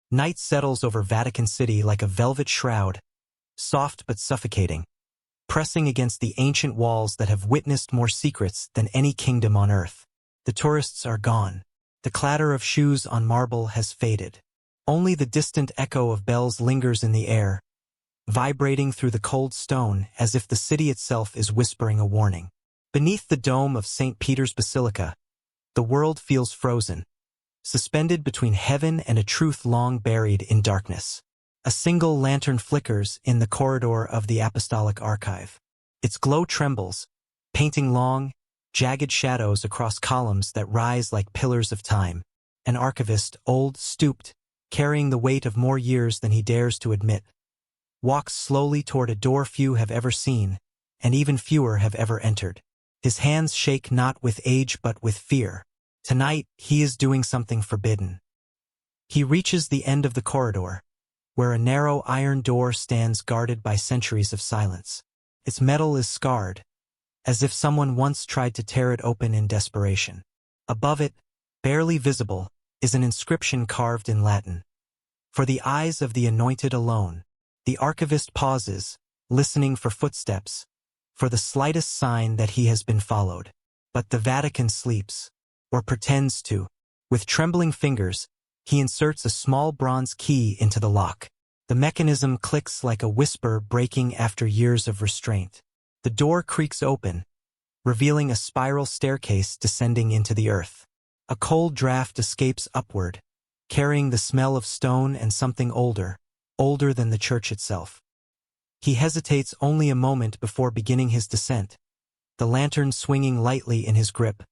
Night settles over Vatican City like a velvet shroud, soft but suffocating, pressing against the ancient walls that have witnessed more secrets than any kingdom on earth. The tourists are gone. The clatter of shoes on marble has faded. Only the distant echo of bells lingers in the air, vibrating through the cold stone as if the city itself is whispering a warning. Beneath the dome of St. Peter's Basilica, the world feels frozen, suspended between heaven and a truth long buried in darkness. A single lantern flickers in the corridor of the Apostolic Archive. Its glow trembles, painting long, jagged shadows across columns that rise like pillars of time. An archivist, old, stooped, carrying the weight of more years than he dares to admit, walks slowly toward a door few have ever seen, and even fewer have ever entered. His hands shake not with age but with fear. Tonight, he is doing something forbidden. He reaches the end of the corridor, where a narrow iron door stands guarded by centuries of silence. Its metal is scarred, as if someone once tried to tear it open in desperation. Above it, barely visible, is an inscription carved in Latin. For the eyes of the anointed alone. The archivist pauses, listening for footsteps, for the slightest sign that he has been followed. But the Vatican sleeps, or pretends to. With trembling fingers, he inserts a small bronze key into the lock. The mechanism clicks like a whisper breaking after years of restraint. The door creaks open, revealing a spiral staircase descending into the earth. A cold draft escapes upward, carrying the smell of stone and something older than the church itself. He hesitates only a moment before beginning his descent, the lantern swinging lightly in his grip,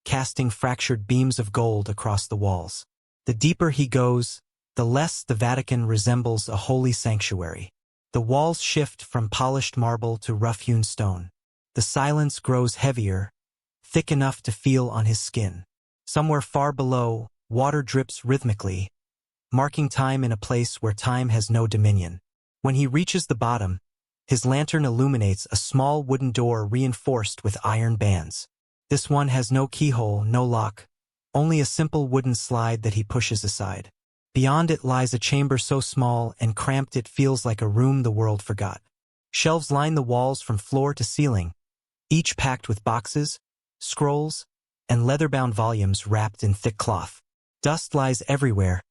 casting fractured beams of gold across the walls. The deeper he goes, the less the Vatican resembles a holy sanctuary. The walls shift from polished marble to rough-hewn stone. The silence grows heavier, thick enough to feel on his skin. Somewhere far below, water drips rhythmically, marking time in a place where time has no dominion. When he reaches the bottom, his lantern illuminates a small wooden door reinforced with iron bands. This one has no keyhole, no lock, only a simple wooden slide that he pushes aside. Beyond it lies a chamber so small and cramped it feels like a room the world forgot. Shelves line the walls from floor to ceiling, each packed with boxes, scrolls, and leather-bound volumes wrapped in thick cloth. Dust lies everywhere,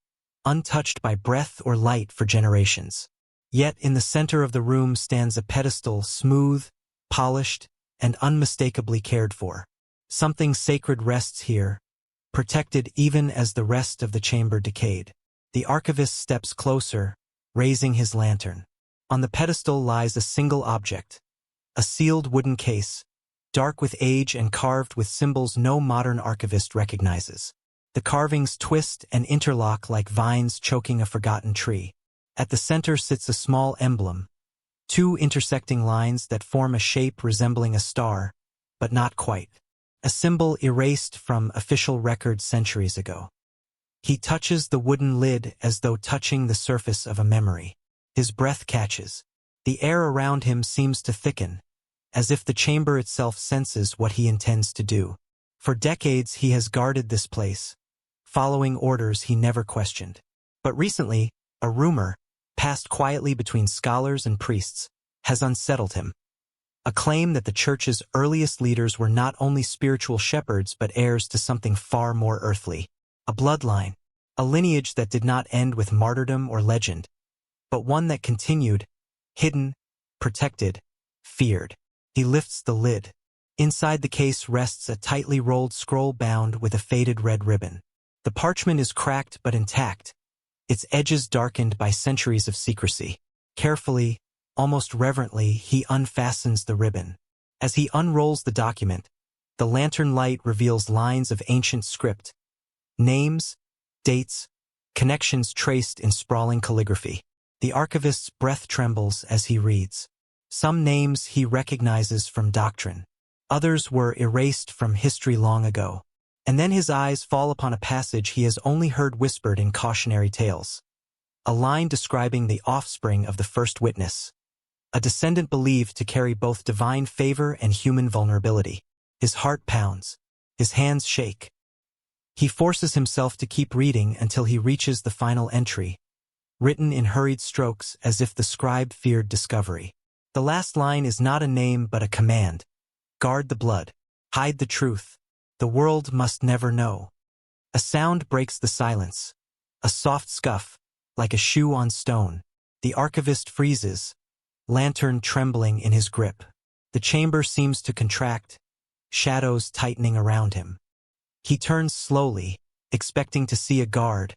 untouched by breath or light for generations. Yet in the center of the room stands a pedestal, smooth, polished, and unmistakably cared for. Something sacred rests here, protected even as the rest of the chamber decayed. The archivist steps closer, raising his lantern. On the pedestal lies a single object, a sealed wooden case, dark with age and carved with symbols no modern archivist recognizes. The carvings twist and interlock like vines choking a forgotten tree. At the center sits a small emblem, two intersecting lines that form a shape resembling a star, but not quite. A symbol erased from official records centuries ago. He touches the wooden lid as though touching the surface of a memory. His breath catches. The air around him seems to thicken, as if the chamber itself senses what he intends to do. For decades he has guarded this place, following orders he never questioned. But recently, a rumor, passed quietly between scholars and priests, has unsettled him. A claim that the church's earliest leaders were not only spiritual shepherds but heirs to something far more earthly. A bloodline, a lineage that did not end with martyrdom or legend, but one that continued, hidden, protected, feared. He lifts the lid. Inside the case rests a tightly rolled scroll bound with a faded red ribbon. The parchment is cracked but intact, its edges darkened by centuries of secrecy. Carefully, almost reverently, he unfastens the ribbon. As he unrolls the document, the lantern light reveals lines of ancient script, names, dates, connections traced in sprawling calligraphy. The archivist's breath trembles as he reads. Some names he recognizes from doctrine. Others were erased from history long ago. And then his eyes fall upon a passage he has only heard whispered in cautionary tales. A line describing the offspring of the first witness. A descendant believed to carry both divine favor and human vulnerability. His heart pounds. His hands shake. He forces himself to keep reading until he reaches the final entry, written in hurried strokes as if the scribe feared discovery. The last line is not a name but a command. Guard the blood. Hide the truth. The world must never know. A sound breaks the silence. A soft scuff, like a shoe on stone. The archivist freezes, lantern trembling in his grip. The chamber seems to contract, shadows tightening around him. He turns slowly, expecting to see a guard,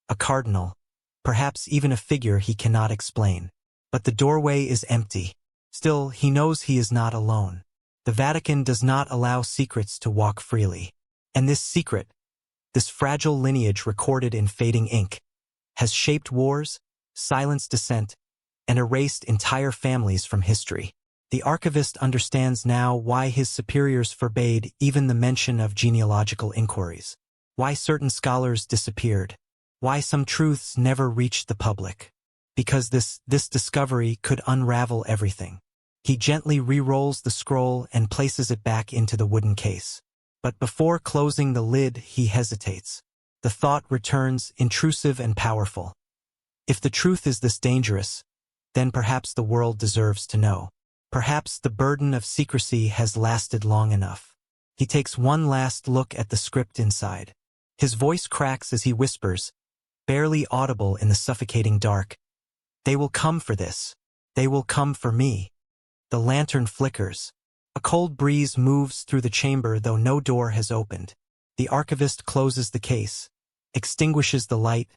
a cardinal, perhaps even a figure he cannot explain. But the doorway is empty. Still, he knows he is not alone. The Vatican does not allow secrets to walk freely. And this secret, this fragile lineage recorded in fading ink, has shaped wars, silenced dissent, and erased entire families from history. The archivist understands now why his superiors forbade even the mention of genealogical inquiries, why certain scholars disappeared, why some truths never reached the public. Because this discovery could unravel everything. He gently re-rolls the scroll and places it back into the wooden case. But before closing the lid, he hesitates. The thought returns, intrusive and powerful. If the truth is this dangerous, then perhaps the world deserves to know. Perhaps the burden of secrecy has lasted long enough. He takes one last look at the script inside. His voice cracks as he whispers, barely audible in the suffocating dark. They will come for this. They will come for me. The lantern flickers. A cold breeze moves through the chamber though no door has opened. The archivist closes the case, extinguishes the light,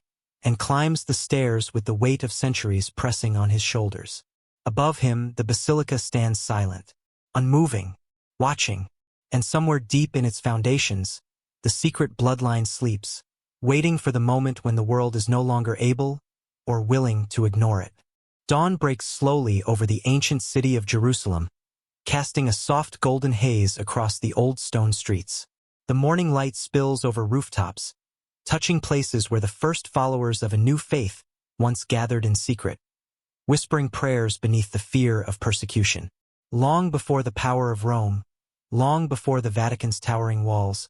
and climbs the stairs with the weight of centuries pressing on his shoulders. Above him, the basilica stands silent, unmoving, watching, and somewhere deep in its foundations, the secret bloodline sleeps, waiting for the moment when the world is no longer able or willing to ignore it. Dawn breaks slowly over the ancient city of Jerusalem, casting a soft golden haze across the old stone streets. The morning light spills over rooftops, touching places where the first followers of a new faith once gathered in secret, whispering prayers beneath the fear of persecution. Long before the power of Rome, long before the Vatican's towering walls,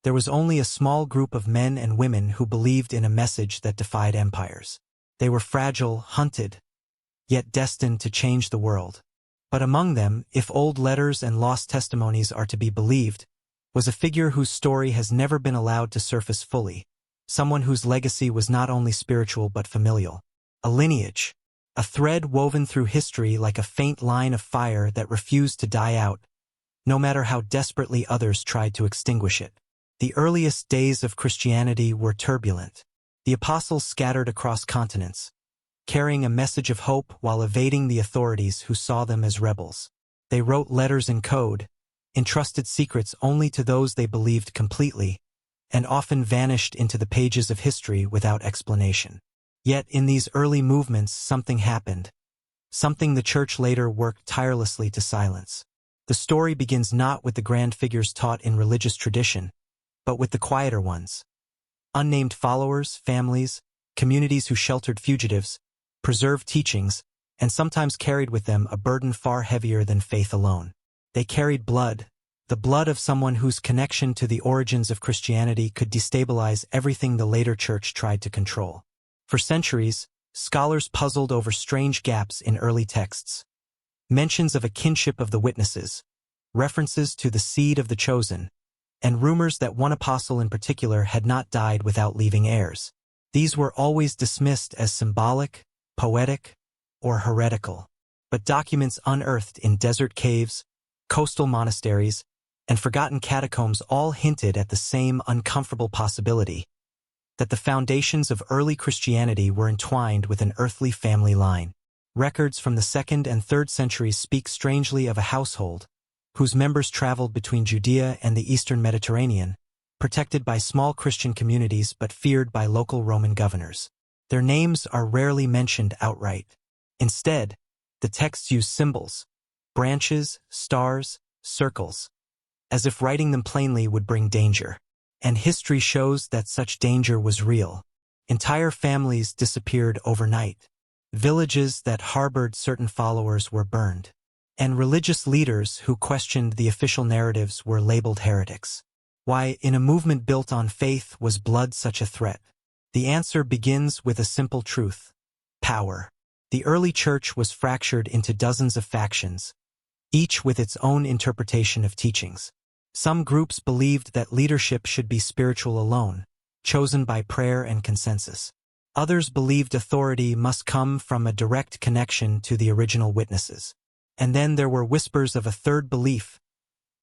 there was only a small group of men and women who believed in a message that defied empires. They were fragile, hunted, yet destined to change the world. But among them, if old letters and lost testimonies are to be believed, was a figure whose story has never been allowed to surface fully, someone whose legacy was not only spiritual but familial. A lineage, a thread woven through history like a faint line of fire that refused to die out, no matter how desperately others tried to extinguish it. The earliest days of Christianity were turbulent. The apostles scattered across continents, carrying a message of hope while evading the authorities who saw them as rebels. They wrote letters in code, entrusted secrets only to those they believed completely, and often vanished into the pages of history without explanation. Yet in these early movements something happened, something the church later worked tirelessly to silence. The story begins not with the grand figures taught in religious tradition, but with the quieter ones. Unnamed followers, families, communities who sheltered fugitives, preserved teachings, and sometimes carried with them a burden far heavier than faith alone. They carried blood, the blood of someone whose connection to the origins of Christianity could destabilize everything the later church tried to control. For centuries, scholars puzzled over strange gaps in early texts. Mentions of a kinship of the witnesses, references to the seed of the chosen, and rumors that one apostle in particular had not died without leaving heirs. These were always dismissed as symbolic, poetic, or heretical. But documents unearthed in desert caves, coastal monasteries, and forgotten catacombs all hinted at the same uncomfortable possibility, that the foundations of early Christianity were entwined with an earthly family line. Records from the 2nd and 3rd centuries speak strangely of a household, whose members traveled between Judea and the eastern Mediterranean, protected by small Christian communities but feared by local Roman governors. Their names are rarely mentioned outright. Instead, the texts use symbols, branches, stars, circles, as if writing them plainly would bring danger. And history shows that such danger was real. Entire families disappeared overnight. Villages that harbored certain followers were burned. And religious leaders who questioned the official narratives were labeled heretics. Why, in a movement built on faith, was blood such a threat? The answer begins with a simple truth. Power. The early church was fractured into dozens of factions, each with its own interpretation of teachings. Some groups believed that leadership should be spiritual alone, chosen by prayer and consensus. Others believed authority must come from a direct connection to the original witnesses. And then there were whispers of a third belief,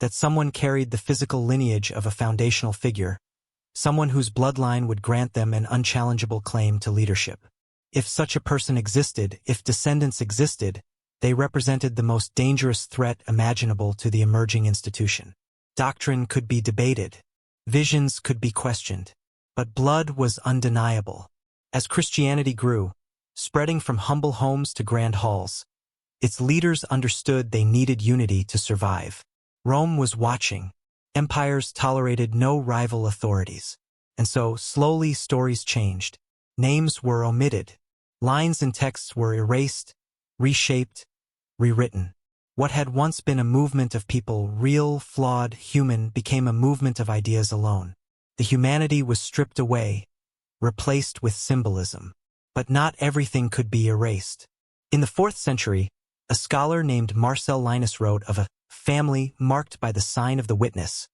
that someone carried the physical lineage of a foundational figure, someone whose bloodline would grant them an unchallengeable claim to leadership. If such a person existed, if descendants existed, they represented the most dangerous threat imaginable to the emerging institution. Doctrine could be debated, visions could be questioned, but blood was undeniable. As Christianity grew, spreading from humble homes to grand halls, its leaders understood they needed unity to survive. Rome was watching. Empires tolerated no rival authorities. And so, slowly, stories changed. Names were omitted. Lines in texts were erased, reshaped, rewritten. What had once been a movement of people, real, flawed, human, became a movement of ideas alone. The humanity was stripped away, replaced with symbolism. But not everything could be erased. In the 4th century, a scholar named Marcel Linus wrote of a family marked by the sign of the witness,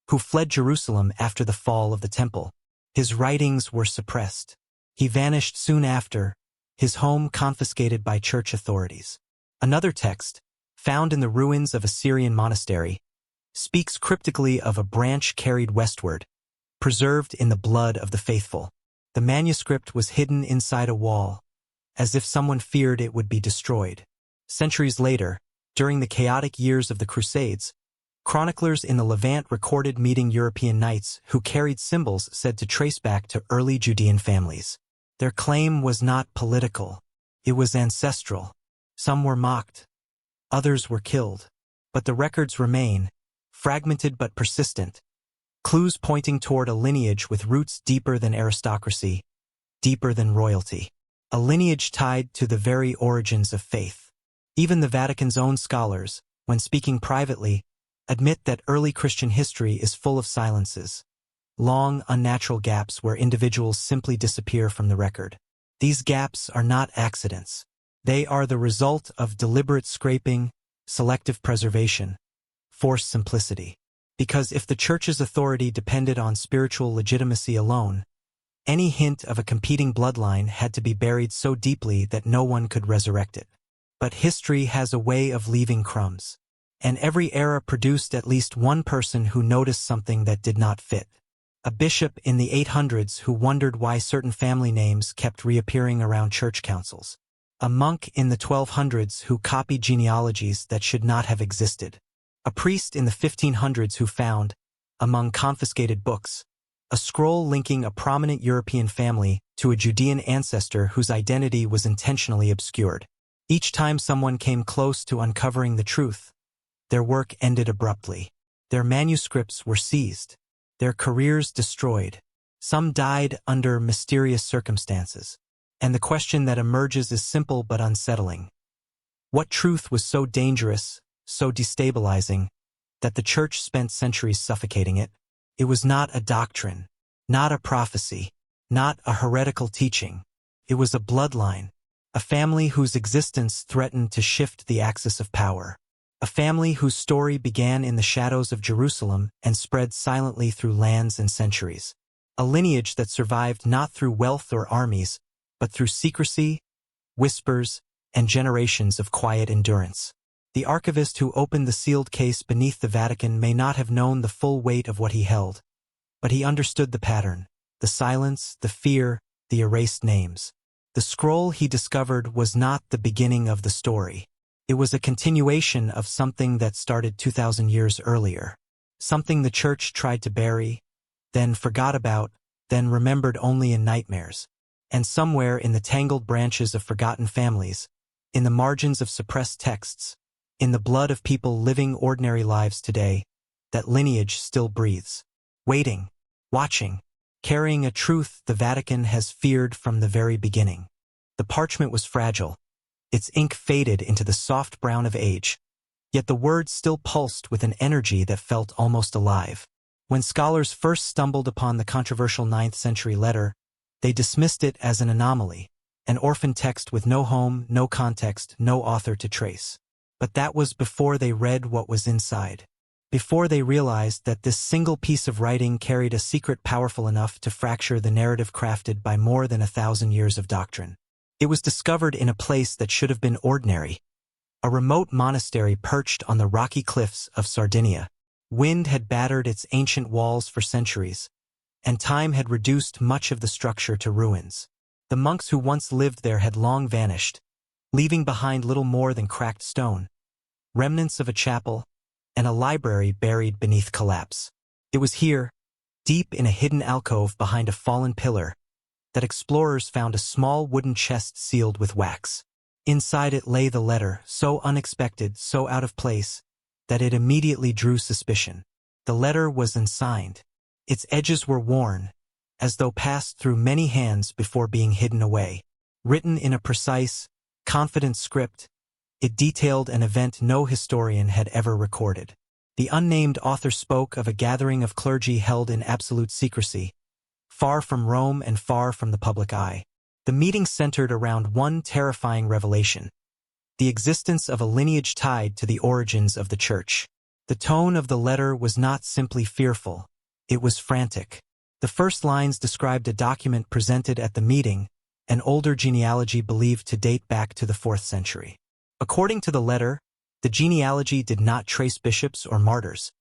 who fled Jerusalem after the fall of the temple. His writings were suppressed. He vanished soon after, his home confiscated by church authorities. Another text, found in the ruins of a Syrian monastery, speaks cryptically of a branch carried westward, preserved in the blood of the faithful. The manuscript was hidden inside a wall, as if someone feared it would be destroyed. Centuries later, during the chaotic years of the Crusades, chroniclers in the Levant recorded meeting European knights who carried symbols said to trace back to early Judean families. Their claim was not political, it was ancestral. Some were mocked, others were killed. But the records remain, fragmented but persistent, clues pointing toward a lineage with roots deeper than aristocracy, deeper than royalty. A lineage tied to the very origins of faith. Even the Vatican's own scholars, when speaking privately, admit that early Christian history is full of silences, long, unnatural gaps where individuals simply disappear from the record. These gaps are not accidents. They are the result of deliberate scraping, selective preservation, forced simplicity. Because if the Church's authority depended on spiritual legitimacy alone, any hint of a competing bloodline had to be buried so deeply that no one could resurrect it. But history has a way of leaving crumbs. And every era produced at least one person who noticed something that did not fit. A bishop in the 800s who wondered why certain family names kept reappearing around church councils. A monk in the 1200s who copied genealogies that should not have existed. A priest in the 1500s who found, among confiscated books, a scroll linking a prominent European family to a Judean ancestor whose identity was intentionally obscured. Each time someone came close to uncovering the truth, their work ended abruptly. Their manuscripts were seized, their careers destroyed. Some died under mysterious circumstances. And the question that emerges is simple but unsettling. What truth was so dangerous, so destabilizing, that the Church spent centuries suffocating it? It was not a doctrine, not a prophecy, not a heretical teaching. It was a bloodline, a family whose existence threatened to shift the axis of power. A family whose story began in the shadows of Jerusalem and spread silently through lands and centuries. A lineage that survived not through wealth or armies, but through secrecy, whispers, and generations of quiet endurance. The archivist who opened the sealed case beneath the Vatican may not have known the full weight of what he held, but he understood the pattern, the silence, the fear, the erased names. The scroll he discovered was not the beginning of the story. It was a continuation of something that started 2,000 years earlier. Something the Church tried to bury, then forgot about, then remembered only in nightmares. And somewhere in the tangled branches of forgotten families, in the margins of suppressed texts, in the blood of people living ordinary lives today, that lineage still breathes. Waiting, watching, carrying a truth the Vatican has feared from the very beginning. The parchment was fragile. Its ink faded into the soft brown of age. Yet the words still pulsed with an energy that felt almost alive. When scholars first stumbled upon the controversial 9th century letter, they dismissed it as an anomaly, an orphan text with no home, no context, no author to trace. But that was before they read what was inside. Before they realized that this single piece of writing carried a secret powerful enough to fracture the narrative crafted by more than 1,000 years of doctrine. It was discovered in a place that should have been ordinary, a remote monastery perched on the rocky cliffs of Sardinia. Wind had battered its ancient walls for centuries, and time had reduced much of the structure to ruins. The monks who once lived there had long vanished, leaving behind little more than cracked stone, remnants of a chapel, and a library buried beneath collapse. It was here, deep in a hidden alcove behind a fallen pillar, that explorers found a small wooden chest sealed with wax. Inside it lay the letter, so unexpected, so out of place, that it immediately drew suspicion. The letter was unsigned. Its edges were worn, as though passed through many hands before being hidden away. Written in a precise, confident script, it detailed an event no historian had ever recorded. The unnamed author spoke of a gathering of clergy held in absolute secrecy, far from Rome and far from the public eye. The meeting centered around one terrifying revelation: the existence of a lineage tied to the origins of the Church. The tone of the letter was not simply fearful, it was frantic. The first lines described a document presented at the meeting, an older genealogy believed to date back to the 4th century. According to the letter, the genealogy did not trace bishops or martyrs,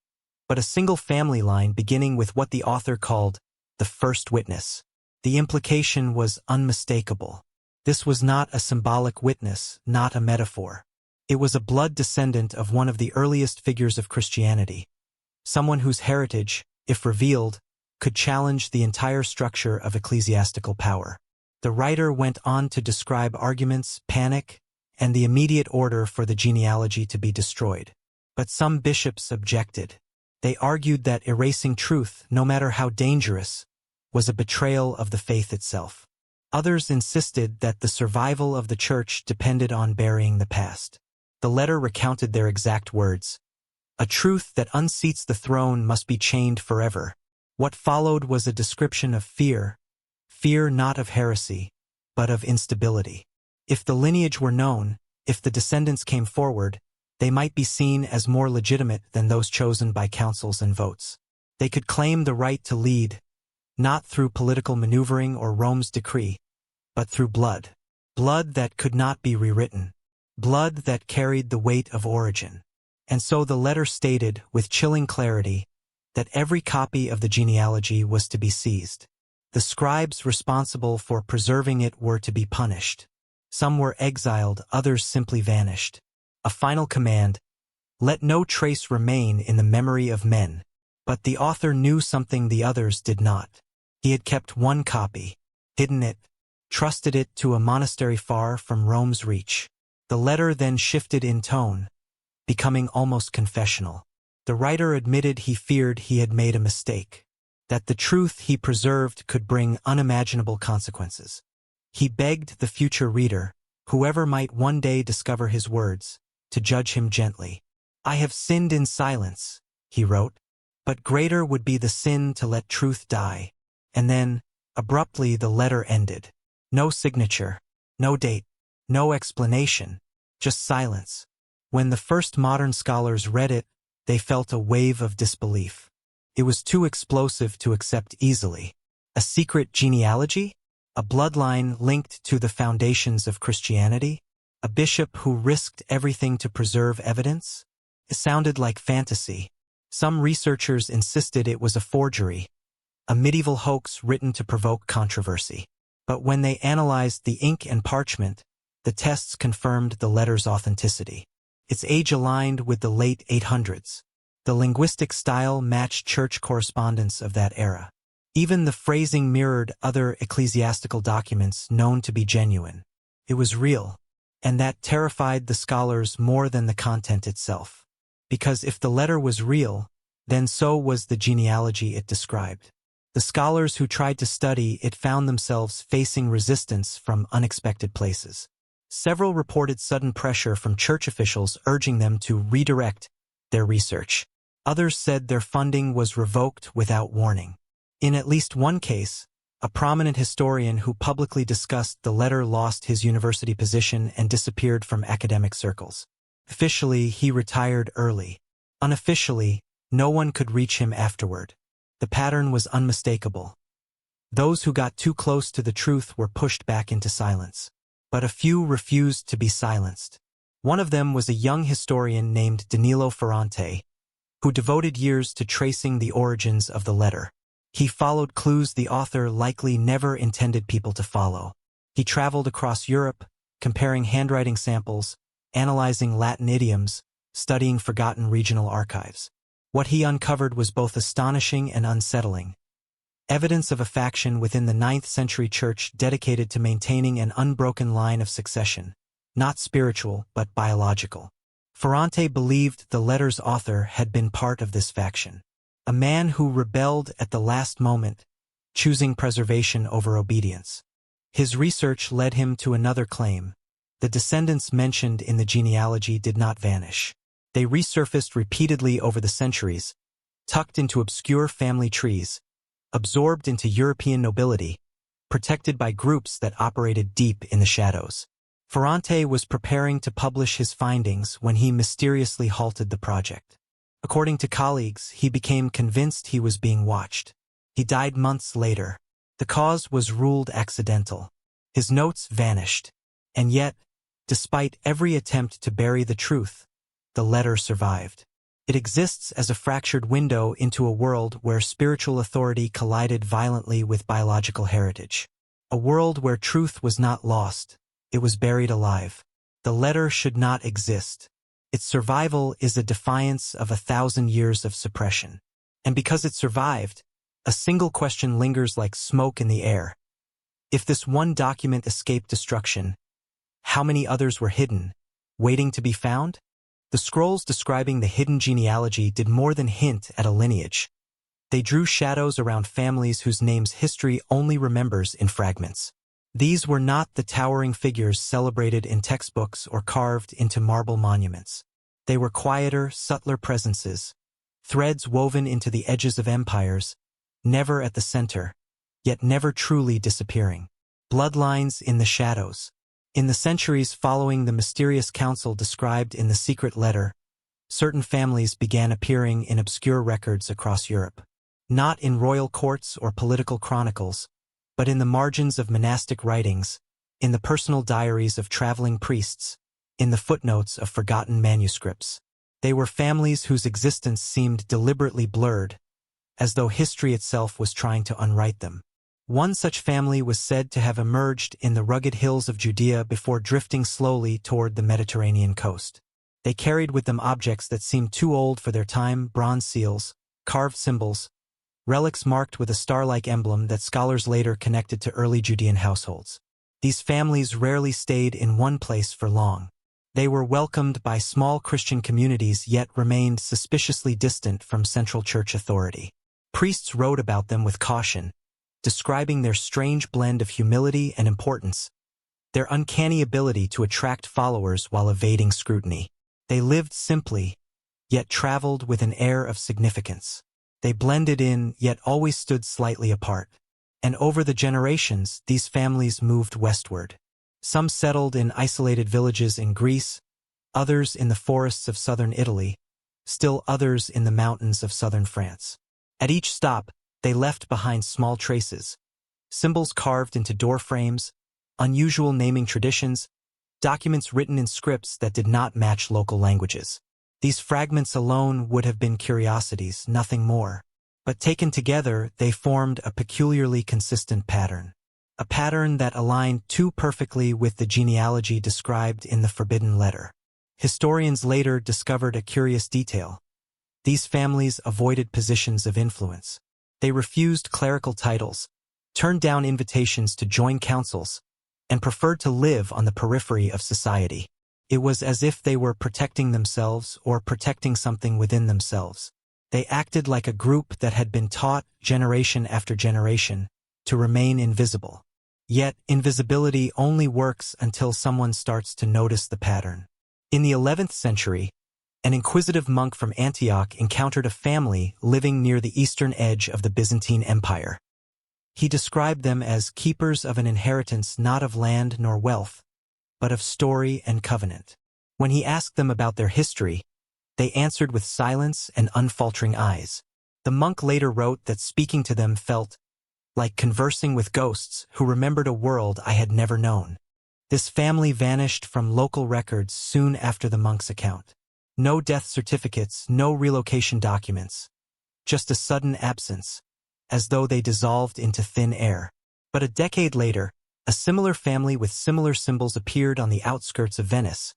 but a single family line beginning with what the author called the first witness. The implication was unmistakable. This was not a symbolic witness, not a metaphor. It was a blood descendant of one of the earliest figures of Christianity, someone whose heritage, if revealed, could challenge the entire structure of ecclesiastical power. The writer went on to describe arguments, panic, and the immediate order for the genealogy to be destroyed. But some bishops objected. They argued that erasing truth, no matter how dangerous, was a betrayal of the faith itself. Others insisted that the survival of the Church depended on burying the past. The letter recounted their exact words: "A truth that unseats the throne must be chained forever." What followed was a description of fear not of heresy, but of instability. If the lineage were known, if the descendants came forward, they might be seen as more legitimate than those chosen by councils and votes. They could claim the right to lead, not through political maneuvering or Rome's decree, but through blood. Blood that could not be rewritten. Blood that carried the weight of origin. And so the letter stated, with chilling clarity, that every copy of the genealogy was to be seized. The scribes responsible for preserving it were to be punished. Some were exiled, others simply vanished. A final command: let no trace remain in the memory of men. But the author knew something the others did not. He had kept one copy, hidden it, trusted it to a monastery far from Rome's reach. The letter then shifted in tone, becoming almost confessional. The writer admitted he feared he had made a mistake, that the truth he preserved could bring unimaginable consequences. He begged the future reader, whoever might one day discover his words, to judge him gently. "I have sinned in silence," he wrote, "but greater would be the sin to let truth die." And then, abruptly, the letter ended. No signature, no date, no explanation, just silence. When the first modern scholars read it, they felt a wave of disbelief. It was too explosive to accept easily. A secret genealogy? A bloodline linked to the foundations of Christianity? A bishop who risked everything to preserve evidence? It sounded like fantasy. Some researchers insisted it was a forgery, a medieval hoax written to provoke controversy. But when they analyzed the ink and parchment, the tests confirmed the letter's authenticity. Its age aligned with the late 800s. The linguistic style matched church correspondence of that era. Even the phrasing mirrored other ecclesiastical documents known to be genuine. It was real, and that terrified the scholars more than the content itself. Because if the letter was real, then so was the genealogy it described. The scholars who tried to study it found themselves facing resistance from unexpected places. Several reported sudden pressure from church officials urging them to redirect their research. Others said their funding was revoked without warning. In at least one case, a prominent historian who publicly discussed the letter, lost his university position and disappeared from academic circles. Officially, he retired early. Unofficially, no one could reach him afterward. The pattern was unmistakable. Those who got too close to the truth were pushed back into silence. But a few refused to be silenced. One of them was a young historian named Danilo Ferrante, who devoted years to tracing the origins of the letter. He followed clues the author likely never intended people to follow. He traveled across Europe, comparing handwriting samples, analyzing Latin idioms, studying forgotten regional archives. What he uncovered was both astonishing and unsettling. Evidence of a faction within the 9th century church dedicated to maintaining an unbroken line of succession, not spiritual but biological. Ferrante believed the letter's author had been part of this faction, a man who rebelled at the last moment, choosing preservation over obedience. His research led him to another claim. The descendants mentioned in the genealogy did not vanish. They resurfaced repeatedly over the centuries, tucked into obscure family trees, absorbed into European nobility, protected by groups that operated deep in the shadows. Ferrante was preparing to publish his findings when he mysteriously halted the project. According to colleagues, he became convinced he was being watched. He died months later. The cause was ruled accidental. His notes vanished. And yet, despite every attempt to bury the truth, the letter survived. It exists as a fractured window into a world where spiritual authority collided violently with biological heritage. A world where truth was not lost. It was buried alive. The letter should not exist. Its survival is a defiance of 1,000 years of suppression. And because it survived, a single question lingers like smoke in the air. If this one document escaped destruction, how many others were hidden, waiting to be found? The scrolls describing the hidden genealogy did more than hint at a lineage. They drew shadows around families whose names history only remembers in fragments. These were not the towering figures celebrated in textbooks or carved into marble monuments. They were quieter, subtler presences, threads woven into the edges of empires, never at the center, yet never truly disappearing. Bloodlines in the shadows. In the centuries following the mysterious council described in the secret letter, certain families began appearing in obscure records across Europe. Not in royal courts or political chronicles, but in the margins of monastic writings, in the personal diaries of traveling priests, in the footnotes of forgotten manuscripts. They were families whose existence seemed deliberately blurred, as though history itself was trying to unwrite them. One such family was said to have emerged in the rugged hills of Judea before drifting slowly toward the Mediterranean coast. They carried with them objects that seemed too old for their time: bronze seals, carved symbols, relics marked with a star-like emblem that scholars later connected to early Judean households. These families rarely stayed in one place for long. They were welcomed by small Christian communities yet remained suspiciously distant from central church authority. Priests wrote about them with caution, describing their strange blend of humility and importance, their uncanny ability to attract followers while evading scrutiny. They lived simply, yet traveled with an air of significance. They blended in, yet always stood slightly apart. And over the generations, these families moved westward. Some settled in isolated villages in Greece, others in the forests of southern Italy, still others in the mountains of southern France. At each stop, they left behind small traces, symbols carved into door frames, unusual naming traditions, documents written in scripts that did not match local languages. These fragments alone would have been curiosities, nothing more. But taken together, they formed a peculiarly consistent pattern. A pattern that aligned too perfectly with the genealogy described in the forbidden letter. Historians later discovered a curious detail. These families avoided positions of influence. They refused clerical titles, turned down invitations to join councils, and preferred to live on the periphery of society. It was as if they were protecting themselves or protecting something within themselves. They acted like a group that had been taught, generation after generation, to remain invisible. Yet, invisibility only works until someone starts to notice the pattern. In the 11th century, an inquisitive monk from Antioch encountered a family living near the eastern edge of the Byzantine Empire. He described them as keepers of an inheritance not of land nor wealth, but of story and covenant. When he asked them about their history, they answered with silence and unfaltering eyes. The monk later wrote that speaking to them felt like conversing with ghosts who remembered a world I had never known. This family vanished from local records soon after the monk's account. No death certificates, no relocation documents, just a sudden absence, as though they dissolved into thin air. But a decade later, a similar family with similar symbols appeared on the outskirts of Venice,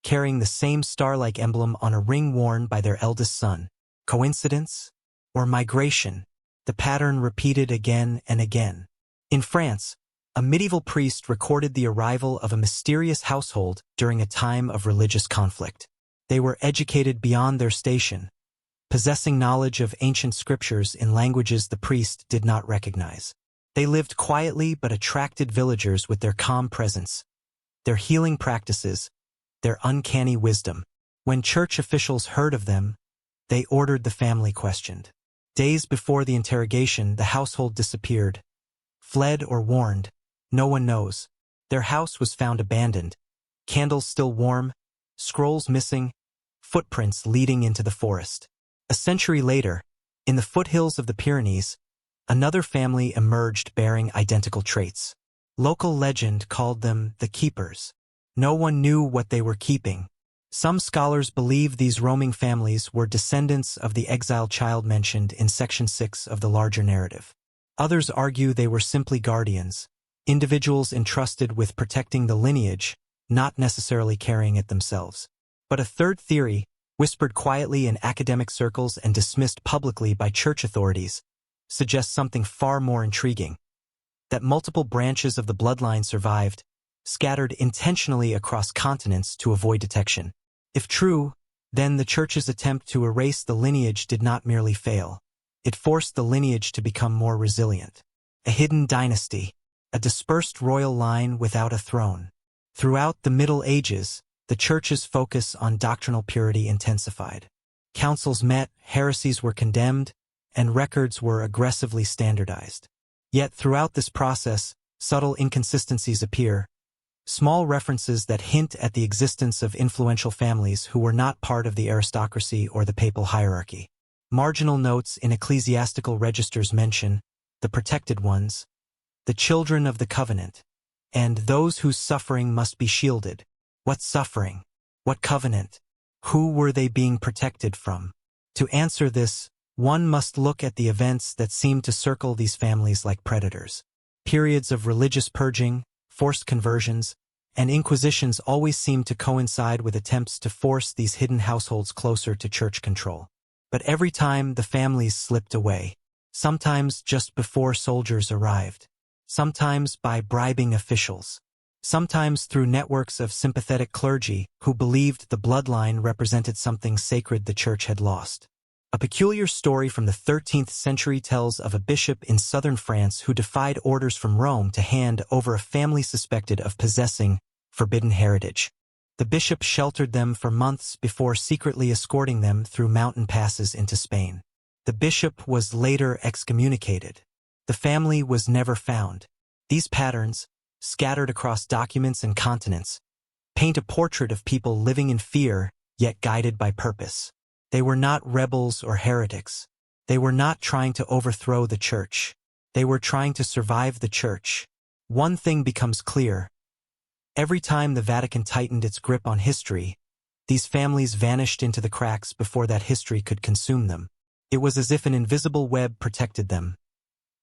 carrying the same star-like emblem on a ring worn by their eldest son. Coincidence? Or migration? The pattern repeated again and again. In France, a medieval priest recorded the arrival of a mysterious household during a time of religious conflict. They were educated beyond their station, possessing knowledge of ancient scriptures in languages the priest did not recognize. They lived quietly but attracted villagers with their calm presence, their healing practices, their uncanny wisdom. When church officials heard of them, they ordered the family questioned. Days before the interrogation, the household disappeared. Fled or warned, no one knows. Their house was found abandoned, candles still warm, scrolls missing, footprints leading into the forest. A century later, in the foothills of the Pyrenees, another family emerged bearing identical traits. Local legend called them the Keepers. No one knew what they were keeping. Some scholars believe these roaming families were descendants of the exiled child mentioned in Section 6 of the larger narrative. Others argue they were simply guardians, individuals entrusted with protecting the lineage, not necessarily carrying it themselves. But a third theory, whispered quietly in academic circles and dismissed publicly by church authorities, suggests something far more intriguing: that multiple branches of the bloodline survived, scattered intentionally across continents to avoid detection. If true, then the church's attempt to erase the lineage did not merely fail. It forced the lineage to become more resilient. A hidden dynasty, a dispersed royal line without a throne. Throughout the Middle Ages, the church's focus on doctrinal purity intensified. Councils met, heresies were condemned, and records were aggressively standardized. Yet throughout this process, subtle inconsistencies appear, small references that hint at the existence of influential families who were not part of the aristocracy or the papal hierarchy. Marginal notes in ecclesiastical registers mention the protected ones, the children of the covenant, and those whose suffering must be shielded. What suffering? What covenant? Who were they being protected from? To answer this, one must look at the events that seem to circle these families like predators. Periods of religious purging, forced conversions, and inquisitions always seem to coincide with attempts to force these hidden households closer to church control. But every time the families slipped away, sometimes just before soldiers arrived, sometimes by bribing officials, sometimes through networks of sympathetic clergy who believed the bloodline represented something sacred the church had lost. A peculiar story from the 13th century tells of a bishop in southern France who defied orders from Rome to hand over a family suspected of possessing forbidden heritage. The bishop sheltered them for months before secretly escorting them through mountain passes into Spain. The bishop was later excommunicated. The family was never found. These patterns, scattered across documents and continents, paint a portrait of people living in fear yet guided by purpose. They were not rebels or heretics. They were not trying to overthrow the church. They were trying to survive the church. One thing becomes clear. Every time the Vatican tightened its grip on history, these families vanished into the cracks before that history could consume them. It was as if an invisible web protected them.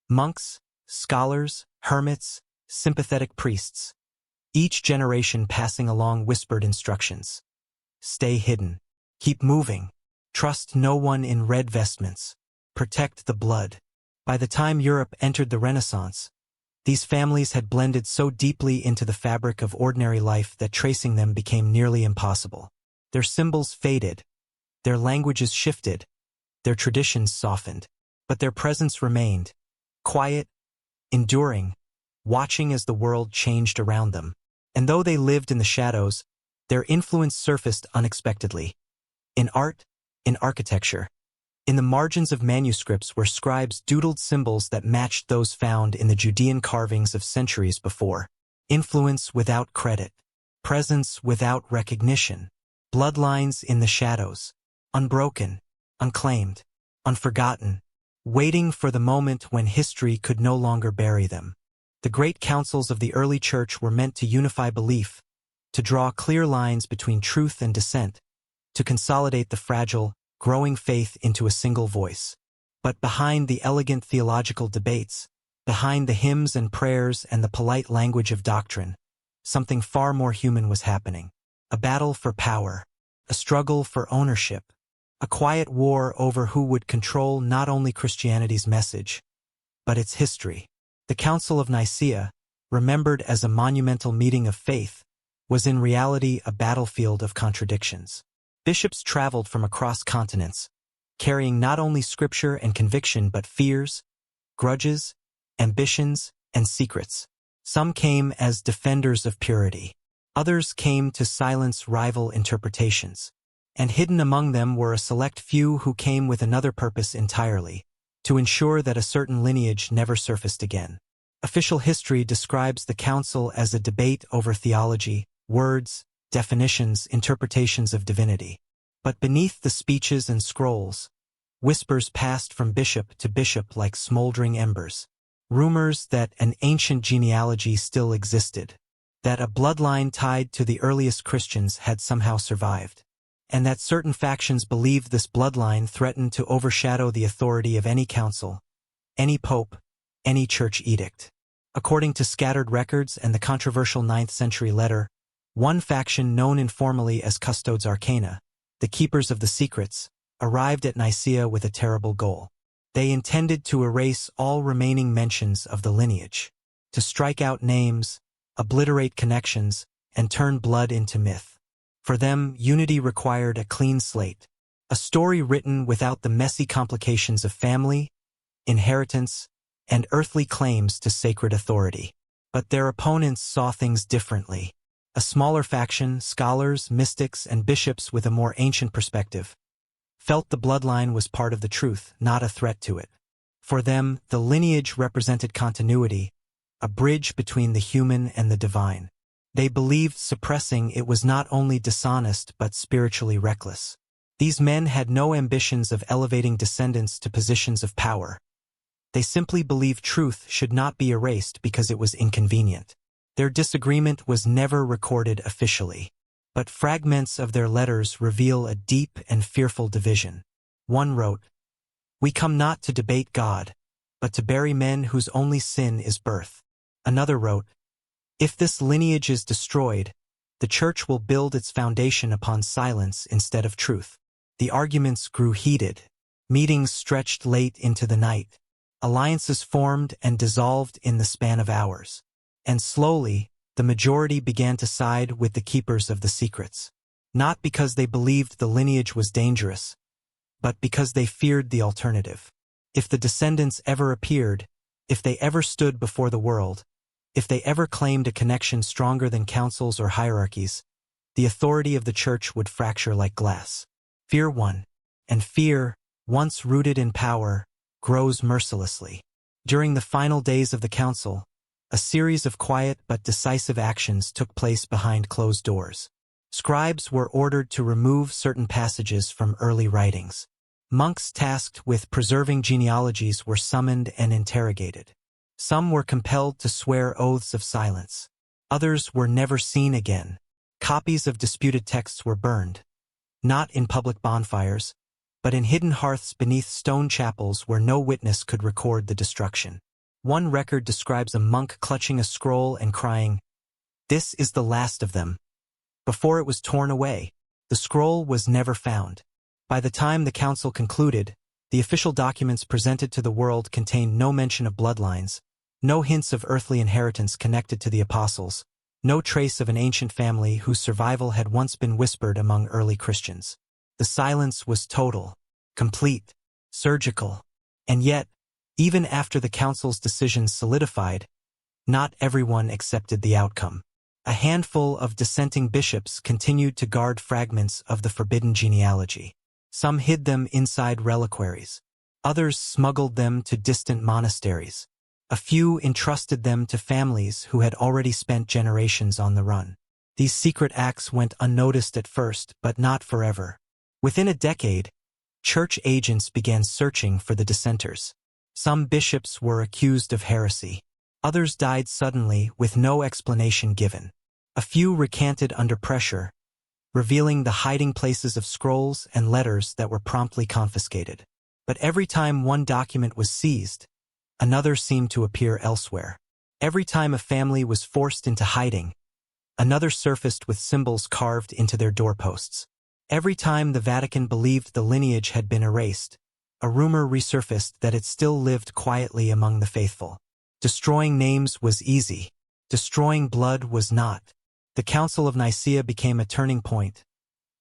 Monks, scholars, hermits, sympathetic priests. Each generation passing along whispered instructions. Stay hidden. Keep moving. Trust no one in red vestments. Protect the blood. By the time Europe entered the Renaissance, these families had blended so deeply into the fabric of ordinary life that tracing them became nearly impossible. Their symbols faded, their languages shifted, their traditions softened, but their presence remained, quiet, enduring, watching as the world changed around them. And though they lived in the shadows, their influence surfaced unexpectedly. In art, in architecture, In the margins of manuscripts were scribes doodled symbols that matched those found in the Judean carvings of centuries before. Influence without credit. Presence without recognition. Bloodlines in the shadows. Unbroken. Unclaimed. Unforgotten. Waiting for the moment when history could no longer bury them. The great councils of the early church were meant to unify belief, to draw clear lines between truth and dissent, to consolidate the fragile, growing faith into a single voice. But behind the elegant theological debates, behind the hymns and prayers and the polite language of doctrine, something far more human was happening. A battle for power, a struggle for ownership, a quiet war over who would control not only Christianity's message, but its history. The Council of Nicaea, remembered as a monumental meeting of faith, was in reality a battlefield of contradictions. Bishops traveled from across continents, carrying not only scripture and conviction but fears, grudges, ambitions, and secrets. Some came as defenders of purity. Others came to silence rival interpretations. And hidden among them were a select few who came with another purpose entirely, to ensure that a certain lineage never surfaced again. Official history describes the council as a debate over theology, words, definitions, interpretations of divinity. But beneath the speeches and scrolls, whispers passed from bishop to bishop like smoldering embers. Rumors that an ancient genealogy still existed, that a bloodline tied to the earliest Christians had somehow survived, and that certain factions believed this bloodline threatened to overshadow the authority of any council, any pope, any church edict. According to scattered records and the controversial 9th century letter, one faction known informally as Custodes Arcana, the keepers of the secrets, arrived at Nicaea with a terrible goal. They intended to erase all remaining mentions of the lineage, to strike out names, obliterate connections, and turn blood into myth. For them, unity required a clean slate, a story written without the messy complications of family, inheritance, and earthly claims to sacred authority. But their opponents saw things differently. A smaller faction, scholars, mystics, and bishops with a more ancient perspective, felt the bloodline was part of the truth, not a threat to it. For them, the lineage represented continuity, a bridge between the human and the divine. They believed suppressing it was not only dishonest but spiritually reckless. These men had no ambitions of elevating descendants to positions of power. They simply believed truth should not be erased because it was inconvenient. Their disagreement was never recorded officially, but fragments of their letters reveal a deep and fearful division. One wrote, "We come not to debate God, but to bury men whose only sin is birth." Another wrote, "If this lineage is destroyed, the church will build its foundation upon silence instead of truth." The arguments grew heated. Meetings stretched late into the night. Alliances formed and dissolved in the span of hours. And slowly, the majority began to side with the keepers of the secrets. Not because they believed the lineage was dangerous, but because they feared the alternative. If the descendants ever appeared, if they ever stood before the world, if they ever claimed a connection stronger than councils or hierarchies, the authority of the church would fracture like glass. Fear won, and fear, once rooted in power, grows mercilessly. During the final days of the council, a series of quiet but decisive actions took place behind closed doors. Scribes were ordered to remove certain passages from early writings. Monks tasked with preserving genealogies were summoned and interrogated. Some were compelled to swear oaths of silence. Others were never seen again. Copies of disputed texts were burned, not in public bonfires, but in hidden hearths beneath stone chapels where no witness could record the destruction. One record describes a monk clutching a scroll and crying, "This is the last of them," before it was torn away. The scroll was never found. By the time the council concluded, the official documents presented to the world contained no mention of bloodlines, no hints of earthly inheritance connected to the apostles, no trace of an ancient family whose survival had once been whispered among early Christians. The silence was total, complete, surgical, and yet, even after the council's decisions solidified, not everyone accepted the outcome. A handful of dissenting bishops continued to guard fragments of the forbidden genealogy. Some hid them inside reliquaries. Others smuggled them to distant monasteries. A few entrusted them to families who had already spent generations on the run. These secret acts went unnoticed at first, but not forever. Within a decade, church agents began searching for the dissenters. Some bishops were accused of heresy. Others died suddenly with no explanation given. A few recanted under pressure, revealing the hiding places of scrolls and letters that were promptly confiscated. But every time one document was seized, another seemed to appear elsewhere. Every time a family was forced into hiding, another surfaced with symbols carved into their doorposts. Every time the Vatican believed the lineage had been erased, a rumor resurfaced that it still lived quietly among the faithful. Destroying names was easy. Destroying blood was not. The Council of Nicaea became a turning point,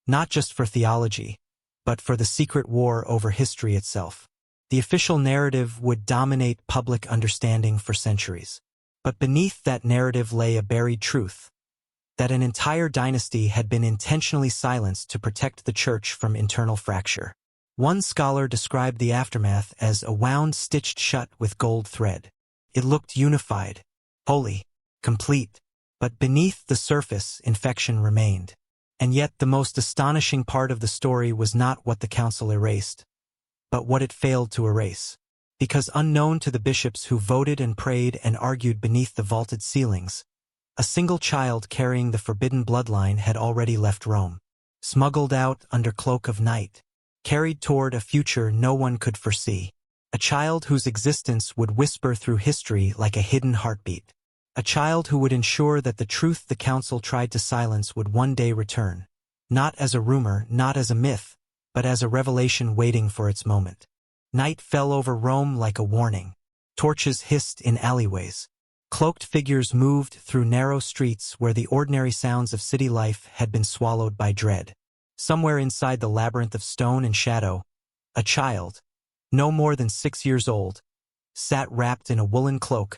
not just for theology, but for the secret war over history itself. The official narrative would dominate public understanding for centuries. But beneath that narrative lay a buried truth, that an entire dynasty had been intentionally silenced to protect the church from internal fracture. One scholar described the aftermath as a wound stitched shut with gold thread. It looked unified, holy, complete. But beneath the surface, infection remained. And yet the most astonishing part of the story was not what the council erased, but what it failed to erase. Because unknown to the bishops who voted and prayed and argued beneath the vaulted ceilings, a single child carrying the forbidden bloodline had already left Rome, smuggled out under cloak of night, carried toward a future no one could foresee. A child whose existence would whisper through history like a hidden heartbeat. A child who would ensure that the truth the council tried to silence would one day return, not as a rumor, not as a myth, but as a revelation waiting for its moment. Night fell over Rome like a warning. Torches hissed in alleyways. Cloaked figures moved through narrow streets where the ordinary sounds of city life had been swallowed by dread. Somewhere inside the labyrinth of stone and shadow, a child, no more than 6 years old, sat wrapped in a woolen cloak,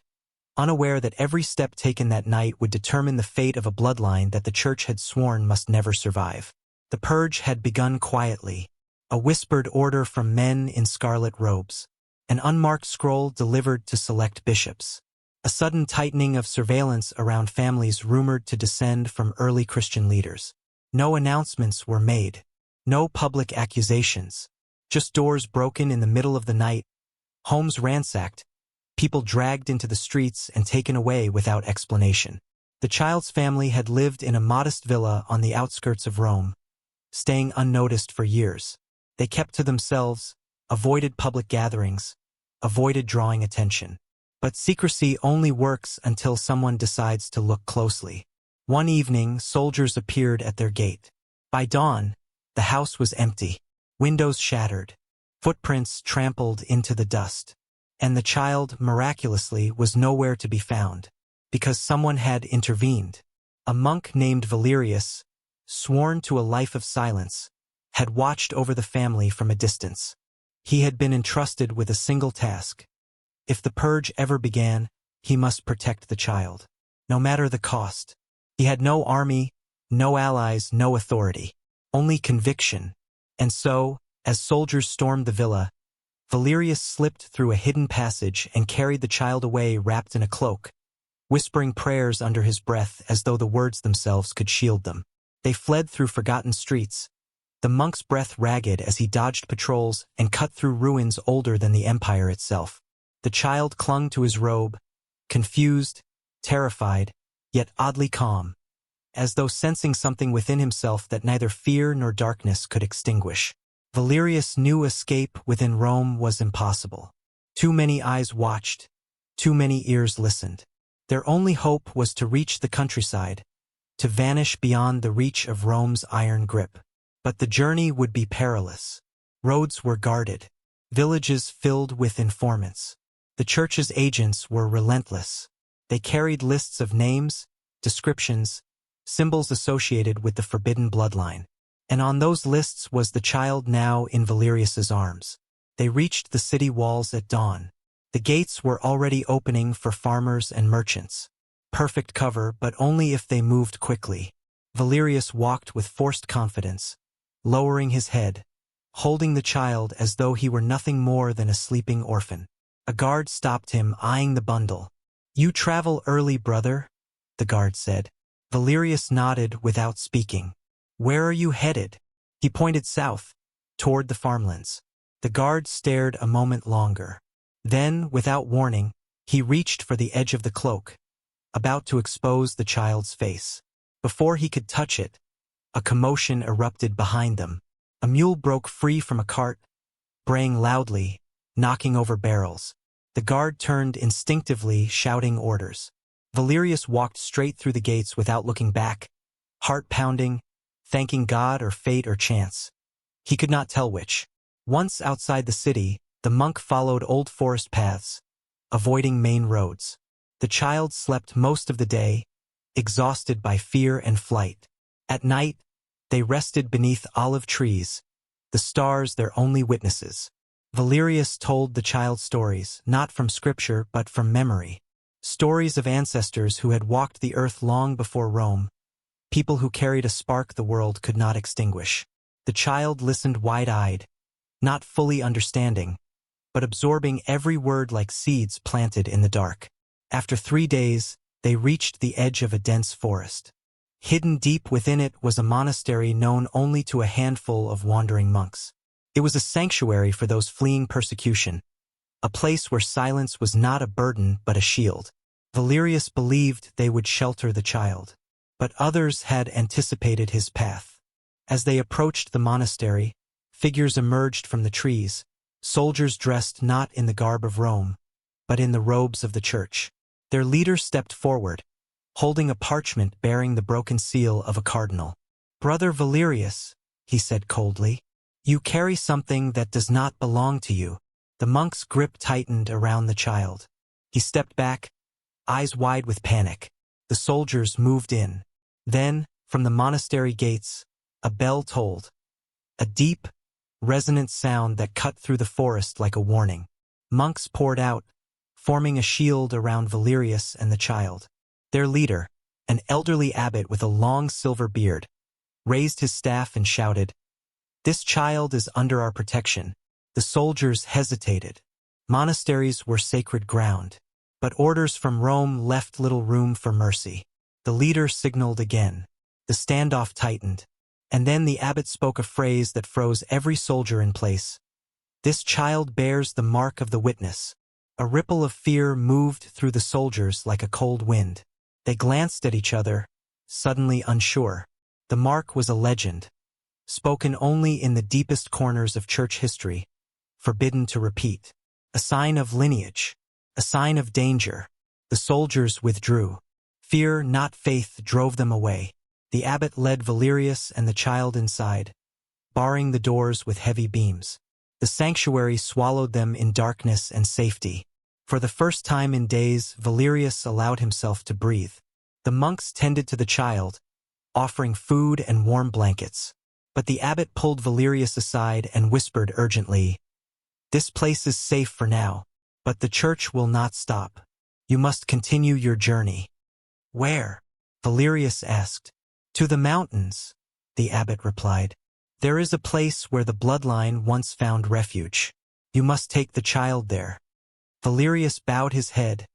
unaware that every step taken that night would determine the fate of a bloodline that the church had sworn must never survive. The purge had begun quietly, a whispered order from men in scarlet robes, an unmarked scroll delivered to select bishops, a sudden tightening of surveillance around families rumored to descend from early Christian leaders. No announcements were made, no public accusations, just doors broken in the middle of the night, homes ransacked, people dragged into the streets and taken away without explanation. The child's family had lived in a modest villa on the outskirts of Rome, staying unnoticed for years. They kept to themselves, avoided public gatherings, avoided drawing attention. But secrecy only works until someone decides to look closely. One evening, soldiers appeared at their gate. By dawn, the house was empty, windows shattered, footprints trampled into the dust. And the child, miraculously, was nowhere to be found, because someone had intervened. A monk named Valerius, sworn to a life of silence, had watched over the family from a distance. He had been entrusted with a single task. If the purge ever began, he must protect the child, no matter the cost. He had no army, no allies, no authority, only conviction. And so, as soldiers stormed the villa, Valerius slipped through a hidden passage and carried the child away wrapped in a cloak, whispering prayers under his breath as though the words themselves could shield them. They fled through forgotten streets, the monk's breath ragged as he dodged patrols and cut through ruins older than the empire itself. The child clung to his robe, confused, terrified, yet oddly calm, as though sensing something within himself that neither fear nor darkness could extinguish. Valerius knew escape within Rome was impossible. Too many eyes watched, too many ears listened. Their only hope was to reach the countryside, to vanish beyond the reach of Rome's iron grip. But the journey would be perilous. Roads were guarded, villages filled with informants. The church's agents were relentless. They carried lists of names, descriptions, symbols associated with the forbidden bloodline. And on those lists was the child now in Valerius's arms. They reached the city walls at dawn. The gates were already opening for farmers and merchants. Perfect cover, but only if they moved quickly. Valerius walked with forced confidence, lowering his head, holding the child as though he were nothing more than a sleeping orphan. A guard stopped him, eyeing the bundle. "You travel early, brother," the guard said. Valerius nodded without speaking. "Where are you headed?" He pointed south, toward the farmlands. The guard stared a moment longer. Then, without warning, he reached for the edge of the cloak, about to expose the child's face. Before he could touch it, a commotion erupted behind them. A mule broke free from a cart, braying loudly, knocking over barrels. The guard turned instinctively, shouting orders. Valerius walked straight through the gates without looking back, heart pounding, thanking God or fate or chance. He could not tell which. Once outside the city, the monk followed old forest paths, avoiding main roads. The child slept most of the day, exhausted by fear and flight. At night, they rested beneath olive trees, the stars their only witnesses. Valerius told the child stories, not from scripture but from memory. Stories of ancestors who had walked the earth long before Rome, people who carried a spark the world could not extinguish. The child listened wide-eyed, not fully understanding, but absorbing every word like seeds planted in the dark. After 3 days, they reached the edge of a dense forest. Hidden deep within it was a monastery known only to a handful of wandering monks. It was a sanctuary for those fleeing persecution, a place where silence was not a burden but a shield. Valerius believed they would shelter the child, but others had anticipated his path. As they approached the monastery, figures emerged from the trees, soldiers dressed not in the garb of Rome, but in the robes of the church. Their leader stepped forward, holding a parchment bearing the broken seal of a cardinal. "Brother Valerius," he said coldly, "you carry something that does not belong to you." The monk's grip tightened around the child. He stepped back, eyes wide with panic. The soldiers moved in. Then, from the monastery gates, a bell tolled. A deep, resonant sound that cut through the forest like a warning. Monks poured out, forming a shield around Valerius and the child. Their leader, an elderly abbot with a long silver beard, raised his staff and shouted, "This child is under our protection." The soldiers hesitated. Monasteries were sacred ground, but orders from Rome left little room for mercy. The leader signaled again. The standoff tightened, and then the abbot spoke a phrase that froze every soldier in place. "This child bears the mark of the witness." A ripple of fear moved through the soldiers like a cold wind. They glanced at each other, suddenly unsure. The mark was a legend, spoken only in the deepest corners of church history, forbidden to repeat. A sign of lineage, a sign of danger. The soldiers withdrew. Fear, not faith, drove them away. The abbot led Valerius and the child inside, barring the doors with heavy beams. The sanctuary swallowed them in darkness and safety. For the first time in days, Valerius allowed himself to breathe. The monks tended to the child, offering food and warm blankets. But the abbot pulled Valerius aside and whispered urgently, "This place is safe for now, but the church will not stop. You must continue your journey." "Where?" Valerius asked. "To the mountains," the abbot replied. "There is a place where the bloodline once found refuge. You must take the child there." Valerius bowed his head,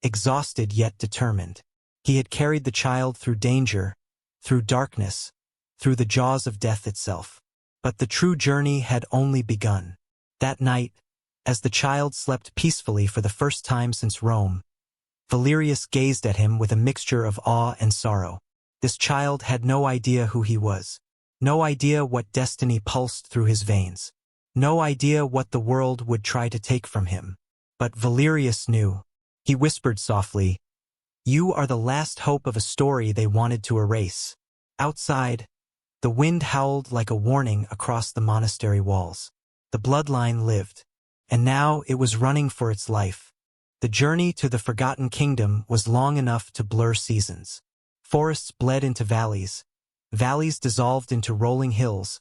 exhausted yet determined. He had carried the child through danger, through darkness, through the jaws of death itself. But the true journey had only begun. That night, as the child slept peacefully for the first time since Rome, Valerius gazed at him with a mixture of awe and sorrow. This child had no idea who he was, no idea what destiny pulsed through his veins, no idea what the world would try to take from him. But Valerius knew. He whispered softly, "You are the last hope of a story they wanted to erase." Outside, the wind howled like a warning across the monastery walls. The bloodline lived, and now it was running for its life. The journey to the Forgotten Kingdom was long enough to blur seasons. Forests bled into valleys, valleys dissolved into rolling hills,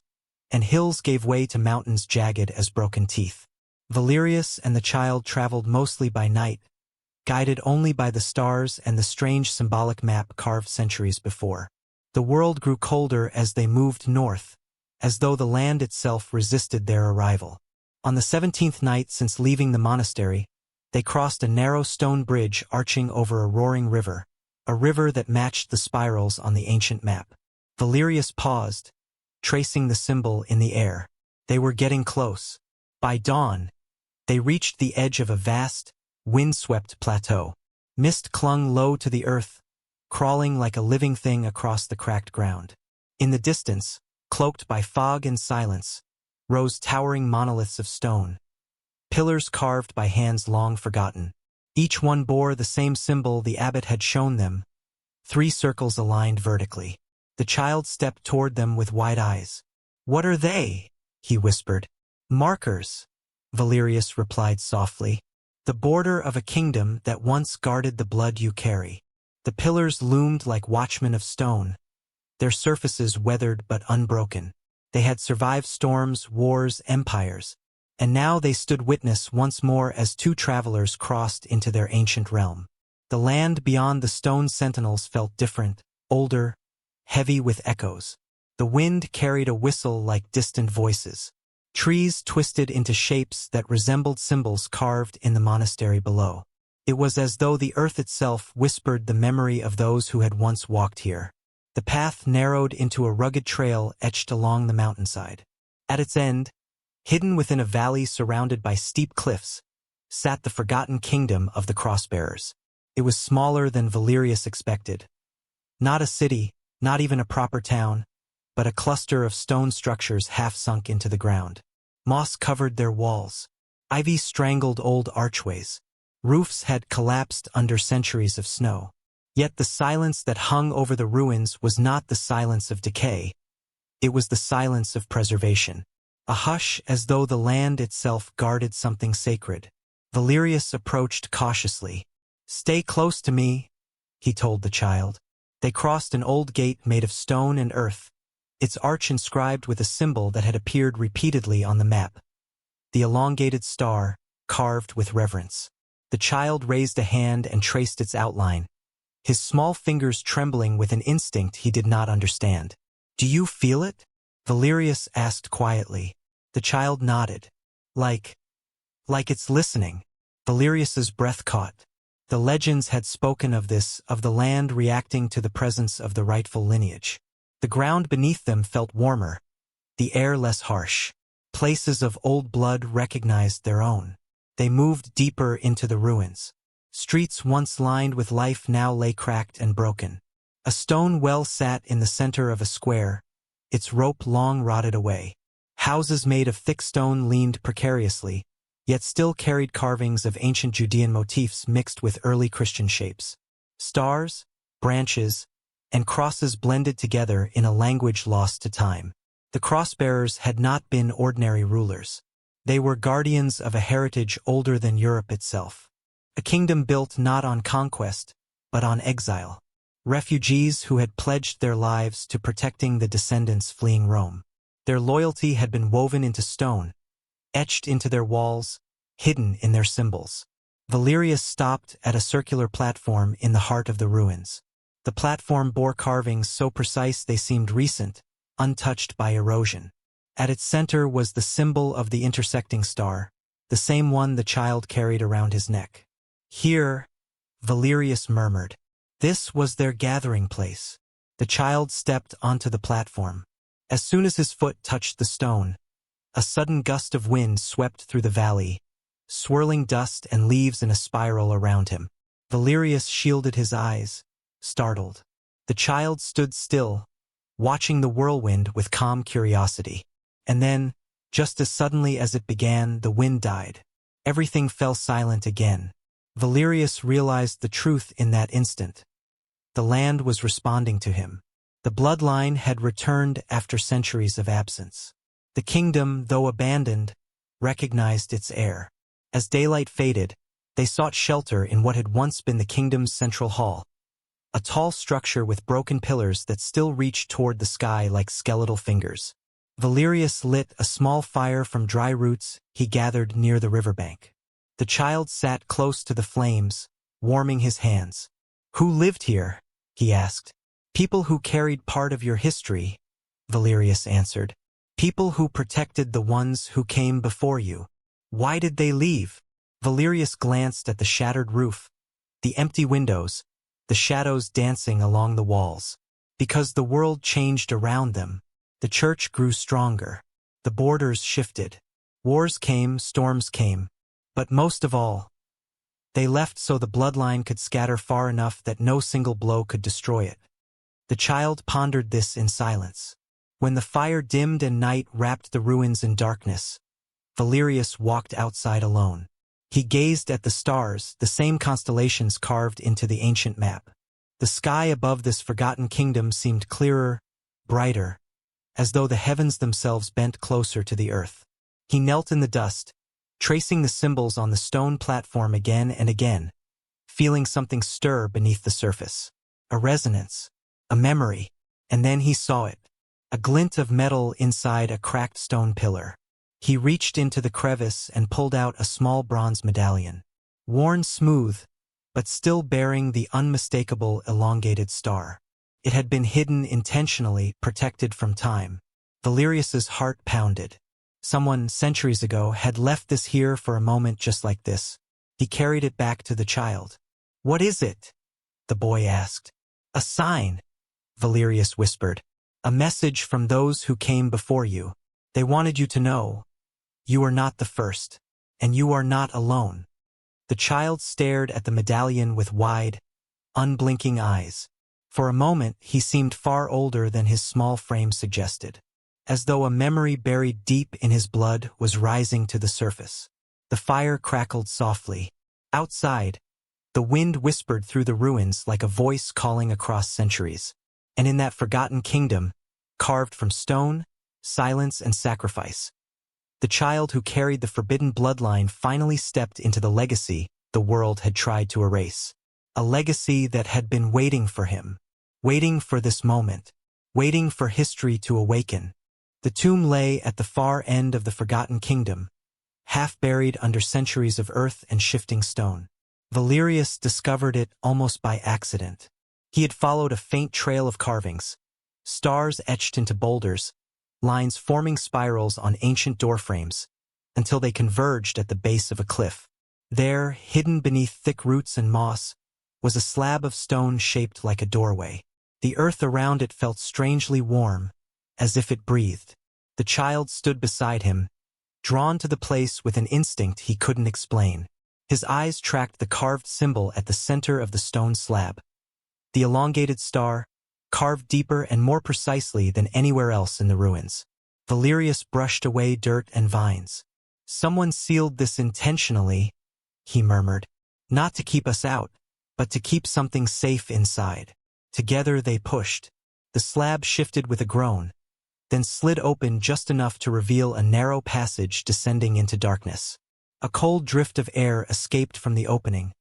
and hills gave way to mountains jagged as broken teeth. Valerius and the child traveled mostly by night, guided only by the stars and the strange symbolic map carved centuries before. The world grew colder as they moved north, as though the land itself resisted their arrival. On the 17th night since leaving the monastery, they crossed a narrow stone bridge arching over a roaring river, a river that matched the spirals on the ancient map. Valerius paused, tracing the symbol in the air. They were getting close. By dawn, they reached the edge of a vast, wind-swept plateau. Mist clung low to the earth, crawling like a living thing across the cracked ground. In the distance, cloaked by fog and silence, rose towering monoliths of stone, pillars carved by hands long forgotten. Each one bore the same symbol the abbot had shown them, 3 circles aligned vertically. The child stepped toward them with wide eyes. "What are they?" he whispered. "Markers," Valerius replied softly. "The border of a kingdom that once guarded the blood you carry." The pillars loomed like watchmen of stone, their surfaces weathered but unbroken. They had survived storms, wars, empires, and now they stood witness once more as 2 travelers crossed into their ancient realm. The land beyond the stone sentinels felt different, older, heavy with echoes. The wind carried a whistle like distant voices. Trees twisted into shapes that resembled symbols carved in the monastery below. It was as though the earth itself whispered the memory of those who had once walked here. The path narrowed into a rugged trail etched along the mountainside. At its end, hidden within a valley surrounded by steep cliffs, sat the forgotten kingdom of the crossbearers. It was smaller than Valerius expected. Not a city, not even a proper town, but a cluster of stone structures half sunk into the ground. Moss covered their walls. Ivy strangled old archways. Roofs had collapsed under centuries of snow. Yet the silence that hung over the ruins was not the silence of decay. It was the silence of preservation. A hush as though the land itself guarded something sacred. Valerius approached cautiously. "Stay close to me," he told the child. They crossed an old gate made of stone and earth, its arch inscribed with a symbol that had appeared repeatedly on the map. The elongated star, carved with reverence. The child raised a hand and traced its outline, his small fingers trembling with an instinct he did not understand. "Do you feel it?" Valerius asked quietly. The child nodded. Like it's listening." Valerius's breath caught. The legends had spoken of this, of the land reacting to the presence of the rightful lineage. The ground beneath them felt warmer, the air less harsh. Places of old blood recognized their own. They moved deeper into the ruins. Streets once lined with life now lay cracked and broken. A stone well sat in the center of a square, its rope long rotted away. Houses made of thick stone leaned precariously, yet still carried carvings of ancient Judean motifs mixed with early Christian shapes. Stars, branches, and crosses blended together in a language lost to time. The crossbearers had not been ordinary rulers. They were guardians of a heritage older than Europe itself. A kingdom built not on conquest, but on exile. Refugees who had pledged their lives to protecting the descendants fleeing Rome. Their loyalty had been woven into stone, etched into their walls, hidden in their symbols. Valerius stopped at a circular platform in the heart of the ruins. The platform bore carvings so precise they seemed recent, untouched by erosion. At its center was the symbol of the intersecting star, the same one the child carried around his neck. "Here," Valerius murmured. This was their gathering place. The child stepped onto the platform. As soon as his foot touched the stone, a sudden gust of wind swept through the valley, swirling dust and leaves in a spiral around him. Valerius shielded his eyes, startled. The child stood still, watching the whirlwind with calm curiosity. And then, just as suddenly as it began, the wind died. Everything fell silent again. Valerius realized the truth in that instant. The land was responding to him. The bloodline had returned after centuries of absence. The kingdom, though abandoned, recognized its heir. As daylight faded, they sought shelter in what had once been the kingdom's central hall, a tall structure with broken pillars that still reached toward the sky like skeletal fingers. Valerius lit a small fire from dry roots he gathered near the riverbank. The child sat close to the flames, warming his hands. "Who lived here?" he asked. "People who carried part of your history," Valerius answered. People who protected the ones who came before you. Why did they leave? Valerius glanced at the shattered roof, the empty windows, the shadows dancing along the walls. Because the world changed around them, the church grew stronger. The borders shifted. Wars came, storms came. But most of all, they left so the bloodline could scatter far enough that no single blow could destroy it. The child pondered this in silence. When the fire dimmed and night wrapped the ruins in darkness, Valerius walked outside alone. He gazed at the stars, the same constellations carved into the ancient map. The sky above this forgotten kingdom seemed clearer, brighter, as though the heavens themselves bent closer to the earth. He knelt in the dust, tracing the symbols on the stone platform again and again, feeling something stir beneath the surface. A resonance, a memory, and then he saw it, a glint of metal inside a cracked stone pillar. He reached into the crevice and pulled out a small bronze medallion, worn smooth, but still bearing the unmistakable elongated star. It had been hidden intentionally, protected from time. Valerius's heart pounded. Someone, centuries ago, had left this here for a moment just like this. He carried it back to the child. "What is it?" the boy asked. "A sign," Valerius whispered. "A message from those who came before you. They wanted you to know. You are not the first, and you are not alone." The child stared at the medallion with wide, unblinking eyes. For a moment, he seemed far older than his small frame suggested, as though a memory buried deep in his blood was rising to the surface. The fire crackled softly. Outside, the wind whispered through the ruins like a voice calling across centuries. And in that forgotten kingdom, carved from stone, silence, and sacrifice, the child who carried the forbidden bloodline finally stepped into the legacy the world had tried to erase. A legacy that had been waiting for him, waiting for this moment, waiting for history to awaken. The tomb lay at the far end of the forgotten kingdom, half buried under centuries of earth and shifting stone. Valerius discovered it almost by accident. He had followed a faint trail of carvings, stars etched into boulders, lines forming spirals on ancient doorframes, until they converged at the base of a cliff. There, hidden beneath thick roots and moss, was a slab of stone shaped like a doorway. The earth around it felt strangely warm, as if it breathed. The child stood beside him, drawn to the place with an instinct he couldn't explain. His eyes tracked the carved symbol at the center of the stone slab. The elongated star, carved deeper and more precisely than anywhere else in the ruins. Valerius brushed away dirt and vines. "Someone sealed this intentionally," he murmured. "Not to keep us out, but to keep something safe inside." Together they pushed. The slab shifted with a groan, then slid open just enough to reveal a narrow passage descending into darkness. A cold drift of air escaped from the opening,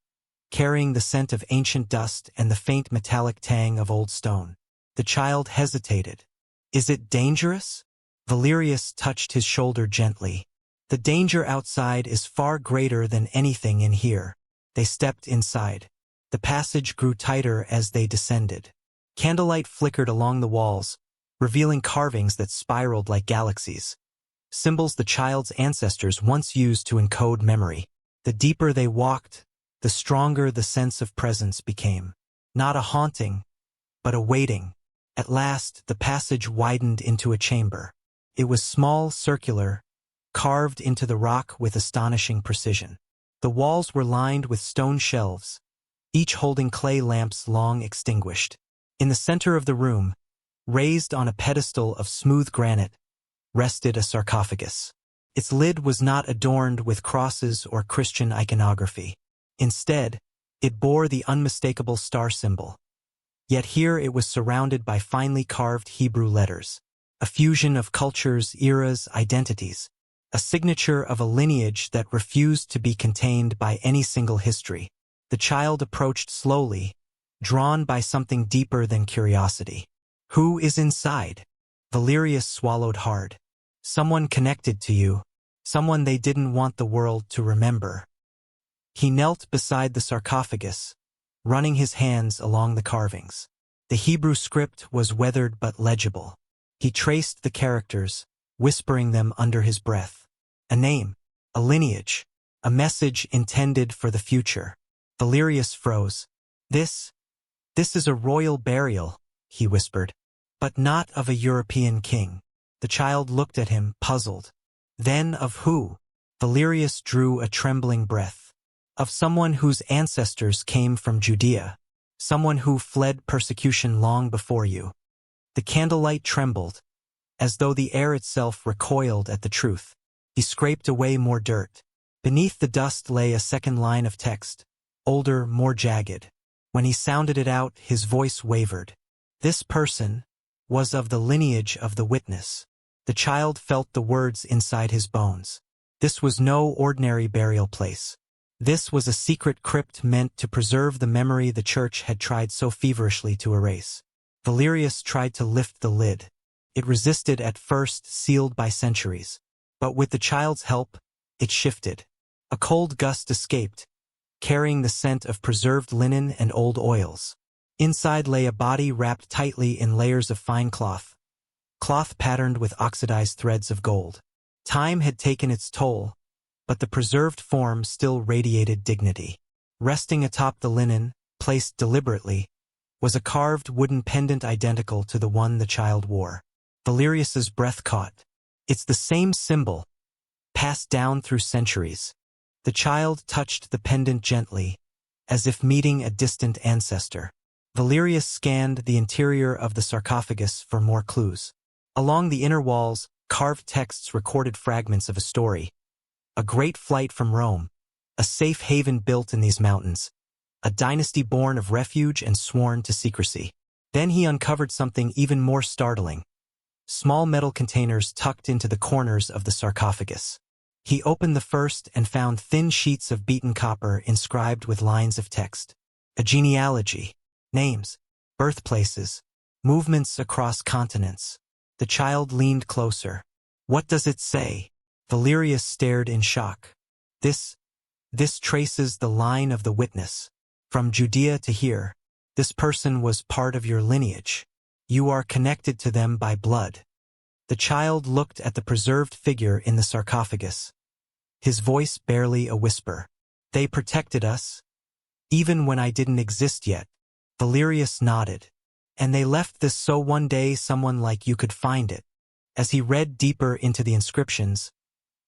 carrying the scent of ancient dust and the faint metallic tang of old stone. The child hesitated. "Is it dangerous?" Valerius touched his shoulder gently. "The danger outside is far greater than anything in here." They stepped inside. The passage grew tighter as they descended. Candlelight flickered along the walls, revealing carvings that spiraled like galaxies, symbols the child's ancestors once used to encode memory. The deeper they walked, the stronger the sense of presence became. Not a haunting, but a waiting. At last, the passage widened into a chamber. It was small, circular, carved into the rock with astonishing precision. The walls were lined with stone shelves, each holding clay lamps long extinguished. In the center of the room, raised on a pedestal of smooth granite, rested a sarcophagus. Its lid was not adorned with crosses or Christian iconography. Instead, it bore the unmistakable star symbol. Yet here it was surrounded by finely carved Hebrew letters, a fusion of cultures, eras, identities, a signature of a lineage that refused to be contained by any single history. The child approached slowly, drawn by something deeper than curiosity. "Who is inside?" Valerius swallowed hard. "Someone connected to you, someone they didn't want the world to remember." He knelt beside the sarcophagus, running his hands along the carvings. The Hebrew script was weathered but legible. He traced the characters, whispering them under his breath. A name, a lineage, a message intended for the future. Valerius froze. This is a royal burial, he whispered. But not of a European king. The child looked at him, puzzled. Then of who? Valerius drew a trembling breath. Of someone whose ancestors came from Judea. Someone who fled persecution long before you. The candlelight trembled, as though the air itself recoiled at the truth. He scraped away more dirt. Beneath the dust lay a second line of text, older, more jagged. When he sounded it out, his voice wavered. This person was of the lineage of the witness. The child felt the words inside his bones. This was no ordinary burial place. This was a secret crypt meant to preserve the memory the church had tried so feverishly to erase. Valerius tried to lift the lid. It resisted at first, sealed by centuries. But with the child's help, it shifted. A cold gust escaped, carrying the scent of preserved linen and old oils. Inside lay a body wrapped tightly in layers of fine cloth patterned with oxidized threads of gold. Time had taken its toll, but the preserved form still radiated dignity. Resting atop the linen, placed deliberately, was a carved wooden pendant identical to the one the child wore. Valerius's breath caught. It's the same symbol, passed down through centuries. The child touched the pendant gently, as if meeting a distant ancestor. Valerius scanned the interior of the sarcophagus for more clues. Along the inner walls, carved texts recorded fragments of a story. A great flight from Rome, a safe haven built in these mountains, a dynasty born of refuge and sworn to secrecy. Then he uncovered something even more startling. Small metal containers tucked into the corners of the sarcophagus. He opened the first and found thin sheets of beaten copper inscribed with lines of text. A genealogy, names, birthplaces, movements across continents. The child leaned closer. What does it say? Valerius stared in shock. This traces the line of the witness. From Judea to here, this person was part of your lineage. You are connected to them by blood. The child looked at the preserved figure in the sarcophagus. His voice barely a whisper. They protected us, even when I didn't exist yet. Valerius nodded. And they left this so one day someone like you could find it. As he read deeper into the inscriptions,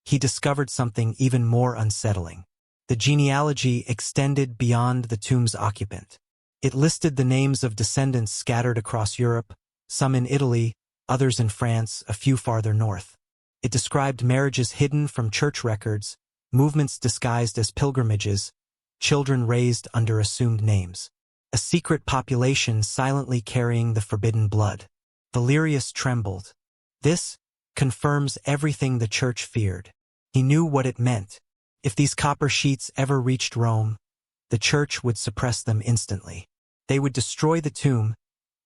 he discovered something even more unsettling. The genealogy extended beyond the tomb's occupant. It listed the names of descendants scattered across Europe, some in Italy, others in France, a few farther north. It described marriages hidden from church records, movements disguised as pilgrimages, children raised under assumed names. A secret population silently carrying the forbidden blood. Valerius trembled. This confirms everything the church feared. He knew what it meant. If these copper sheets ever reached Rome, the church would suppress them instantly. They would destroy the tomb,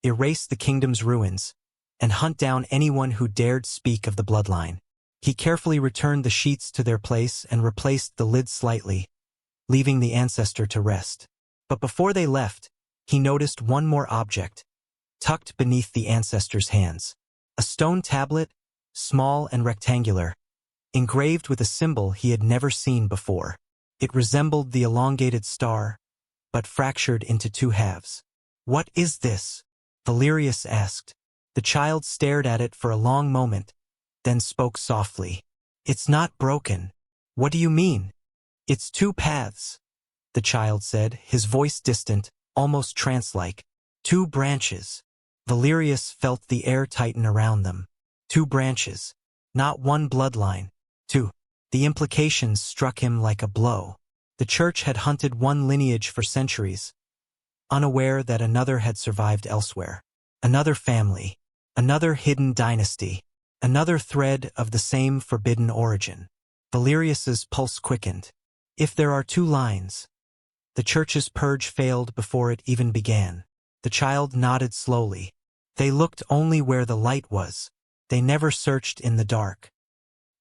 erase the kingdom's ruins, and hunt down anyone who dared speak of the bloodline. He carefully returned the sheets to their place and replaced the lid slightly, leaving the ancestor to rest. But before they left, he noticed one more object, tucked beneath the ancestor's hands. A stone tablet, small and rectangular, engraved with a symbol he had never seen before. It resembled the elongated star, but fractured into two halves. What is this? Valerius asked. The child stared at it for a long moment, then spoke softly. It's not broken. What do you mean? It's two paths, the child said, his voice distant, almost trance-like. Two branches. Valerius felt the air tighten around them. Two branches. Not one bloodline. Two. The implications struck him like a blow. The church had hunted one lineage for centuries, unaware that another had survived elsewhere. Another family. Another hidden dynasty. Another thread of the same forbidden origin. Valerius's pulse quickened. If there are two lines, the church's purge failed before it even began. The child nodded slowly. They looked only where the light was. They never searched in the dark.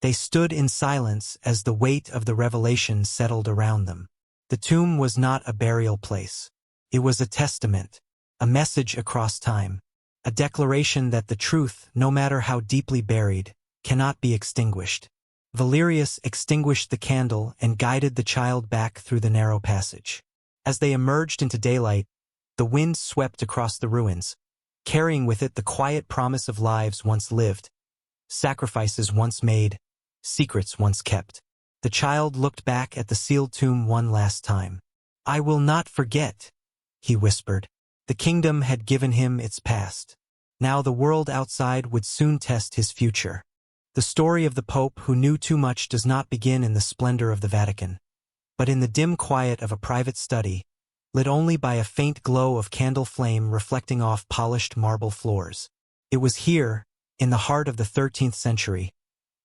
They stood in silence as the weight of the revelation settled around them. The tomb was not a burial place. It was a testament, a message across time, a declaration that the truth, no matter how deeply buried, cannot be extinguished. Valerius extinguished the candle and guided the child back through the narrow passage. As they emerged into daylight, the wind swept across the ruins, carrying with it the quiet promise of lives once lived, sacrifices once made, secrets once kept. The child looked back at the sealed tomb one last time. "I will not forget," he whispered. The kingdom had given him its past. Now the world outside would soon test his future. The story of the Pope who knew too much does not begin in the splendor of the Vatican, but in the dim quiet of a private study, lit only by a faint glow of candle flame reflecting off polished marble floors. It was here, in the heart of the 13th century,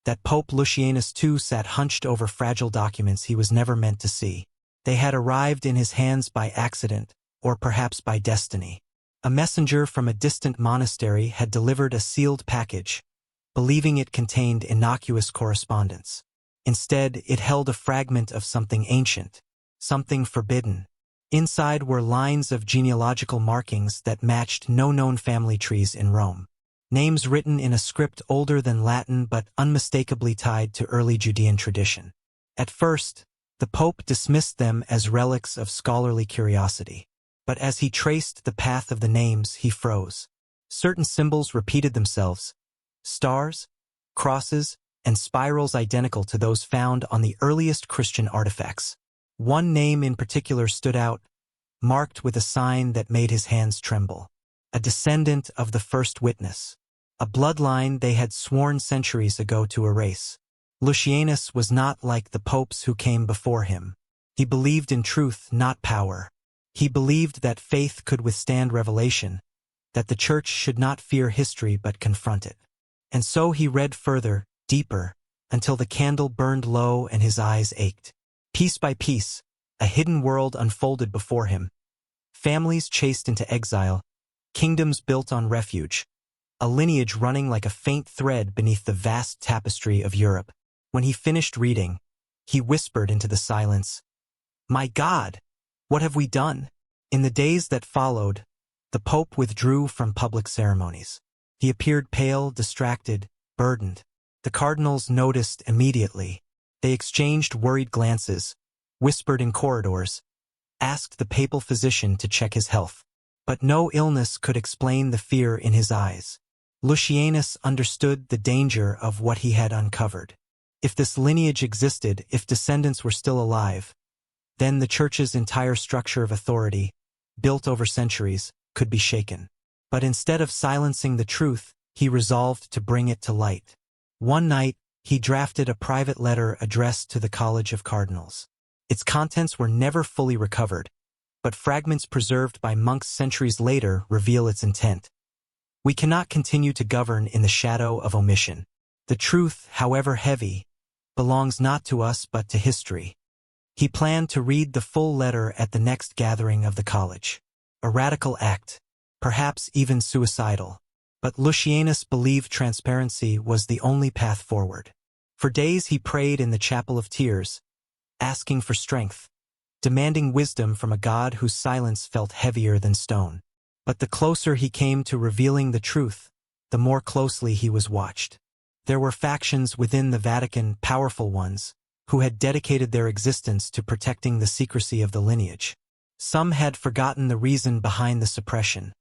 that Pope Lucianus II sat hunched over fragile documents he was never meant to see. They had arrived in his hands by accident, or perhaps by destiny. A messenger from a distant monastery had delivered a sealed package, believing it contained innocuous correspondence. Instead, it held a fragment of something ancient, something forbidden. Inside were lines of genealogical markings that matched no known family trees in Rome. Names written in a script older than Latin but unmistakably tied to early Judean tradition. At first, the Pope dismissed them as relics of scholarly curiosity. But as he traced the path of the names, he froze. Certain symbols repeated themselves: stars, crosses, and spirals identical to those found on the earliest Christian artifacts. One name in particular stood out, marked with a sign that made his hands tremble. A descendant of the first witness. A bloodline they had sworn centuries ago to erase. Lucianus was not like the popes who came before him. He believed in truth, not power. He believed that faith could withstand revelation, that the church should not fear history but confront it. And so he read further, deeper, until the candle burned low and his eyes ached. Piece by piece, a hidden world unfolded before him. Families chased into exile, kingdoms built on refuge, a lineage running like a faint thread beneath the vast tapestry of Europe. When he finished reading, he whispered into the silence, "My God! What have we done?" In the days that followed, the Pope withdrew from public ceremonies. He appeared pale, distracted, burdened. The cardinals noticed immediately. They exchanged worried glances, whispered in corridors, asked the papal physician to check his health. But no illness could explain the fear in his eyes. Lucianus understood the danger of what he had uncovered. If this lineage existed, if descendants were still alive, then the church's entire structure of authority, built over centuries, could be shaken. But instead of silencing the truth, he resolved to bring it to light. One night, he drafted a private letter addressed to the College of Cardinals. Its contents were never fully recovered, but fragments preserved by monks centuries later reveal its intent. We cannot continue to govern in the shadow of omission. The truth, however heavy, belongs not to us but to history. He planned to read the full letter at the next gathering of the college. A radical act, perhaps even suicidal. But Lucianus believed transparency was the only path forward. For days he prayed in the Chapel of Tears, asking for strength, demanding wisdom from a God whose silence felt heavier than stone. But the closer he came to revealing the truth, the more closely he was watched. There were factions within the Vatican, powerful ones, who had dedicated their existence to protecting the secrecy of the lineage. Some had forgotten the reason behind the suppression.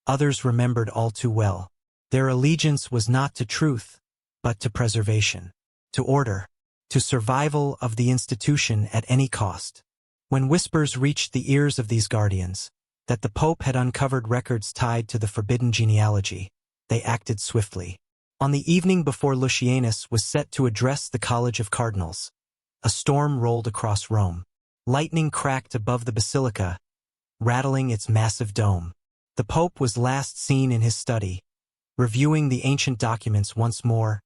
Others remembered all too well. Their allegiance was not to truth, but to preservation, to order, to survival of the institution at any cost. When whispers reached the ears of these guardians, that the Pope had uncovered records tied to the forbidden genealogy, they acted swiftly. On the evening before Lucianus was set to address the College of Cardinals, a storm rolled across Rome. Lightning cracked above the basilica, rattling its massive dome. The Pope was last seen in his study, reviewing the ancient documents once more,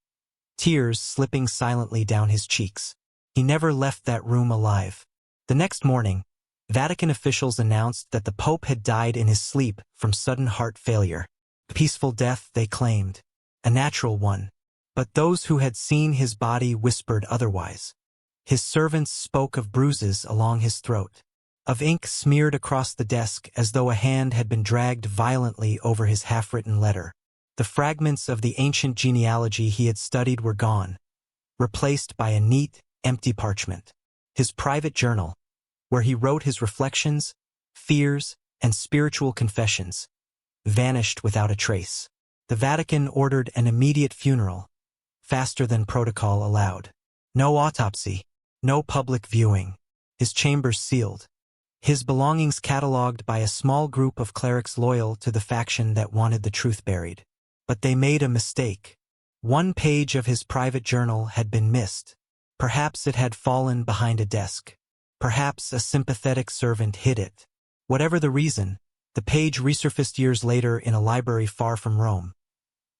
tears slipping silently down his cheeks. He never left that room alive. The next morning, Vatican officials announced that the Pope had died in his sleep from sudden heart failure. A peaceful death, they claimed, a natural one. But those who had seen his body whispered otherwise. His servants spoke of bruises along his throat, of ink smeared across the desk as though a hand had been dragged violently over his half-written letter. The fragments of the ancient genealogy he had studied were gone, replaced by a neat, empty parchment. His private journal, where he wrote his reflections, fears, and spiritual confessions, vanished without a trace. The Vatican ordered an immediate funeral, faster than protocol allowed. No autopsy, no public viewing. His chambers sealed. His belongings catalogued by a small group of clerics loyal to the faction that wanted the truth buried. But they made a mistake. One page of his private journal had been missed. Perhaps it had fallen behind a desk. Perhaps a sympathetic servant hid it. Whatever the reason, the page resurfaced years later in a library far from Rome.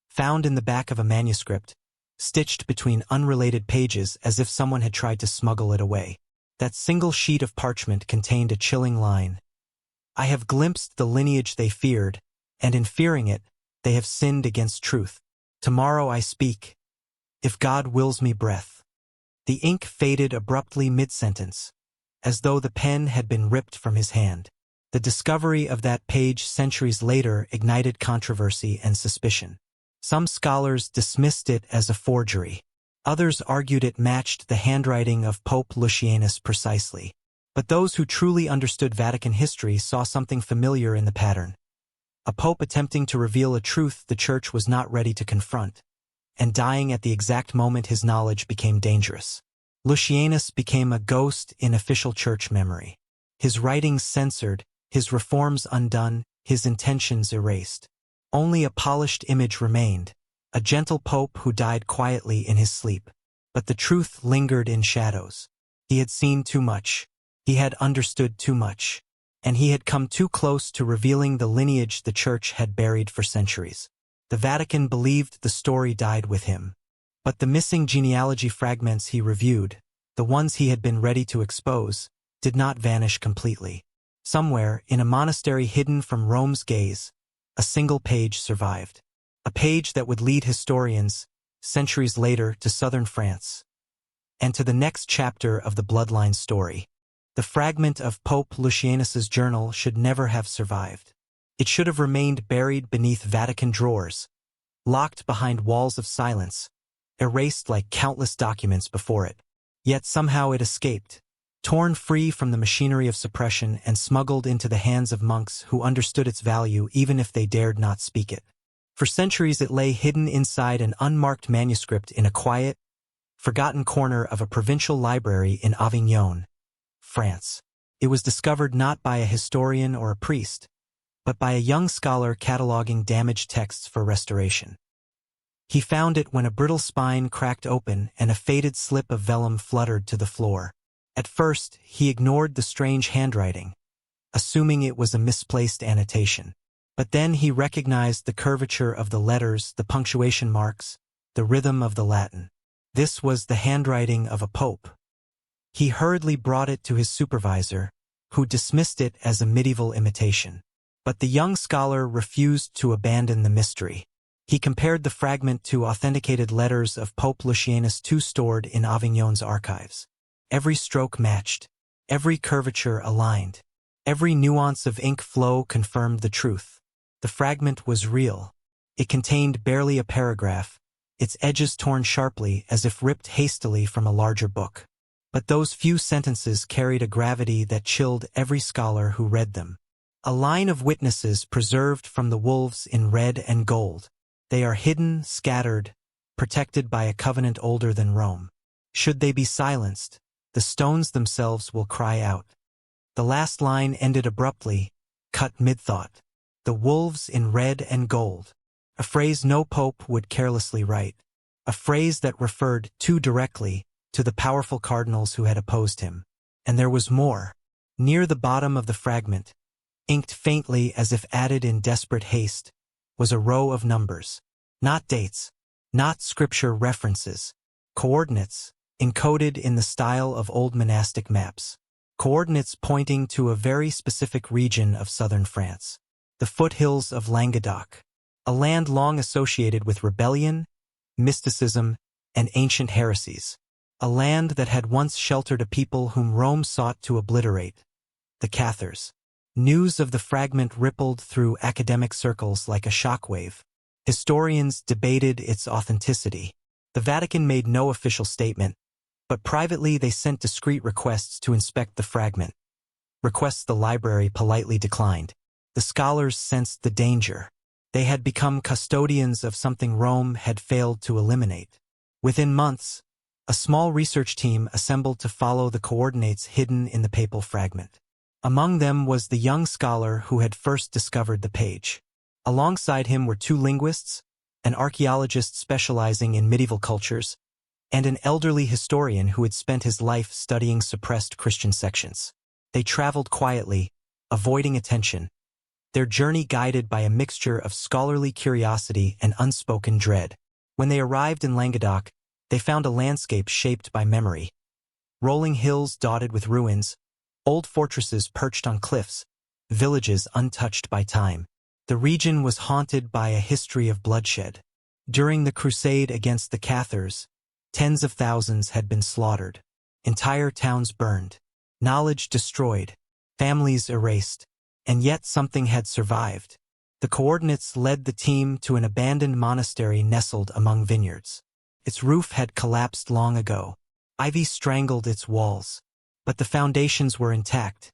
Found in the back of a manuscript, stitched between unrelated pages as if someone had tried to smuggle it away. That single sheet of parchment contained a chilling line. I have glimpsed the lineage they feared, and in fearing it, they have sinned against truth. Tomorrow I speak, if God wills me breath. The ink faded abruptly mid-sentence, as though the pen had been ripped from his hand. The discovery of that page centuries later ignited controversy and suspicion. Some scholars dismissed it as a forgery. Others argued it matched the handwriting of Pope Lucianus precisely. But those who truly understood Vatican history saw something familiar in the pattern. A pope attempting to reveal a truth the Church was not ready to confront, and dying at the exact moment his knowledge became dangerous. Lucianus became a ghost in official Church memory. His writings censored, his reforms undone, his intentions erased. Only a polished image remained, a gentle pope who died quietly in his sleep. But the truth lingered in shadows. He had seen too much. He had understood too much. And he had come too close to revealing the lineage the Church had buried for centuries. The Vatican believed the story died with him. But the missing genealogy fragments he reviewed, the ones he had been ready to expose, did not vanish completely. Somewhere, in a monastery hidden from Rome's gaze, a single page survived. A page that would lead historians, centuries later, to southern France, and to the next chapter of the bloodline story. The fragment of Pope Lucianus's journal should never have survived. It should have remained buried beneath Vatican drawers, locked behind walls of silence, erased like countless documents before it. Yet somehow it escaped, torn free from the machinery of suppression and smuggled into the hands of monks who understood its value even if they dared not speak it. For centuries it lay hidden inside an unmarked manuscript in a quiet, forgotten corner of a provincial library in Avignon, France. It was discovered not by a historian or a priest, but by a young scholar cataloging damaged texts for restoration. He found it when a brittle spine cracked open and a faded slip of vellum fluttered to the floor. At first, he ignored the strange handwriting, assuming it was a misplaced annotation. But then he recognized the curvature of the letters, the punctuation marks, the rhythm of the Latin. This was the handwriting of a pope. He hurriedly brought it to his supervisor, who dismissed it as a medieval imitation. But the young scholar refused to abandon the mystery. He compared the fragment to authenticated letters of Pope Lucianus II stored in Avignon's archives. Every stroke matched, every curvature aligned, every nuance of ink flow confirmed the truth. The fragment was real. It contained barely a paragraph, its edges torn sharply as if ripped hastily from a larger book. But those few sentences carried a gravity that chilled every scholar who read them. A line of witnesses preserved from the wolves in red and gold. They are hidden, scattered, protected by a covenant older than Rome. Should they be silenced, the stones themselves will cry out. The last line ended abruptly, cut mid-thought. The wolves in red and gold. A phrase no pope would carelessly write. A phrase that referred too directly to the powerful cardinals who had opposed him. And there was more. Near the bottom of the fragment, inked faintly as if added in desperate haste, was a row of numbers. Not dates, not scripture references. Coordinates, encoded in the style of old monastic maps. Coordinates pointing to a very specific region of southern France. The foothills of Languedoc. A land long associated with rebellion, mysticism, and ancient heresies. A land that had once sheltered a people whom Rome sought to obliterate. The Cathars. News of the fragment rippled through academic circles like a shockwave. Historians debated its authenticity. The Vatican made no official statement, but privately they sent discreet requests to inspect the fragment. Requests the library politely declined. The scholars sensed the danger. They had become custodians of something Rome had failed to eliminate. Within months, a small research team assembled to follow the coordinates hidden in the papal fragment. Among them was the young scholar who had first discovered the page. Alongside him were two linguists, an archaeologist specializing in medieval cultures, and an elderly historian who had spent his life studying suppressed Christian sections. They traveled quietly, avoiding attention, their journey guided by a mixture of scholarly curiosity and unspoken dread. When they arrived in Languedoc, they found a landscape shaped by memory. Rolling hills dotted with ruins, old fortresses perched on cliffs, villages untouched by time. The region was haunted by a history of bloodshed. During the crusade against the Cathars, tens of thousands had been slaughtered. Entire towns burned, knowledge destroyed, families erased, and yet something had survived. The coordinates led the team to an abandoned monastery nestled among vineyards. Its roof had collapsed long ago. Ivy strangled its walls, but the foundations were intact,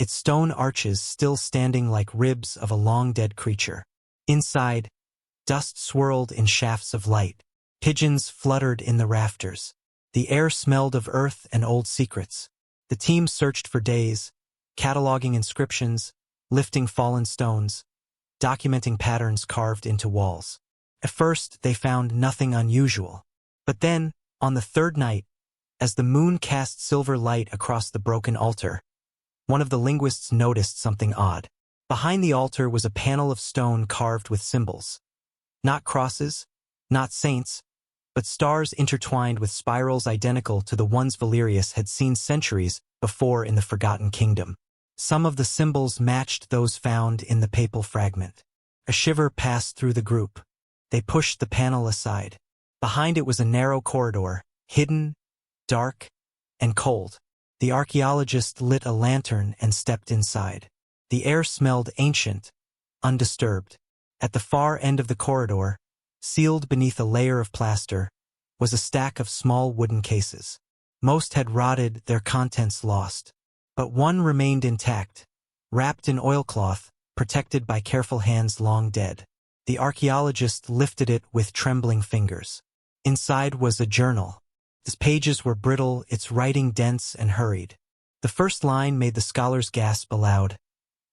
its stone arches still standing like ribs of a long-dead creature. Inside, dust swirled in shafts of light. Pigeons fluttered in the rafters. The air smelled of earth and old secrets. The team searched for days, cataloging inscriptions, lifting fallen stones, documenting patterns carved into walls. At first, they found nothing unusual. But then, on the third night, as the moon cast silver light across the broken altar, one of the linguists noticed something odd. Behind the altar was a panel of stone carved with symbols. Not crosses, not saints, but stars intertwined with spirals identical to the ones Valerius had seen centuries before in the Forgotten Kingdom. Some of the symbols matched those found in the papal fragment. A shiver passed through the group. They pushed the panel aside. Behind it was a narrow corridor, hidden, dark, and cold. The archaeologist lit a lantern and stepped inside. The air smelled ancient, undisturbed. At the far end of the corridor, sealed beneath a layer of plaster, was a stack of small wooden cases. Most had rotted, their contents lost. But one remained intact, wrapped in oilcloth, protected by careful hands long dead. The archaeologist lifted it with trembling fingers. Inside was a journal. Its pages were brittle, its writing dense and hurried. The first line made the scholars gasp aloud.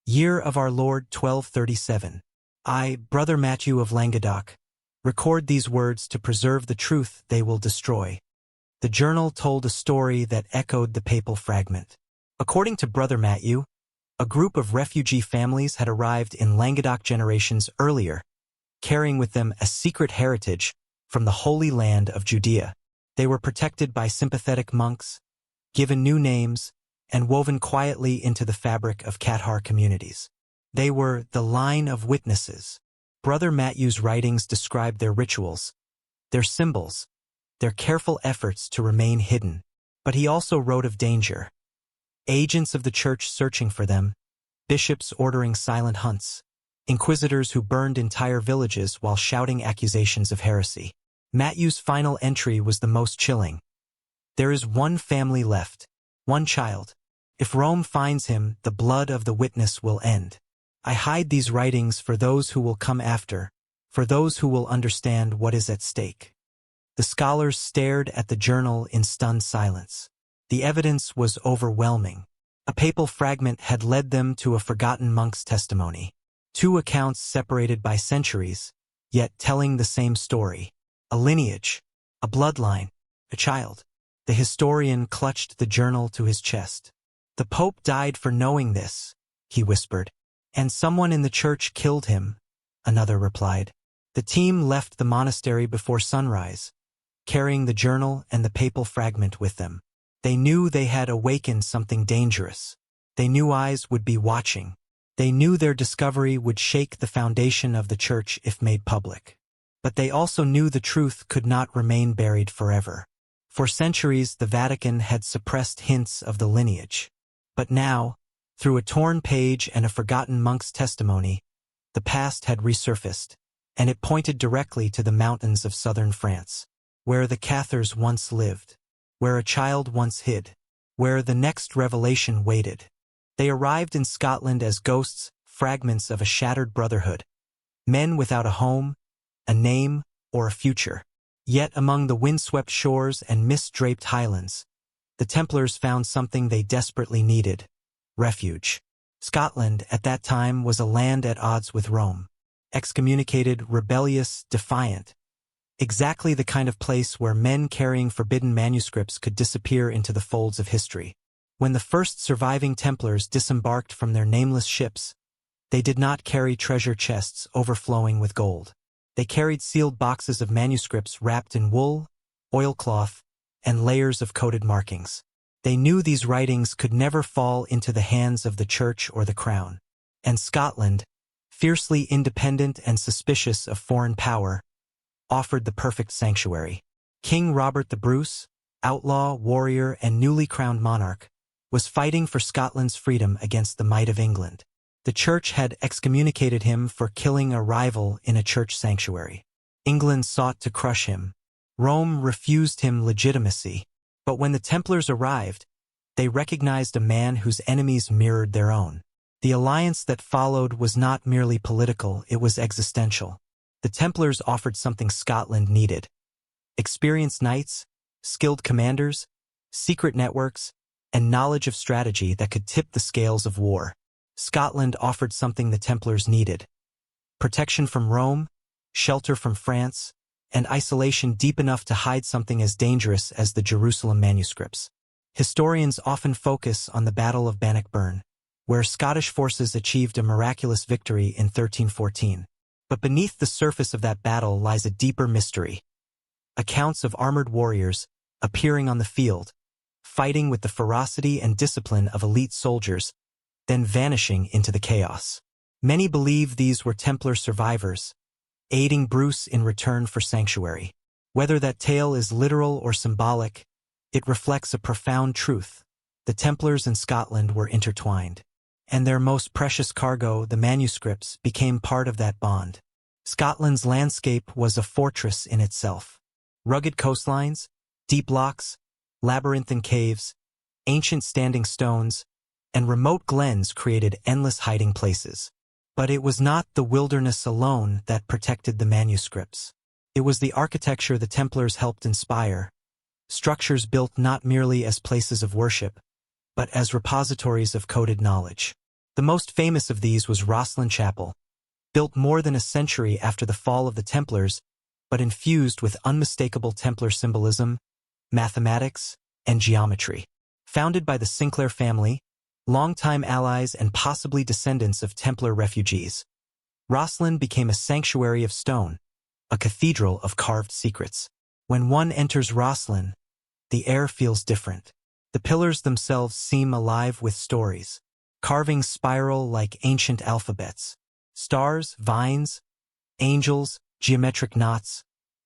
Year of our Lord 1237. I, Brother Matthew of Languedoc, record these words to preserve the truth they will destroy. The journal told a story that echoed the papal fragment. According to Brother Matthew, a group of refugee families had arrived in Languedoc generations earlier, carrying with them a secret heritage from the Holy Land of Judea. They were protected by sympathetic monks, given new names, and woven quietly into the fabric of Cathar communities. They were the line of witnesses. Brother Matthew's writings described their rituals, their symbols, their careful efforts to remain hidden. But he also wrote of danger. Agents of the church searching for them, bishops ordering silent hunts, inquisitors who burned entire villages while shouting accusations of heresy. Matthew's final entry was the most chilling. There is one family left, one child. If Rome finds him, the blood of the witness will end. I hide these writings for those who will come after, for those who will understand what is at stake. The scholars stared at the journal in stunned silence. The evidence was overwhelming. A papal fragment had led them to a forgotten monk's testimony. Two accounts separated by centuries, yet telling the same story. A lineage, a bloodline, a child. The historian clutched the journal to his chest. The Pope died for knowing this, he whispered. And someone in the church killed him, another replied. The team left the monastery before sunrise, carrying the journal and the papal fragment with them. They knew they had awakened something dangerous. They knew eyes would be watching. They knew their discovery would shake the foundation of the church if made public. But they also knew the truth could not remain buried forever. For centuries, the Vatican had suppressed hints of the lineage. But now, through a torn page and a forgotten monk's testimony, the past had resurfaced. and it pointed directly to the mountains of southern France, where the Cathars once lived, where a child once hid, where the next revelation waited. They arrived in Scotland as ghosts, fragments of a shattered brotherhood, men without a home, a name, or a future. Yet among the windswept shores and mist-draped highlands, the Templars found something they desperately needed: refuge. Scotland, at that time, was a land at odds with Rome. Excommunicated, rebellious, defiant. Exactly the kind of place where men carrying forbidden manuscripts could disappear into the folds of history. When the first surviving Templars disembarked from their nameless ships, they did not carry treasure chests overflowing with gold. They carried sealed boxes of manuscripts wrapped in wool, oilcloth, and layers of coded markings. They knew these writings could never fall into the hands of the church or the crown. And Scotland, fiercely independent and suspicious of foreign power, offered the perfect sanctuary. King Robert the Bruce, outlaw, warrior, and newly crowned monarch, was fighting for Scotland's freedom against the might of England. The church had excommunicated him for killing a rival in a church sanctuary. England sought to crush him. Rome refused him legitimacy. But when the Templars arrived, they recognized a man whose enemies mirrored their own. The alliance that followed was not merely political, it was existential. The Templars offered something Scotland needed: experienced knights, skilled commanders, secret networks, and knowledge of strategy that could tip the scales of war. Scotland offered something the Templars needed: protection from Rome, shelter from France, and isolation deep enough to hide something as dangerous as the Jerusalem manuscripts. Historians often focus on the Battle of Bannockburn, where Scottish forces achieved a miraculous victory in 1314. But beneath the surface of that battle lies a deeper mystery. Accounts of armored warriors appearing on the field, fighting with the ferocity and discipline of elite soldiers, then vanishing into the chaos. Many believe these were Templar survivors, aiding Bruce in return for sanctuary. Whether that tale is literal or symbolic, it reflects a profound truth: the Templars and Scotland were intertwined, and their most precious cargo, the manuscripts, became part of that bond. Scotland's landscape was a fortress in itself. Rugged coastlines, deep locks, labyrinthine caves, ancient standing stones, and remote glens created endless hiding places. But it was not the wilderness alone that protected the manuscripts. It was the architecture the Templars helped inspire, structures built not merely as places of worship, but as repositories of coded knowledge. The most famous of these was Rosslyn Chapel, built more than a century after the fall of the Templars, but infused with unmistakable Templar symbolism, mathematics, and geometry. Founded by the Sinclair family, longtime allies and possibly descendants of Templar refugees, Rosslyn became a sanctuary of stone, a cathedral of carved secrets. When one enters Rosslyn, the air feels different. The pillars themselves seem alive with stories. Carvings spiral like ancient alphabets. Stars, vines, angels, geometric knots,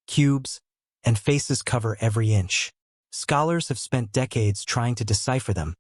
cubes, and faces cover every inch. Scholars have spent decades trying to decipher them,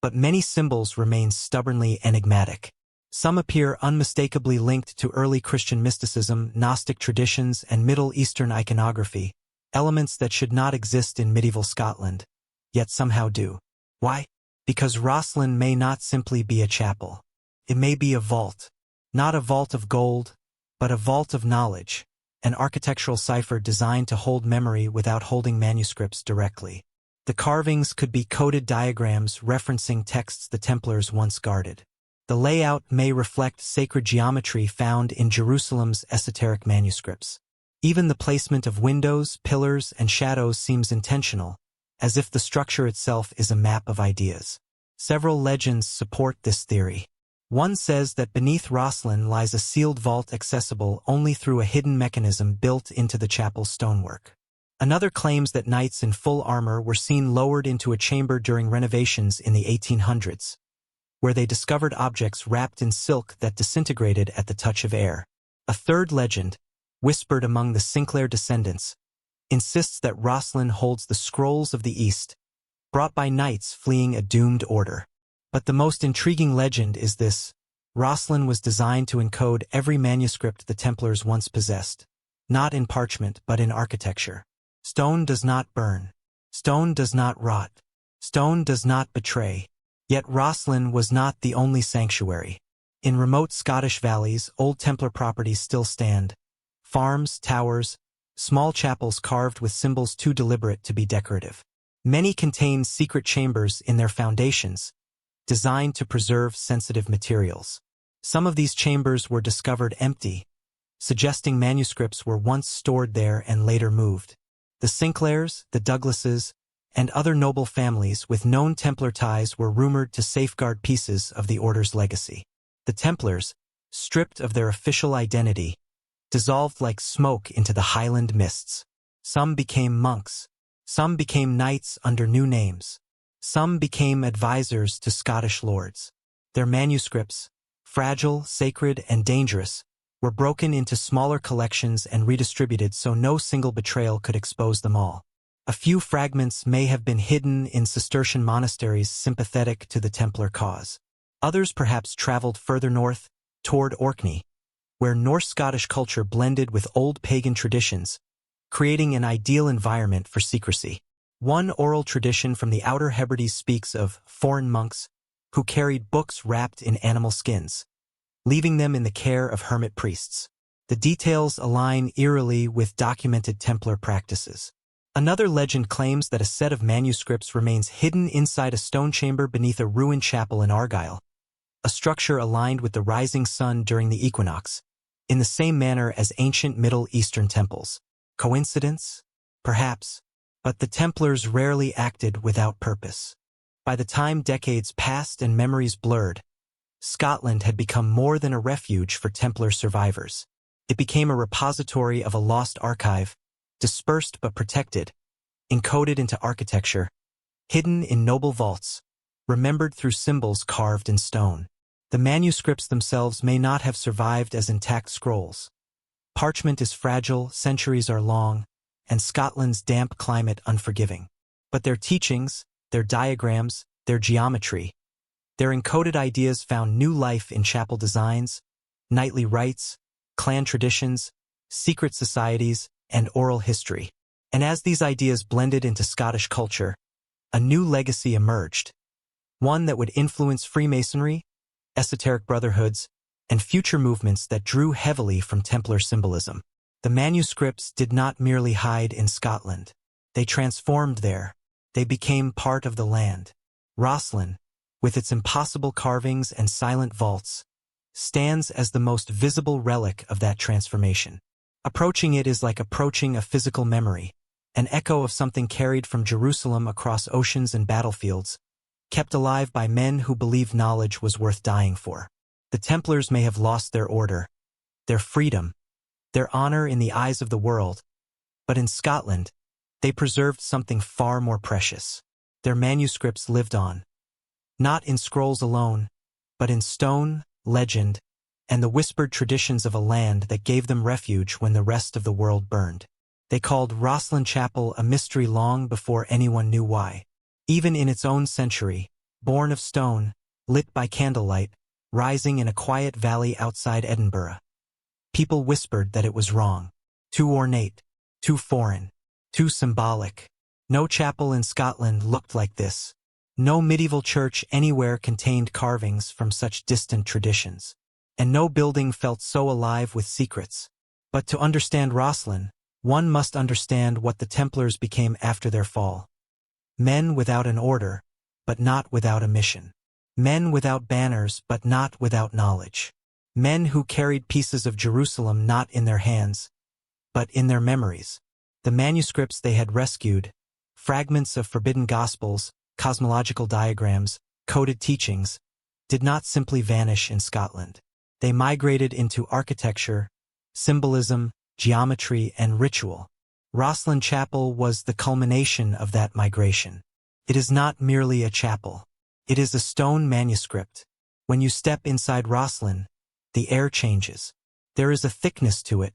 but many symbols remain stubbornly enigmatic. Some appear unmistakably linked to early Christian mysticism, Gnostic traditions, and Middle Eastern iconography, elements that should not exist in medieval Scotland, yet somehow do. Why? Because Rosslyn may not simply be a chapel. It may be a vault. Not a vault of gold, but a vault of knowledge, an architectural cipher designed to hold memory without holding manuscripts directly. The carvings could be coded diagrams referencing texts the Templars once guarded. The layout may reflect sacred geometry found in Jerusalem's Esoteric manuscripts. Even the placement of windows, pillars, and shadows seems intentional, as if the structure itself is a map of ideas. Several legends support this theory. One says that beneath Rosslyn lies a sealed vault accessible only through a hidden mechanism built into the chapel's stonework. Another claims that knights in full armor were seen lowered into a chamber during renovations in the 1800s, where they discovered objects wrapped in silk that disintegrated at the touch of air. A third legend, whispered among the Sinclair descendants, insists that Rosslyn holds the scrolls of the East, brought by knights fleeing a doomed order. But the most intriguing legend is this: Rosslyn was designed to encode every manuscript the Templars once possessed, not in parchment but in architecture. Stone does not burn. Stone does not rot. Stone does not betray. Yet Rosslyn was not the only sanctuary. In remote Scottish valleys, old Templar properties still stand. Farms, towers, small chapels carved with symbols too deliberate to be decorative. Many contain secret chambers in their foundations, designed to preserve sensitive materials. Some of these chambers were discovered empty, suggesting manuscripts were once stored there and later moved. The Sinclairs, the Douglases, and other noble families with known Templar ties were rumored to safeguard pieces of the order's legacy. The Templars, stripped of their official identity, dissolved like smoke into the Highland mists. Some became monks. Some became knights under new names. Some became advisors to Scottish lords. Their manuscripts, fragile, sacred, and dangerous, were broken into smaller collections and redistributed so no single betrayal could expose them all. A few fragments may have been hidden in Cistercian monasteries sympathetic to the Templar cause. Others perhaps traveled further north, toward Orkney, where Norse-Scottish culture blended with old pagan traditions, creating an ideal environment for secrecy. One oral tradition from the Outer Hebrides speaks of foreign monks who carried books wrapped in animal skins, leaving them in the care of hermit priests. The details align eerily with documented Templar practices. Another legend claims that a set of manuscripts remains hidden inside a stone chamber beneath a ruined chapel in Argyll, a structure aligned with the rising sun during the equinox, in the same manner as ancient Middle Eastern temples. Coincidence? Perhaps. But the Templars rarely acted without purpose. By the time decades passed and memories blurred, Scotland had become more than a refuge for Templar survivors. It became a repository of a lost archive, dispersed but protected, encoded into architecture, hidden in noble vaults, remembered through symbols carved in stone. The manuscripts themselves may not have survived as intact scrolls. Parchment is fragile, centuries are long, and Scotland's damp climate unforgiving. But their teachings, their diagrams, their geometry, their encoded ideas found new life in chapel designs, knightly rites, clan traditions, secret societies, and oral history. And as these ideas blended into Scottish culture, a new legacy emerged, one that would influence Freemasonry, esoteric brotherhoods, and future movements that drew heavily from Templar symbolism. The manuscripts did not merely hide in Scotland. They transformed there. They became part of the land. Rosslyn, with its impossible carvings and silent vaults, stands as the most visible relic of that transformation. Approaching it is like approaching a physical memory, an echo of something carried from Jerusalem across oceans and battlefields, kept alive by men who believed knowledge was worth dying for. The Templars may have lost their order, their freedom, their honor in the eyes of the world, but in Scotland, they preserved something far more precious. Their manuscripts lived on, not in scrolls alone, but in stone, legend, and the whispered traditions of a land that gave them refuge when the rest of the world burned. They called Rosslyn Chapel a mystery long before anyone knew why. Even in its own century, born of stone, lit by candlelight, rising in a quiet valley outside Edinburgh, people whispered that it was wrong, too ornate, too foreign, too symbolic. No chapel in Scotland looked like this. No medieval church anywhere contained carvings from such distant traditions. And no building felt so alive with secrets. But to understand Rosslyn, one must understand what the Templars became after their fall. Men without an order, but not without a mission. Men without banners, but not without knowledge. Men who carried pieces of Jerusalem not in their hands, but in their memories. The manuscripts they had rescued, fragments of forbidden gospels, cosmological diagrams, coded teachings, did not simply vanish in Scotland. They migrated into architecture, symbolism, geometry, and ritual. Rosslyn Chapel was the culmination of that migration. It is not merely a chapel. It is a stone manuscript. When you step inside Rosslyn, the air changes. There is a thickness to it,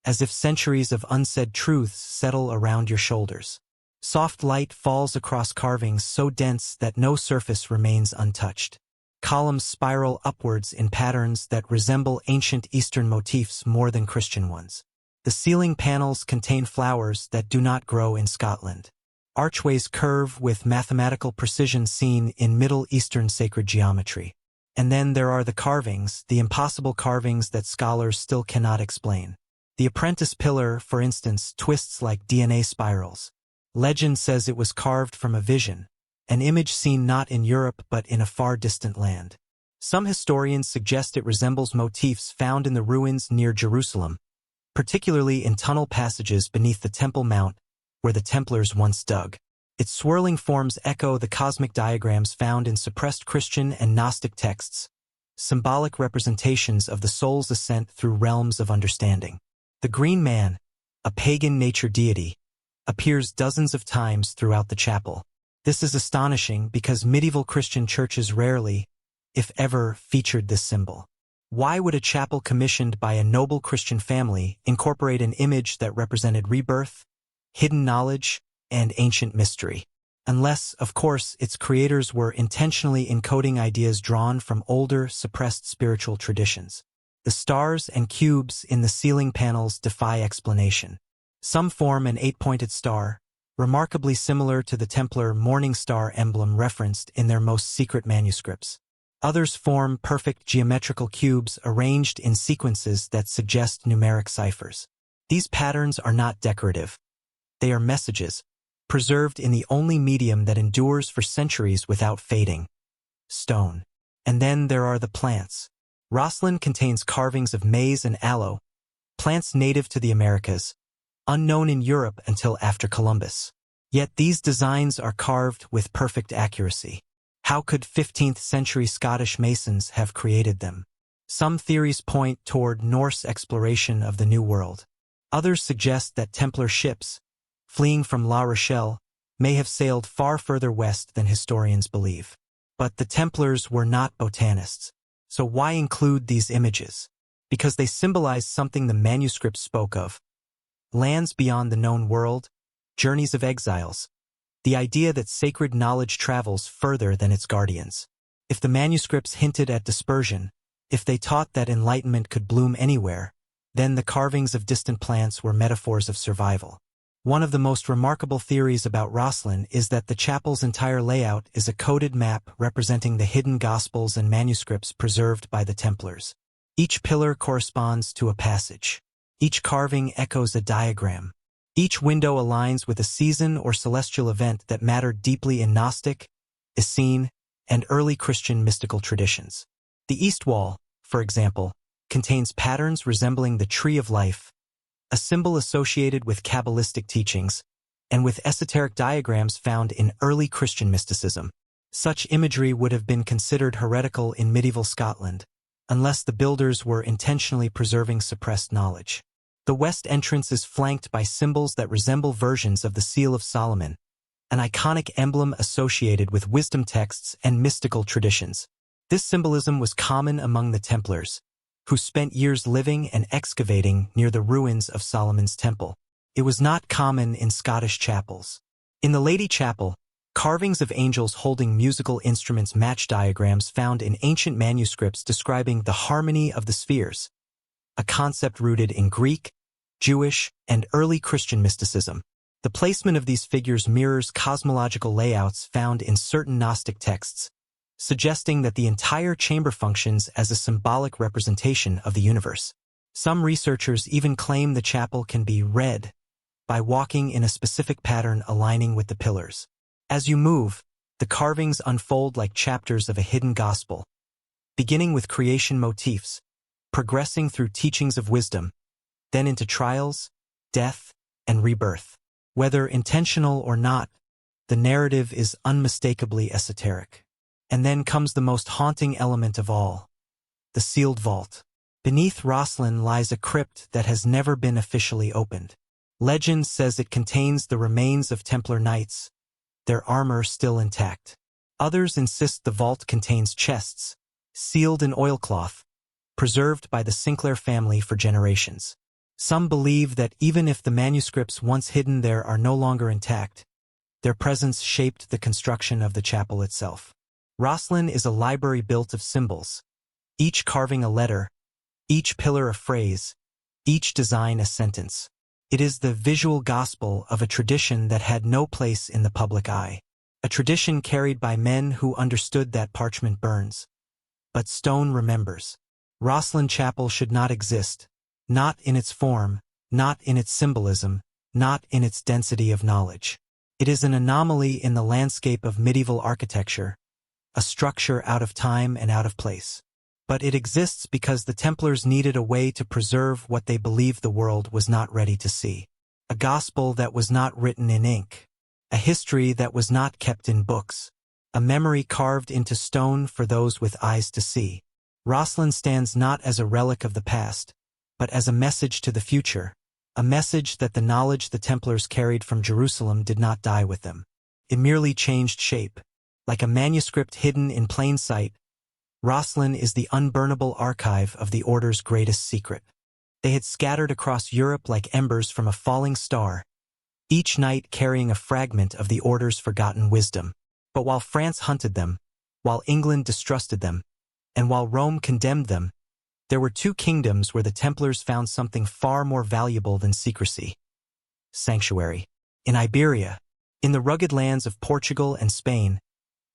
as if centuries of unsaid truths settle around your shoulders. Soft light falls across carvings so dense that no surface remains untouched. Columns spiral upwards in patterns that resemble ancient Eastern motifs more than Christian ones. The ceiling panels contain flowers that do not grow in Scotland. Archways curve with mathematical precision seen in Middle Eastern sacred geometry. And then there are the carvings, the impossible carvings that scholars still cannot explain. The apprentice pillar, for instance, twists like DNA spirals. Legend says it was carved from a vision, an image seen not in Europe but in a far distant land. Some historians suggest it resembles motifs found in the ruins near Jerusalem, particularly in tunnel passages beneath the Temple Mount, where the Templars once dug. Its swirling forms echo the cosmic diagrams found in suppressed Christian and Gnostic texts, symbolic representations of the soul's ascent through realms of understanding. The Green Man, a pagan nature deity, appears dozens of times throughout the chapel. This is astonishing because medieval Christian churches rarely, if ever, featured this symbol. Why would a chapel commissioned by a noble Christian family incorporate an image that represented rebirth, hidden knowledge, and ancient mystery? Unless, of course, its creators were intentionally encoding ideas drawn from older, suppressed spiritual traditions. The stars and cubes in the ceiling panels defy explanation. Some form an 8-pointed star, remarkably similar to the Templar morning star emblem referenced in their most secret manuscripts. Others form perfect geometrical cubes arranged in sequences that suggest numeric ciphers. These patterns are not decorative. They are messages, preserved in the only medium that endures for centuries without fading: stone. And then there are the plants. Rosslyn contains carvings of maize and aloe, plants native to the Americas, unknown in Europe until after Columbus. Yet these designs are carved with perfect accuracy. How could 15th-century Scottish masons have created them? Some theories point toward Norse exploration of the New World. Others suggest that Templar ships, fleeing from La Rochelle, may have sailed far further west than historians believe. But the Templars were not botanists. So why include these images? Because they symbolize something the manuscripts spoke of: lands beyond the known world, journeys of exiles, the idea that sacred knowledge travels further than its guardians. If the manuscripts hinted at dispersion, if they taught that enlightenment could bloom anywhere, then the carvings of distant plants were metaphors of survival. One of the most remarkable theories about Rosslyn is that the chapel's entire layout is a coded map representing the hidden Gospels and manuscripts preserved by the Templars. Each pillar corresponds to a passage. Each carving echoes a diagram. Each window aligns with a season or celestial event that mattered deeply in Gnostic, Essene, and early Christian mystical traditions. The east wall, for example, contains patterns resembling the Tree of Life, a symbol associated with Kabbalistic teachings, and with esoteric diagrams found in early Christian mysticism. Such imagery would have been considered heretical in medieval Scotland, unless the builders were intentionally preserving suppressed knowledge. The west entrance is flanked by symbols that resemble versions of the Seal of Solomon, an iconic emblem associated with wisdom texts and mystical traditions. This symbolism was common among the Templars, who spent years living and excavating near the ruins of Solomon's Temple. It was not common in Scottish chapels. In the Lady Chapel, carvings of angels holding musical instruments match diagrams found in ancient manuscripts describing the harmony of the spheres, a concept rooted in Greek, Jewish, and early Christian mysticism. The placement of these figures mirrors cosmological layouts found in certain Gnostic texts, suggesting that the entire chamber functions as a symbolic representation of the universe. Some researchers even claim the chapel can be read by walking in a specific pattern aligning with the pillars. As you move, the carvings unfold like chapters of a hidden gospel, beginning with creation motifs, progressing through teachings of wisdom, then into trials, death, and rebirth. Whether intentional or not, the narrative is unmistakably esoteric. And then comes the most haunting element of all: the sealed vault. Beneath Rosslyn lies a crypt that has never been officially opened. Legend says it contains the remains of Templar knights, their armor still intact. Others insist the vault contains chests, sealed in oilcloth, preserved by the Sinclair family for generations. Some believe that even if the manuscripts once hidden there are no longer intact, their presence shaped the construction of the chapel itself. Rosslyn is a library built of symbols, each carving a letter, each pillar a phrase, each design a sentence. It is the visual gospel of a tradition that had no place in the public eye, a tradition carried by men who understood that parchment burns, but stone remembers. Rosslyn Chapel should not exist, not in its form, not in its symbolism, not in its density of knowledge. It is an anomaly in the landscape of medieval architecture, a structure out of time and out of place. But it exists because the Templars needed a way to preserve what they believed the world was not ready to see. A gospel that was not written in ink. A history that was not kept in books. A memory carved into stone for those with eyes to see. Rosslyn stands not as a relic of the past, but as a message to the future. A message that the knowledge the Templars carried from Jerusalem did not die with them. It merely changed shape. Like a manuscript hidden in plain sight, Rosslyn is the unburnable archive of the Order's greatest secret. They had scattered across Europe like embers from a falling star, each knight carrying a fragment of the Order's forgotten wisdom. But while France hunted them, while England distrusted them, and while Rome condemned them, there were two kingdoms where the Templars found something far more valuable than secrecy. Sanctuary. In Iberia, in the rugged lands of Portugal and Spain,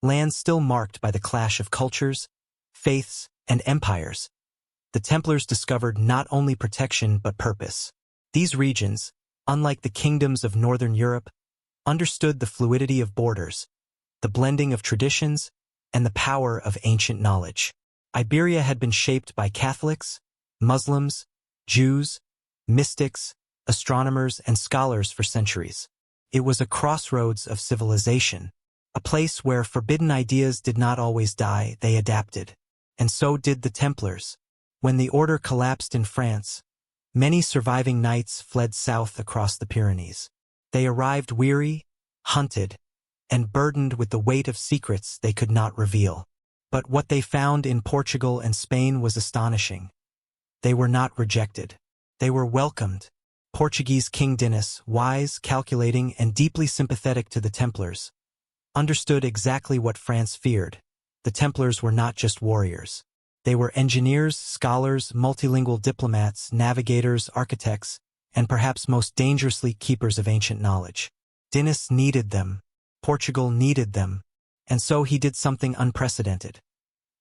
lands still marked by the clash of cultures, faiths, and empires, the Templars discovered not only protection but purpose. These regions, unlike the kingdoms of Northern Europe, understood the fluidity of borders, the blending of traditions, and the power of ancient knowledge. Iberia had been shaped by Catholics, Muslims, Jews, mystics, astronomers, and scholars for centuries. It was a crossroads of civilization, a place where forbidden ideas did not always die, they adapted. And so did the Templars. When the Order collapsed in France, many surviving knights fled south across the Pyrenees. They arrived weary, hunted, and burdened with the weight of secrets they could not reveal. But what they found in Portugal and Spain was astonishing. They were not rejected. They were welcomed. Portuguese King Dinis, wise, calculating, and deeply sympathetic to the Templars, understood exactly what France feared. The Templars were not just warriors. They were engineers, scholars, multilingual diplomats, navigators, architects, and perhaps most dangerously keepers of ancient knowledge. Dinis needed them. Portugal needed them. And so he did something unprecedented.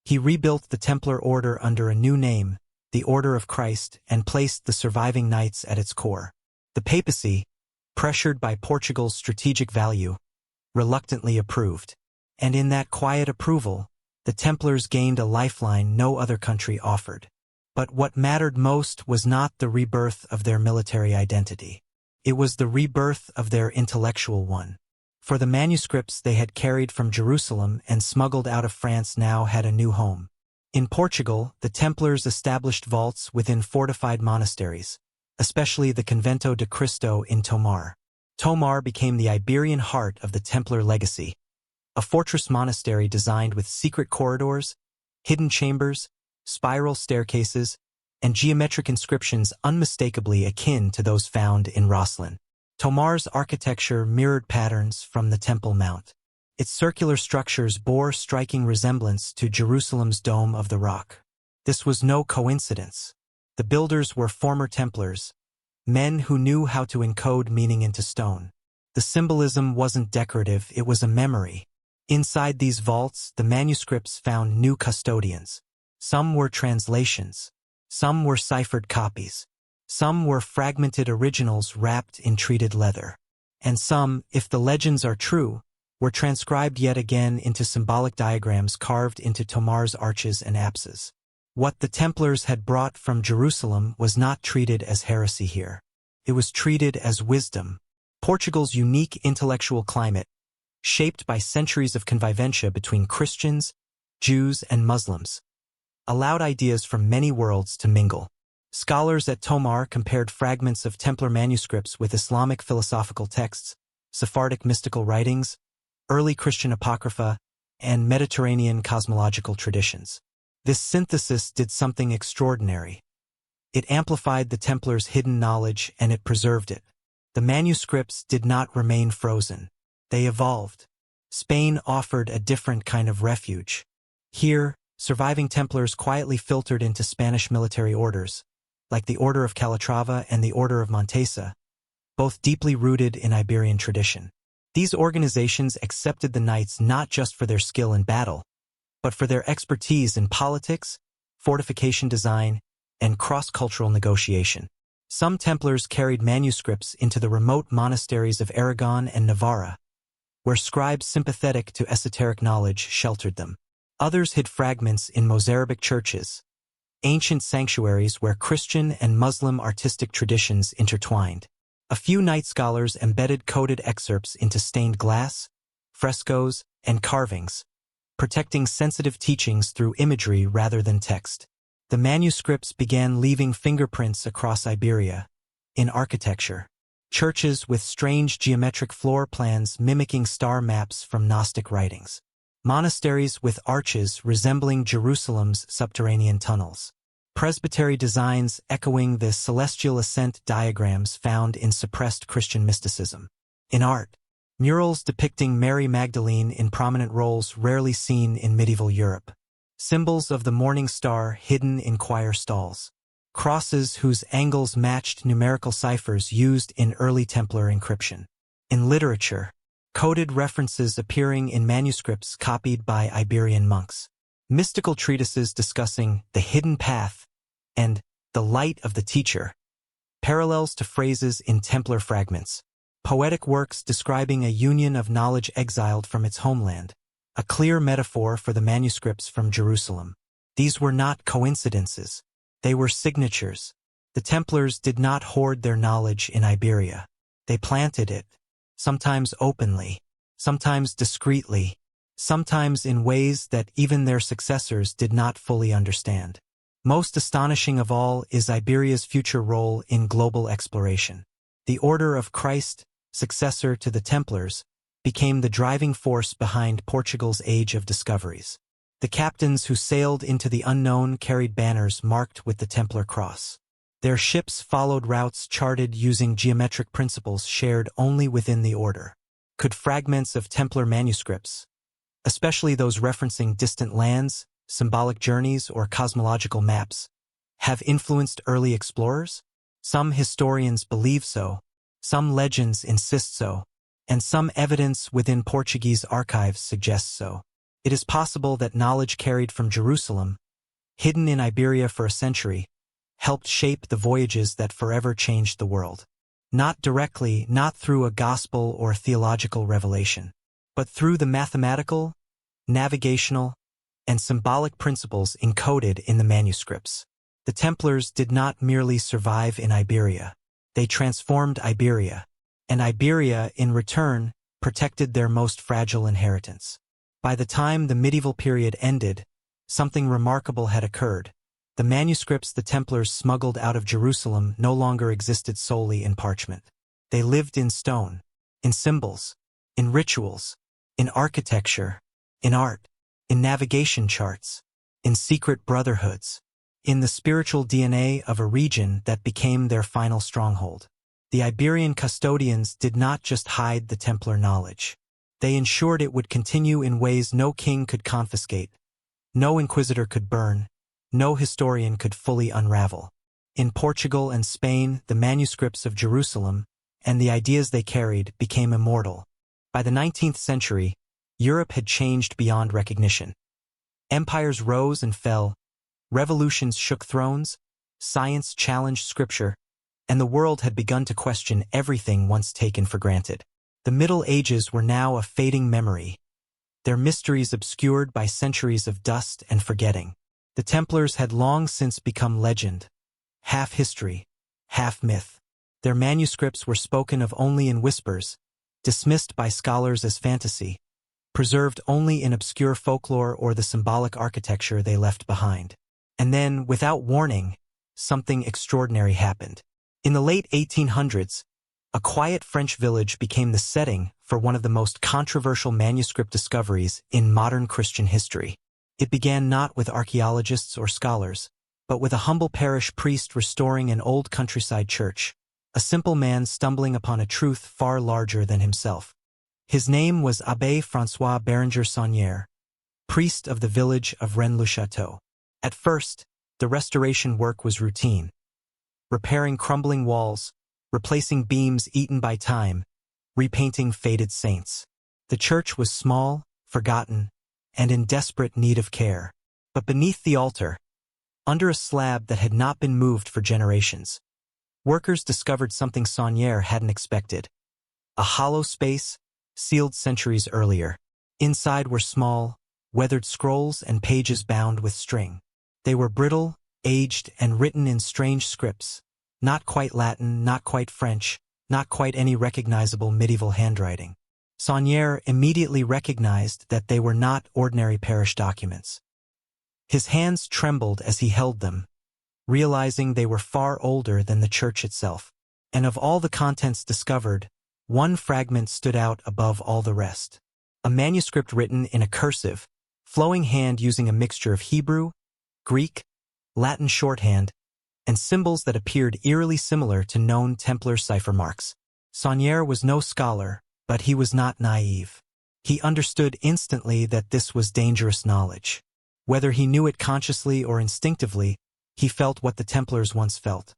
He rebuilt the Templar Order under a new name, the Order of Christ, and placed the surviving knights at its core. The papacy, pressured by Portugal's strategic value, reluctantly approved. And in that quiet approval, the Templars gained a lifeline no other country offered. But what mattered most was not the rebirth of their military identity. It was the rebirth of their intellectual one. For the manuscripts they had carried from Jerusalem and smuggled out of France now had a new home. In Portugal, the Templars established vaults within fortified monasteries, especially the Convento de Cristo in Tomar. Tomar became the Iberian heart of the Templar legacy, a fortress monastery designed with secret corridors, hidden chambers, spiral staircases, and geometric inscriptions unmistakably akin to those found in Rosslyn. Tomar's architecture mirrored patterns from the Temple Mount. Its circular structures bore striking resemblance to Jerusalem's Dome of the Rock. This was no coincidence. The builders were former Templars, men who knew how to encode meaning into stone. The symbolism wasn't decorative, it was a memory. Inside these vaults, the manuscripts found new custodians. Some were translations. Some were ciphered copies. Some were fragmented originals wrapped in treated leather. And some, if the legends are true, were transcribed yet again into symbolic diagrams carved into Tomar's arches and apses. What the Templars had brought from Jerusalem was not treated as heresy here. It was treated as wisdom. Portugal's unique intellectual climate, shaped by centuries of convivencia between Christians, Jews, and Muslims, allowed ideas from many worlds to mingle. Scholars at Tomar compared fragments of Templar manuscripts with Islamic philosophical texts, Sephardic mystical writings, early Christian apocrypha, and Mediterranean cosmological traditions. This synthesis did something extraordinary. It amplified the Templars' hidden knowledge and it preserved it. The manuscripts did not remain frozen. They evolved. Spain offered a different kind of refuge. Here, surviving Templars quietly filtered into Spanish military orders, like the Order of Calatrava and the Order of Montesa, both deeply rooted in Iberian tradition. These organizations accepted the knights not just for their skill in battle, but for their expertise in politics, fortification design, and cross-cultural negotiation. Some Templars carried manuscripts into the remote monasteries of Aragon and Navarra, where scribes sympathetic to esoteric knowledge sheltered them. Others hid fragments in Mozarabic churches, ancient sanctuaries where Christian and Muslim artistic traditions intertwined. A few night scholars embedded coded excerpts into stained glass, frescoes, and carvings, protecting sensitive teachings through imagery rather than text. The manuscripts began leaving fingerprints across Iberia, in architecture. Churches with strange geometric floor plans mimicking star maps from Gnostic writings. Monasteries with arches resembling Jerusalem's subterranean tunnels. Presbytery designs echoing the celestial ascent diagrams found in suppressed Christian mysticism. In art, murals depicting Mary Magdalene in prominent roles rarely seen in medieval Europe. Symbols of the morning star hidden in choir stalls. Crosses whose angles matched numerical ciphers used in early Templar encryption. In literature, coded references appearing in manuscripts copied by Iberian monks. Mystical treatises discussing the hidden path and the light of the teacher. Parallels to phrases in Templar fragments. Poetic works describing a union of knowledge exiled from its homeland. A clear metaphor for the manuscripts from Jerusalem. These were not coincidences. They were signatures. The Templars did not hoard their knowledge in Iberia. They planted it, sometimes openly, sometimes discreetly, sometimes in ways that even their successors did not fully understand. Most astonishing of all is Iberia's future role in global exploration. The Order of Christ, successor to the Templars, became the driving force behind Portugal's Age of Discoveries. The captains who sailed into the unknown carried banners marked with the Templar cross. Their ships followed routes charted using geometric principles shared only within the order. Could fragments of Templar manuscripts, especially those referencing distant lands, symbolic journeys, or cosmological maps, have influenced early explorers? Some historians believe so, some legends insist so, and some evidence within Portuguese archives suggests so. It is possible that knowledge carried from Jerusalem, hidden in Iberia for a century, helped shape the voyages that forever changed the world. Not directly, not through a gospel or theological revelation, but through the mathematical, navigational, and symbolic principles encoded in the manuscripts. The Templars did not merely survive in Iberia. They transformed Iberia, and Iberia, in return, protected their most fragile inheritance. By the time the medieval period ended, something remarkable had occurred. The manuscripts the Templars smuggled out of Jerusalem no longer existed solely in parchment. They lived in stone, in symbols, in rituals, in architecture, in art, in navigation charts, in secret brotherhoods, in the spiritual DNA of a region that became their final stronghold. The Iberian custodians did not just hide the Templar knowledge. They ensured it would continue in ways no king could confiscate, no inquisitor could burn, no historian could fully unravel. In Portugal and Spain, the manuscripts of Jerusalem and the ideas they carried became immortal. By the 19th century, Europe had changed beyond recognition. Empires rose and fell, revolutions shook thrones, science challenged scripture, and the world had begun to question everything once taken for granted. The Middle Ages were now a fading memory, their mysteries obscured by centuries of dust and forgetting. The Templars had long since become legend, half history, half myth. Their manuscripts were spoken of only in whispers, dismissed by scholars as fantasy, preserved only in obscure folklore or the symbolic architecture they left behind. And then, without warning, something extraordinary happened. In the late 1800s, a quiet French village became the setting for one of the most controversial manuscript discoveries in modern Christian history. It began not with archaeologists or scholars, but with a humble parish priest restoring an old countryside church, a simple man stumbling upon a truth far larger than himself. His name was Abbé François Bérenger Saunière, priest of the village of Rennes-le-Château. At first, the restoration work was routine, repairing crumbling walls, replacing beams eaten by time, repainting faded saints. The church was small, forgotten, and in desperate need of care. But beneath the altar, under a slab that had not been moved for generations, workers discovered something Saunière hadn't expected. A hollow space, sealed centuries earlier. Inside were small, weathered scrolls and pages bound with string. They were brittle, aged, and written in strange scripts. Not quite Latin, not quite French, not quite any recognizable medieval handwriting. Saunière immediately recognized that they were not ordinary parish documents. His hands trembled as he held them, realizing they were far older than the church itself. And of all the contents discovered, one fragment stood out above all the rest. A manuscript written in a cursive, flowing hand using a mixture of Hebrew, Greek, Latin shorthand, and symbols that appeared eerily similar to known Templar cipher marks. Saunière was no scholar, but he was not naive. He understood instantly that this was dangerous knowledge. Whether he knew it consciously or instinctively, he felt what the Templars once felt.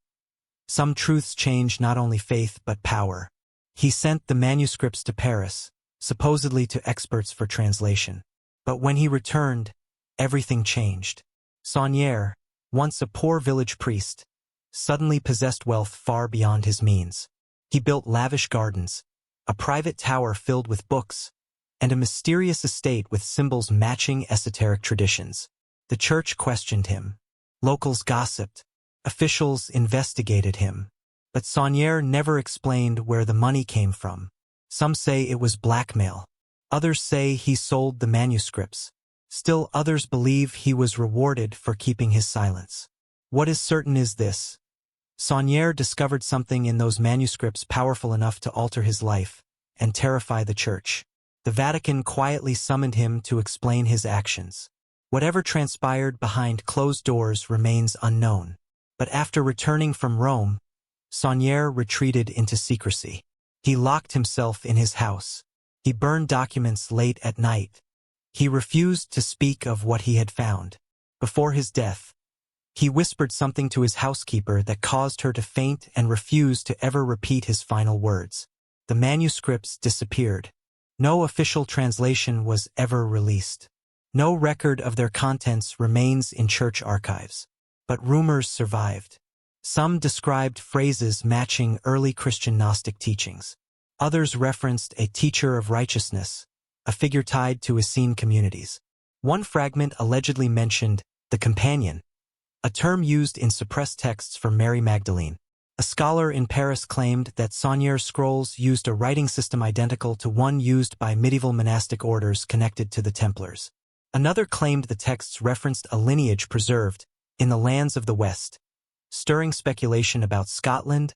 Some truths change not only faith but power. He sent the manuscripts to Paris, supposedly to experts for translation. But when he returned, everything changed. Saunière, once a poor village priest, suddenly possessed wealth far beyond his means. He built lavish gardens, a private tower filled with books, and a mysterious estate with symbols matching esoteric traditions. The church questioned him. Locals gossiped. Officials investigated him. But Saunière never explained where the money came from. Some say it was blackmail. Others say he sold the manuscripts. Still others believe he was rewarded for keeping his silence. What is certain is this: Saunière discovered something in those manuscripts powerful enough to alter his life and terrify the church. The Vatican quietly summoned him to explain his actions. Whatever transpired behind closed doors remains unknown. But after returning from Rome, Saunière retreated into secrecy. He locked himself in his house. He burned documents late at night. He refused to speak of what he had found. Before his death, he whispered something to his housekeeper that caused her to faint and refused to ever repeat his final words. The manuscripts disappeared. No official translation was ever released. No record of their contents remains in church archives. But rumors survived. Some described phrases matching early Christian Gnostic teachings. Others referenced a teacher of righteousness, a figure tied to Essene communities. One fragment allegedly mentioned the companion, a term used in suppressed texts for Mary Magdalene. A scholar in Paris claimed that Saunière's scrolls used a writing system identical to one used by medieval monastic orders connected to the Templars. Another claimed the texts referenced a lineage preserved in the lands of the West, stirring speculation about Scotland,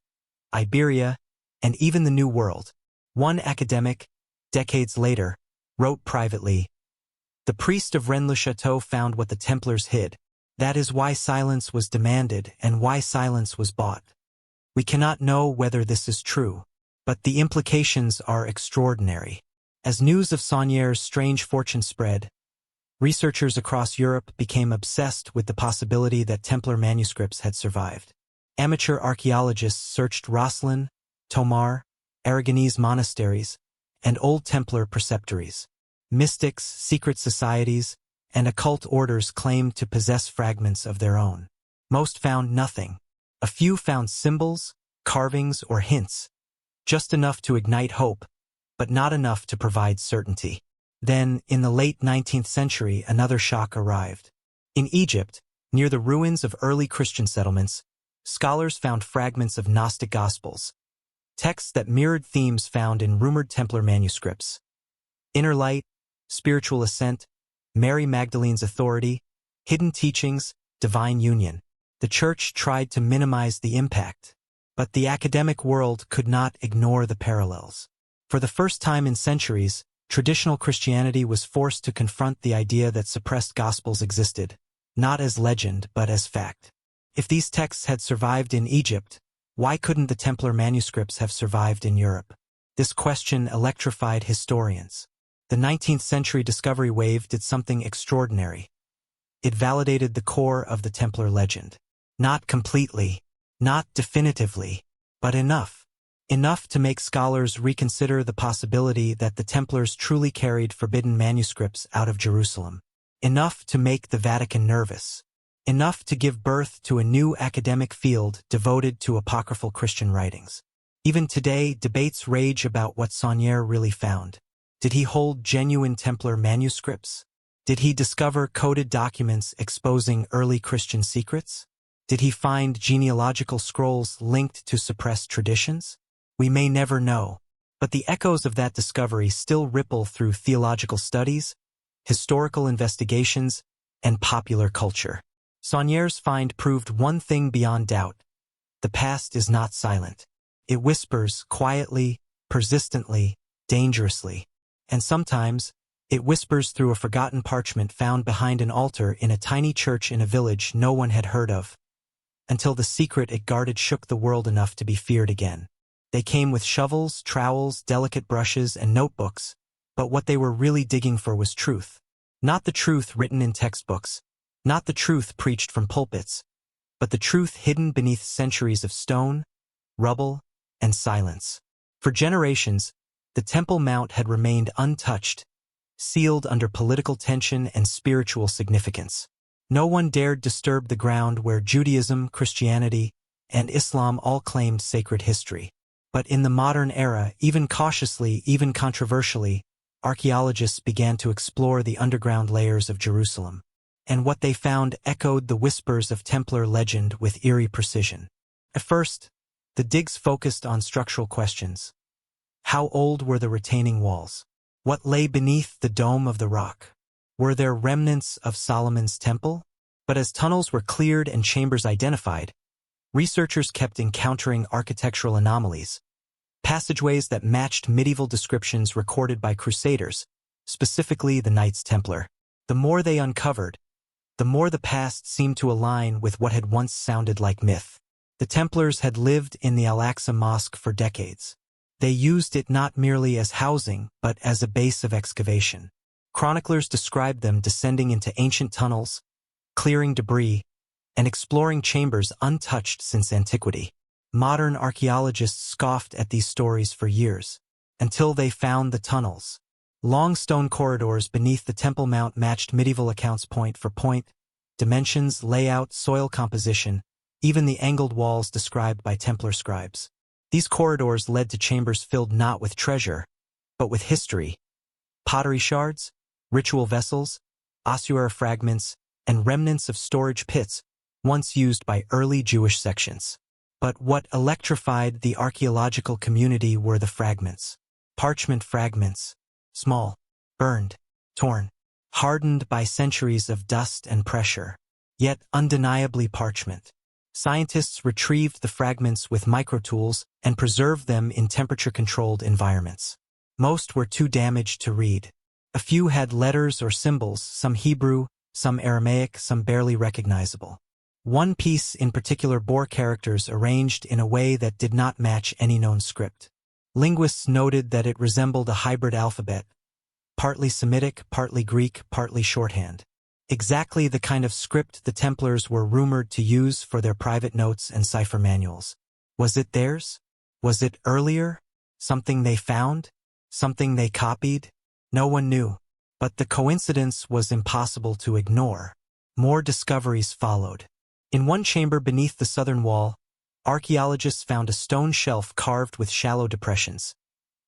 Iberia, and even the New World. One academic, decades later, wrote privately, "The priest of Rennes-le-Château found what the Templars hid. That is why silence was demanded and why silence was bought." We cannot know whether this is true, but the implications are extraordinary. As news of Saunière's strange fortune spread, researchers across Europe became obsessed with the possibility that Templar manuscripts had survived. Amateur archaeologists searched Rosslyn, Tomar, Aragonese monasteries, and old Templar preceptories. Mystics, secret societies, and occult orders claimed to possess fragments of their own. Most found nothing. A few found symbols, carvings, or hints, just enough to ignite hope, but not enough to provide certainty. Then, in the late 19th century, another shock arrived. In Egypt, near the ruins of early Christian settlements, scholars found fragments of Gnostic Gospels, texts that mirrored themes found in rumored Templar manuscripts. Inner light, spiritual ascent, Mary Magdalene's authority, hidden teachings, divine union. The Church tried to minimize the impact, but the academic world could not ignore the parallels. For the first time in centuries, traditional Christianity was forced to confront the idea that suppressed Gospels existed, not as legend but as fact. If these texts had survived in Egypt, why couldn't the Templar manuscripts have survived in Europe? This question electrified historians. The 19th century discovery wave did something extraordinary. It validated the core of the Templar legend. Not completely, not definitively, but enough. Enough to make scholars reconsider the possibility that the Templars truly carried forbidden manuscripts out of Jerusalem. Enough to make the Vatican nervous. Enough to give birth to a new academic field devoted to apocryphal Christian writings. Even today, debates rage about what Saunier really found. Did he hold genuine Templar manuscripts? Did he discover coded documents exposing early Christian secrets? Did he find genealogical scrolls linked to suppressed traditions? We may never know, but the echoes of that discovery still ripple through theological studies, historical investigations, and popular culture. Saunier's find proved one thing beyond doubt. The past is not silent. It whispers quietly, persistently, dangerously. And sometimes, it whispers through a forgotten parchment found behind an altar in a tiny church in a village no one had heard of, until the secret it guarded shook the world enough to be feared again. They came with shovels, trowels, delicate brushes, and notebooks, but what they were really digging for was truth. Not the truth written in textbooks, not the truth preached from pulpits, but the truth hidden beneath centuries of stone, rubble, and silence. For generations, the Temple Mount had remained untouched, sealed under political tension and spiritual significance. No one dared disturb the ground where Judaism, Christianity, and Islam all claimed sacred history. But in the modern era, even cautiously, even controversially, archaeologists began to explore the underground layers of Jerusalem. And what they found echoed the whispers of Templar legend with eerie precision. At first, the digs focused on structural questions. How old were the retaining walls? What lay beneath the dome of the rock? Were there remnants of Solomon's temple? But as tunnels were cleared and chambers identified, researchers kept encountering architectural anomalies, passageways that matched medieval descriptions recorded by Crusaders, specifically the Knights Templar. The more they uncovered, the more the past seemed to align with what had once sounded like myth. The Templars had lived in the Al-Aqsa Mosque for decades. They used it not merely as housing, but as a base of excavation. Chroniclers described them descending into ancient tunnels, clearing debris, and exploring chambers untouched since antiquity. Modern archaeologists scoffed at these stories for years, until they found the tunnels. Long stone corridors beneath the Temple Mount matched medieval accounts point for point, dimensions, layout, soil composition, even the angled walls described by Templar scribes. These corridors led to chambers filled not with treasure, but with history. Pottery shards, ritual vessels, ossuary fragments, and remnants of storage pits, once used by early Jewish sections. But what electrified the archaeological community were the fragments. Parchment fragments, small, burned, torn, hardened by centuries of dust and pressure, yet undeniably parchment. Scientists retrieved the fragments with microtools and preserved them in temperature-controlled environments. Most were too damaged to read. A few had letters or symbols, some Hebrew, some Aramaic, some barely recognizable. One piece in particular bore characters arranged in a way that did not match any known script. Linguists noted that it resembled a hybrid alphabet, partly Semitic, partly Greek, partly shorthand. Exactly the kind of script the Templars were rumored to use for their private notes and cipher manuals. Was it theirs? Was it earlier? Something they found? Something they copied? No one knew. But the coincidence was impossible to ignore. More discoveries followed. In one chamber beneath the southern wall, archaeologists found a stone shelf carved with shallow depressions,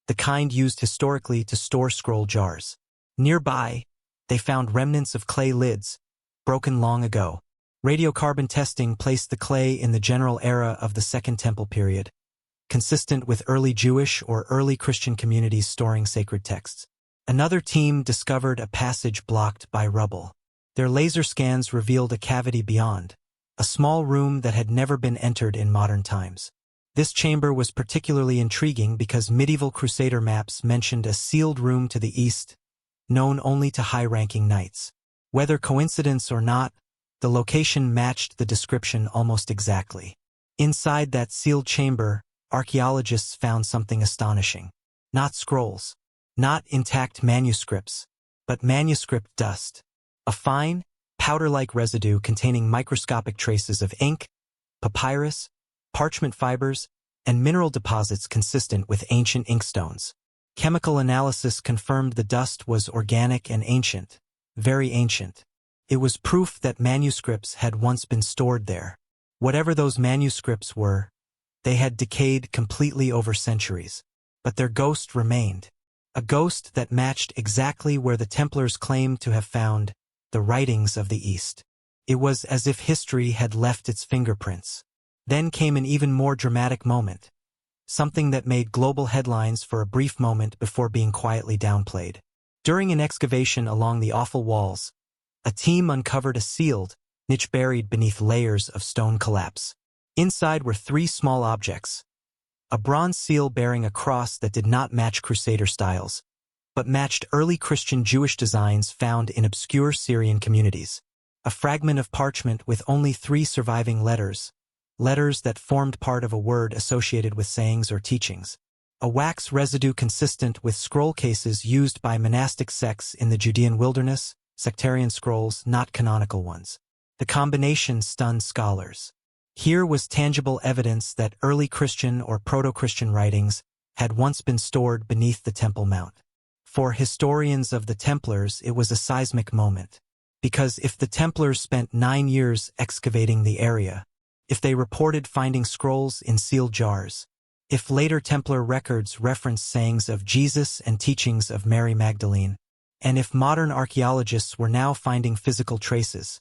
the kind used historically to store scroll jars. Nearby, they found remnants of clay lids, broken long ago. Radiocarbon testing placed the clay in the general era of the Second Temple period, consistent with early Jewish or early Christian communities storing sacred texts. Another team discovered a passage blocked by rubble. Their laser scans revealed a cavity beyond, a small room that had never been entered in modern times. This chamber was particularly intriguing because medieval Crusader maps mentioned a sealed room to the east, known only to high-ranking knights. Whether coincidence or not, the location matched the description almost exactly. Inside that sealed chamber, archaeologists found something astonishing. Not scrolls. Not intact manuscripts, but manuscript dust. A fine, powder-like residue containing microscopic traces of ink, papyrus, parchment fibers, and mineral deposits consistent with ancient inkstones. Chemical analysis confirmed the dust was organic and ancient, very ancient. It was proof that manuscripts had once been stored there. Whatever those manuscripts were, they had decayed completely over centuries. But their ghost remained. A ghost that matched exactly where the Templars claimed to have found the writings of the East. It was as if history had left its fingerprints. Then came an even more dramatic moment. Something that made global headlines for a brief moment before being quietly downplayed. During an excavation along the awful walls, a team uncovered a sealed niche buried beneath layers of stone collapse. Inside were 3 small objects. A bronze seal bearing a cross that did not match Crusader styles, but matched early Christian Jewish designs found in obscure Syrian communities. A fragment of parchment with only 3 surviving letters that formed part of a word associated with sayings or teachings. A wax residue consistent with scroll cases used by monastic sects in the Judean wilderness, sectarian scrolls, not canonical ones. The combination stunned scholars. Here was tangible evidence that early Christian or proto-Christian writings had once been stored beneath the Temple Mount. For historians of the Templars, it was a seismic moment. Because if the Templars spent 9 years excavating the area, if they reported finding scrolls in sealed jars, if later Templar records reference sayings of Jesus and teachings of Mary Magdalene, and if modern archaeologists were now finding physical traces,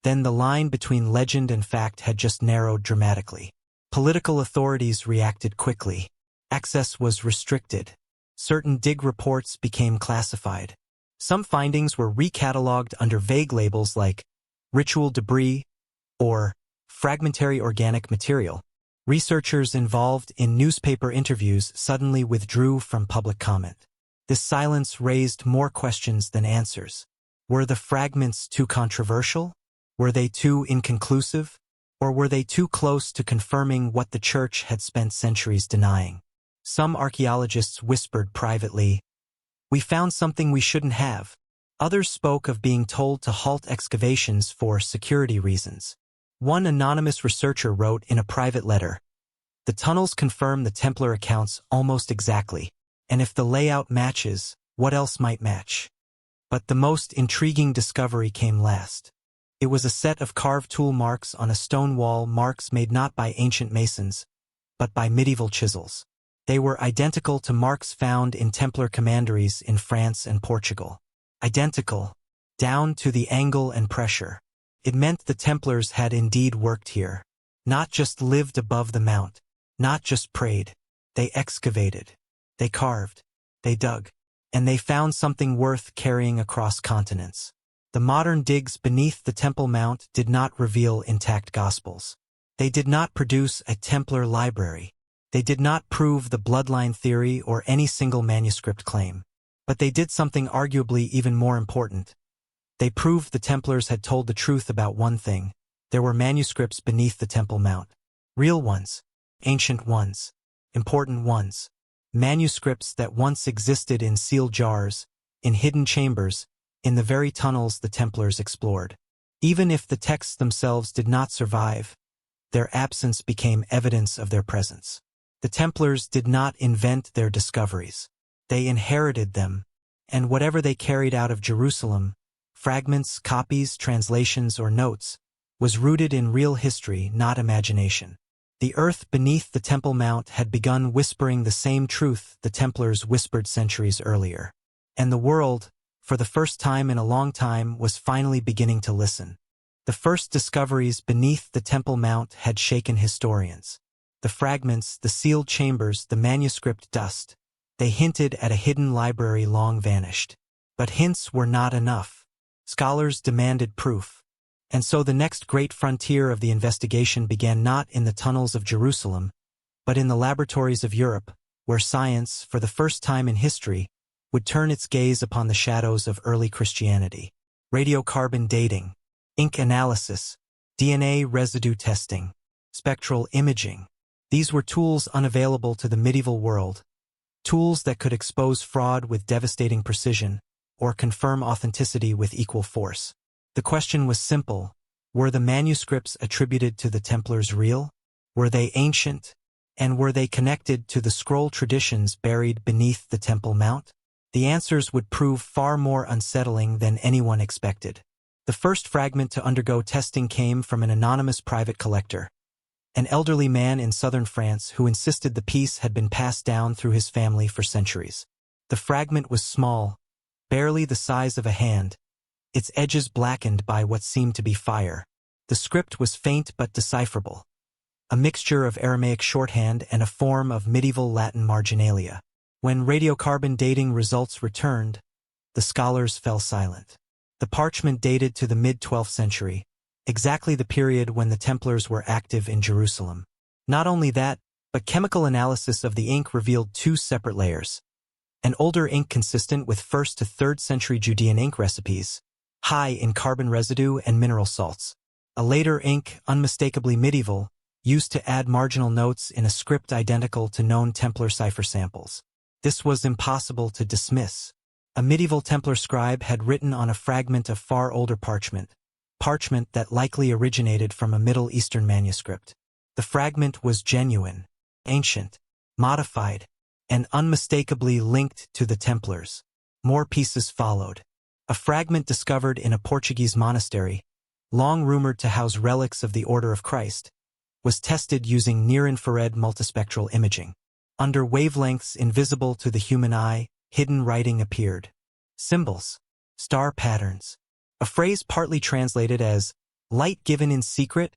then the line between legend and fact had just narrowed dramatically. Political authorities reacted quickly. Access was restricted. Certain dig reports became classified. Some findings were recatalogued under vague labels like ritual debris or fragmentary organic material. Researchers involved in newspaper interviews suddenly withdrew from public comment. This silence raised more questions than answers. Were the fragments too controversial? Were they too inconclusive? Or were they too close to confirming what the Church had spent centuries denying? Some archaeologists whispered privately, "We found something we shouldn't have." Others spoke of being told to halt excavations for security reasons. One anonymous researcher wrote in a private letter, "The tunnels confirm the Templar accounts almost exactly, and if the layout matches, what else might match?" But the most intriguing discovery came last. It was a set of carved tool marks on a stone wall, marks made not by ancient masons, but by medieval chisels. They were identical to marks found in Templar commanderies in France and Portugal. Identical, down to the angle and pressure. It meant the Templars had indeed worked here. Not just lived above the mount. Not just prayed. They excavated. They carved. They dug. And they found something worth carrying across continents. The modern digs beneath the Temple Mount did not reveal intact Gospels. They did not produce a Templar library. They did not prove the bloodline theory or any single manuscript claim. But they did something arguably even more important. They proved the Templars had told the truth about one thing. There were manuscripts beneath the Temple Mount. Real ones. Ancient ones. Important ones. Manuscripts that once existed in sealed jars, in hidden chambers, in the very tunnels the Templars explored. Even if the texts themselves did not survive, their absence became evidence of their presence. The Templars did not invent their discoveries. They inherited them, and whatever they carried out of Jerusalem, fragments, copies, translations, or notes, was rooted in real history, not imagination. The earth beneath the Temple Mount had begun whispering the same truth the Templars whispered centuries earlier. And the world, for the first time in a long time, was finally beginning to listen. The first discoveries beneath the Temple Mount had shaken historians. The fragments, the sealed chambers, the manuscript dust, they hinted at a hidden library long vanished. But hints were not enough. Scholars demanded proof. And so the next great frontier of the investigation began not in the tunnels of Jerusalem, but in the laboratories of Europe, where science, for the first time in history, would turn its gaze upon the shadows of early Christianity. Radiocarbon dating, ink analysis, DNA residue testing, spectral imaging. These were tools unavailable to the medieval world. tools that could expose fraud with devastating precision or confirm authenticity with equal force. The question was simple. Were the manuscripts attributed to the Templars real? Were they ancient? And were they connected to the scroll traditions buried beneath the Temple Mount? The answers would prove far more unsettling than anyone expected. The first fragment to undergo testing came from an anonymous private collector, an elderly man in southern France who insisted the piece had been passed down through his family for centuries. The fragment was small, barely the size of a hand, its edges blackened by what seemed to be fire. The script was faint but decipherable, a mixture of Aramaic shorthand and a form of medieval Latin marginalia. When radiocarbon dating results returned, the scholars fell silent. The parchment dated to the mid-12th century, exactly the period when the Templars were active in Jerusalem. Not only that, but chemical analysis of the ink revealed two separate layers. An older ink consistent with 1st to 3rd century Judean ink recipes, high in carbon residue and mineral salts. A later ink, unmistakably medieval, used to add marginal notes in a script identical to known Templar cipher samples. This was impossible to dismiss. A medieval Templar scribe had written on a fragment of far older parchment that likely originated from a Middle Eastern manuscript. The fragment was genuine, ancient, modified, and unmistakably linked to the Templars. More pieces followed. A fragment discovered in a Portuguese monastery, long rumored to house relics of the Order of Christ, was tested using near-infrared multispectral imaging. Under wavelengths invisible to the human eye, hidden writing appeared. Symbols, star patterns. A phrase partly translated as light given in secret,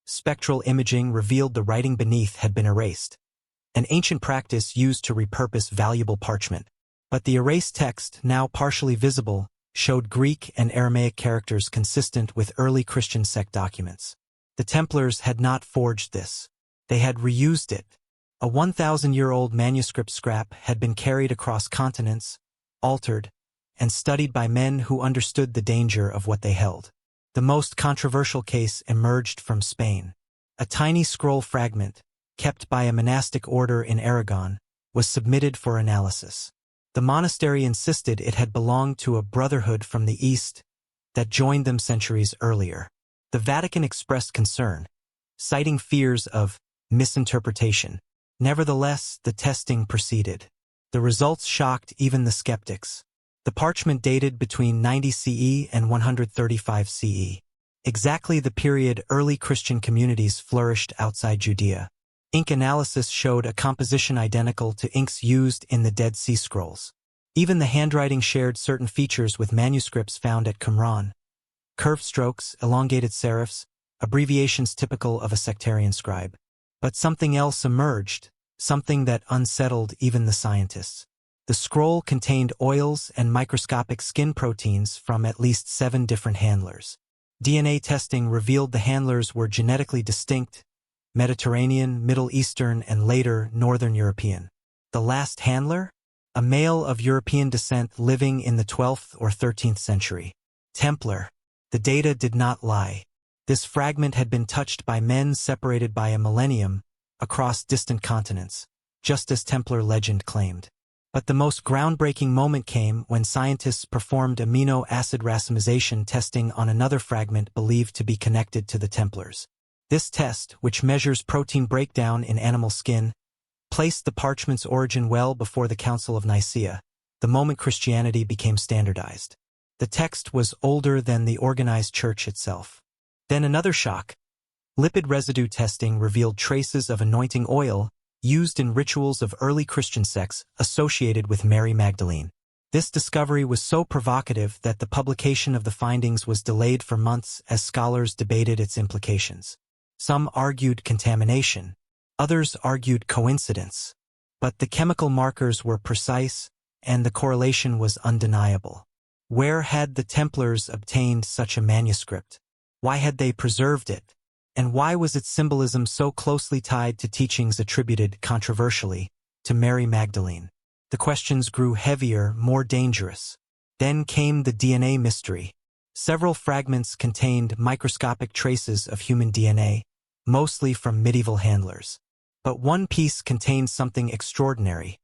spectral imaging revealed the writing beneath had been erased, an ancient practice used to repurpose valuable parchment. But the erased text, now partially visible, showed Greek and Aramaic characters consistent with early Christian sect documents. The Templars had not forged this. They had reused it. A 1,000-year-old manuscript scrap had been carried across continents, altered, and studied by men who understood the danger of what they held. The most controversial case emerged from Spain. A tiny scroll fragment, kept by a monastic order in Aragon, was submitted for analysis. The monastery insisted it had belonged to a brotherhood from the East that joined them centuries earlier. The Vatican expressed concern, citing fears of misinterpretation. Nevertheless, the testing proceeded. The results shocked even the skeptics. The parchment dated between 90 CE and 135 CE, exactly the period early Christian communities flourished outside Judea. Ink analysis showed a composition identical to inks used in the Dead Sea Scrolls. Even the handwriting shared certain features with manuscripts found at Qumran. Curved strokes, elongated serifs, abbreviations typical of a sectarian scribe. But something else emerged, something that unsettled even the scientists. The scroll contained oils and microscopic skin proteins from at least 7 different handlers. DNA testing revealed the handlers were genetically distinct, Mediterranean, Middle Eastern, and later Northern European. The last handler? A male of European descent living in the 12th or 13th century. Templar. The data did not lie. This fragment had been touched by men separated by a millennium across distant continents, just as Templar legend claimed. But the most groundbreaking moment came when scientists performed amino acid racemization testing on another fragment believed to be connected to the Templars. This test, which measures protein breakdown in animal skin, placed the parchment's origin well before the Council of Nicaea, the moment Christianity became standardized. The text was older than the organized church itself. Then another shock. Lipid residue testing revealed traces of anointing oil used in rituals of early Christian sects associated with Mary Magdalene. This discovery was so provocative that the publication of the findings was delayed for months as scholars debated its implications. Some argued contamination, others argued coincidence. But the chemical markers were precise, and the correlation was undeniable. Where had the Templars obtained such a manuscript? Why had they preserved it? And why was its symbolism so closely tied to teachings attributed, controversially, to Mary Magdalene? The questions grew heavier, more dangerous. Then came the DNA mystery. Several fragments contained microscopic traces of human DNA, mostly from medieval handlers. But one piece contained something extraordinary.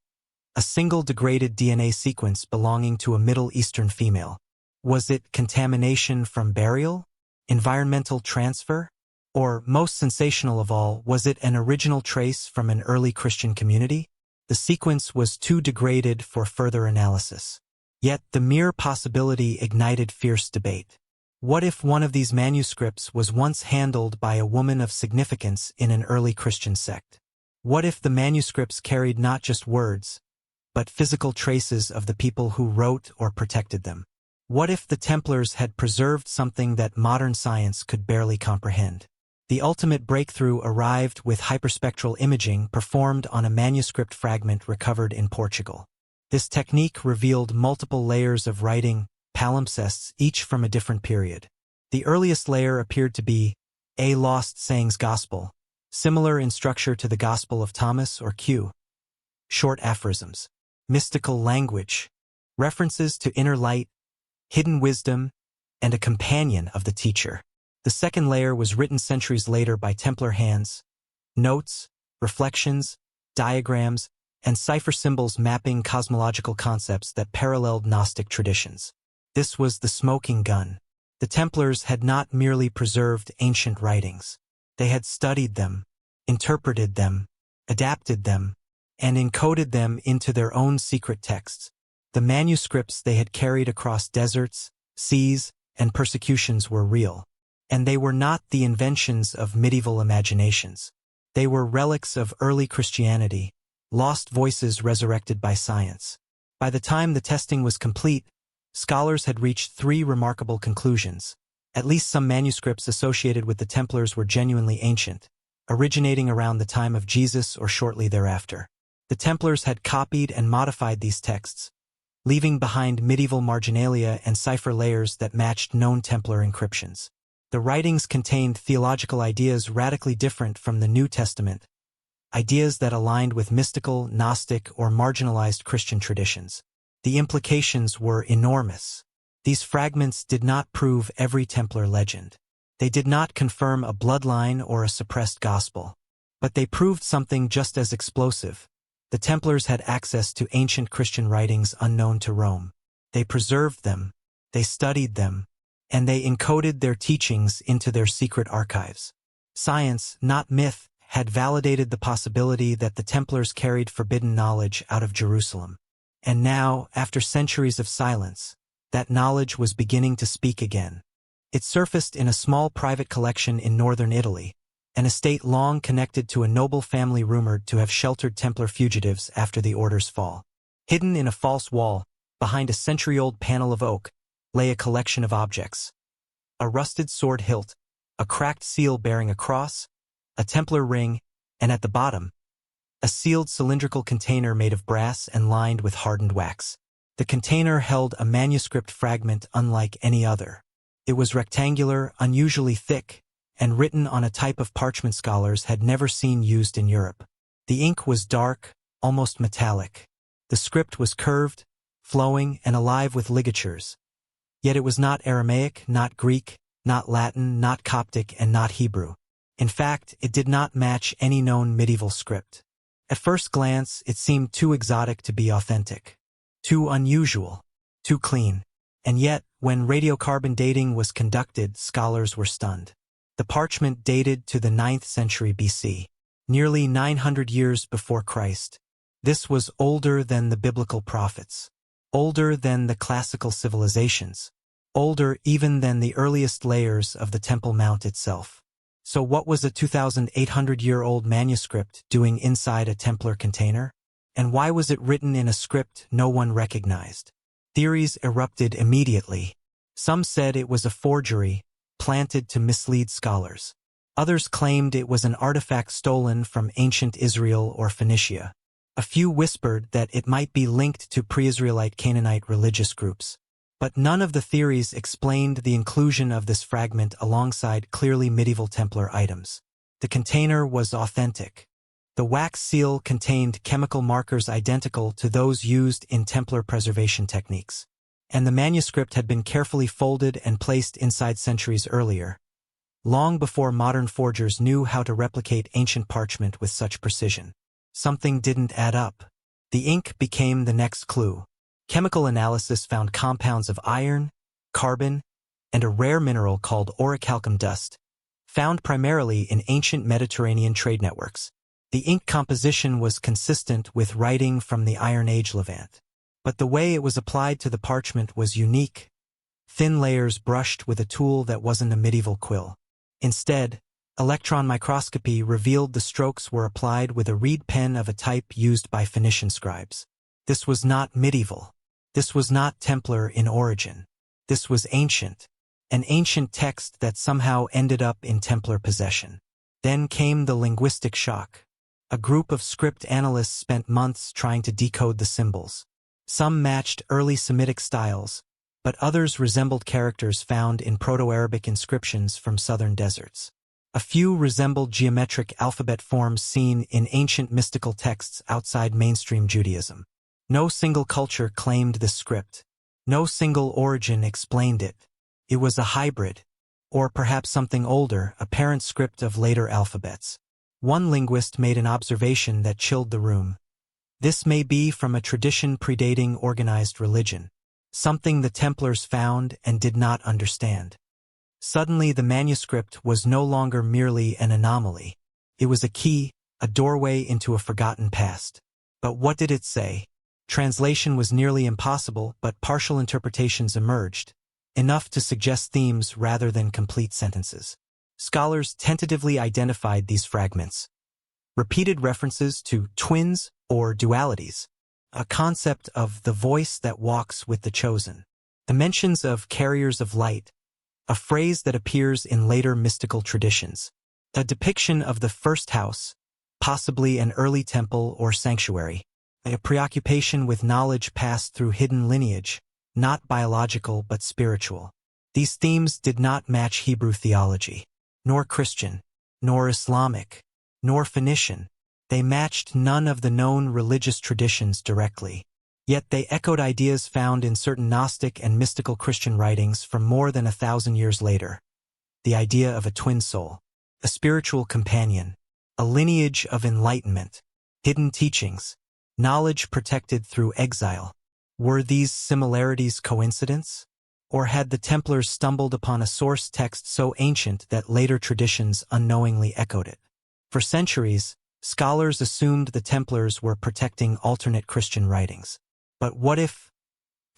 A single degraded DNA sequence belonging to a Middle Eastern female. Was it contamination from burial? Environmental transfer? Or, most sensational of all, was it an original trace from an early Christian community? The sequence was too degraded for further analysis. Yet the mere possibility ignited fierce debate. What if one of these manuscripts was once handled by a woman of significance in an early Christian sect? What if the manuscripts carried not just words, but physical traces of the people who wrote or protected them? What if the Templars had preserved something that modern science could barely comprehend? The ultimate breakthrough arrived with hyperspectral imaging performed on a manuscript fragment recovered in Portugal. This technique revealed multiple layers of writing, palimpsests, each from a different period. The earliest layer appeared to be a lost sayings gospel, similar in structure to the Gospel of Thomas or Q. Short aphorisms, mystical language, references to inner light, hidden wisdom, and a companion of the teacher. The second layer was written centuries later by Templar hands, notes, reflections, diagrams, and cipher symbols mapping cosmological concepts that paralleled Gnostic traditions. This was the smoking gun. The Templars had not merely preserved ancient writings. They had studied them, interpreted them, adapted them, and encoded them into their own secret texts. The manuscripts they had carried across deserts, seas, and persecutions were real. And they were not the inventions of medieval imaginations. They were relics of early Christianity, lost voices resurrected by science. By the time the testing was complete, scholars had reached three remarkable conclusions. At least some manuscripts associated with the Templars were genuinely ancient, originating around the time of Jesus or shortly thereafter. The Templars had copied and modified these texts, leaving behind medieval marginalia and cipher layers that matched known Templar encryptions. The writings contained theological ideas radically different from the New Testament, ideas that aligned with mystical, Gnostic, or marginalized Christian traditions. The implications were enormous. These fragments did not prove every Templar legend. They did not confirm a bloodline or a suppressed gospel. But they proved something just as explosive. The Templars had access to ancient Christian writings unknown to Rome. They preserved them, they studied them, and they encoded their teachings into their secret archives. Science, not myth, had validated the possibility that the Templars carried forbidden knowledge out of Jerusalem. And now, after centuries of silence, that knowledge was beginning to speak again. It surfaced in a small private collection in northern Italy, an estate long connected to a noble family rumored to have sheltered Templar fugitives after the order's fall. Hidden in a false wall, behind a century-old panel of oak, lay a collection of objects. A rusted sword hilt, a cracked seal bearing a cross, a Templar ring, and at the bottom, a sealed cylindrical container made of brass and lined with hardened wax. The container held a manuscript fragment unlike any other. It was rectangular, unusually thick, and written on a type of parchment scholars had never seen used in Europe. The ink was dark, almost metallic. The script was curved, flowing, and alive with ligatures. Yet it was not Aramaic, not Greek, not Latin, not Coptic, and not Hebrew. In fact, it did not match any known medieval script. At first glance, it seemed too exotic to be authentic, too unusual, too clean. And yet, when radiocarbon dating was conducted, scholars were stunned. The parchment dated to the 9th century BC, nearly 900 years before Christ. This was older than the biblical prophets, older than the classical civilizations, older even than the earliest layers of the Temple Mount itself. So what was a 2,800-year-old manuscript doing inside a Templar container? And why was it written in a script no one recognized? Theories erupted immediately. Some said it was a forgery, planted to mislead scholars. Others claimed it was an artifact stolen from ancient Israel or Phoenicia. A few whispered that it might be linked to pre-Israelite Canaanite religious groups. But none of the theories explained the inclusion of this fragment alongside clearly medieval Templar items. The container was authentic. The wax seal contained chemical markers identical to those used in Templar preservation techniques. And the manuscript had been carefully folded and placed inside centuries earlier, long before modern forgers knew how to replicate ancient parchment with such precision. Something didn't add up. The ink became the next clue. Chemical analysis found compounds of iron, carbon, and a rare mineral called orichalcum dust, found primarily in ancient Mediterranean trade networks. The ink composition was consistent with writing from the Iron Age Levant. But the way it was applied to the parchment was unique. Thin layers brushed with a tool that wasn't a medieval quill. Instead, electron microscopy revealed the strokes were applied with a reed pen of a type used by Phoenician scribes. This was not medieval. This was not Templar in origin. This was ancient. An ancient text that somehow ended up in Templar possession. Then came the linguistic shock. A group of script analysts spent months trying to decode the symbols. Some matched early Semitic styles, but others resembled characters found in Proto-Arabic inscriptions from southern deserts. A few resembled geometric alphabet forms seen in ancient mystical texts outside mainstream Judaism. No single culture claimed the script. No single origin explained it. It was a hybrid, or perhaps something older, a parent script of later alphabets. One linguist made an observation that chilled the room. This may be from a tradition predating organized religion, something the Templars found and did not understand. Suddenly the manuscript was no longer merely an anomaly. It was a key, a doorway into a forgotten past. But what did it say? Translation was nearly impossible, but partial interpretations emerged, enough to suggest themes rather than complete sentences. Scholars tentatively identified these fragments. Repeated references to twins or dualities, a concept of the voice that walks with the chosen. The mentions of carriers of light, a phrase that appears in later mystical traditions. A depiction of the first house, possibly an early temple or sanctuary. A preoccupation with knowledge passed through hidden lineage, not biological but spiritual. These themes did not match Hebrew theology, nor Christian, nor Islamic, nor Phoenician. They matched none of the known religious traditions directly. Yet they echoed ideas found in certain Gnostic and mystical Christian writings from more than 1,000 years later. The idea of a twin soul, a spiritual companion, a lineage of enlightenment, hidden teachings, knowledge protected through exile. Were these similarities coincidence? Or had the Templars stumbled upon a source text so ancient that later traditions unknowingly echoed it? For centuries, scholars assumed the Templars were protecting alternate Christian writings. But what if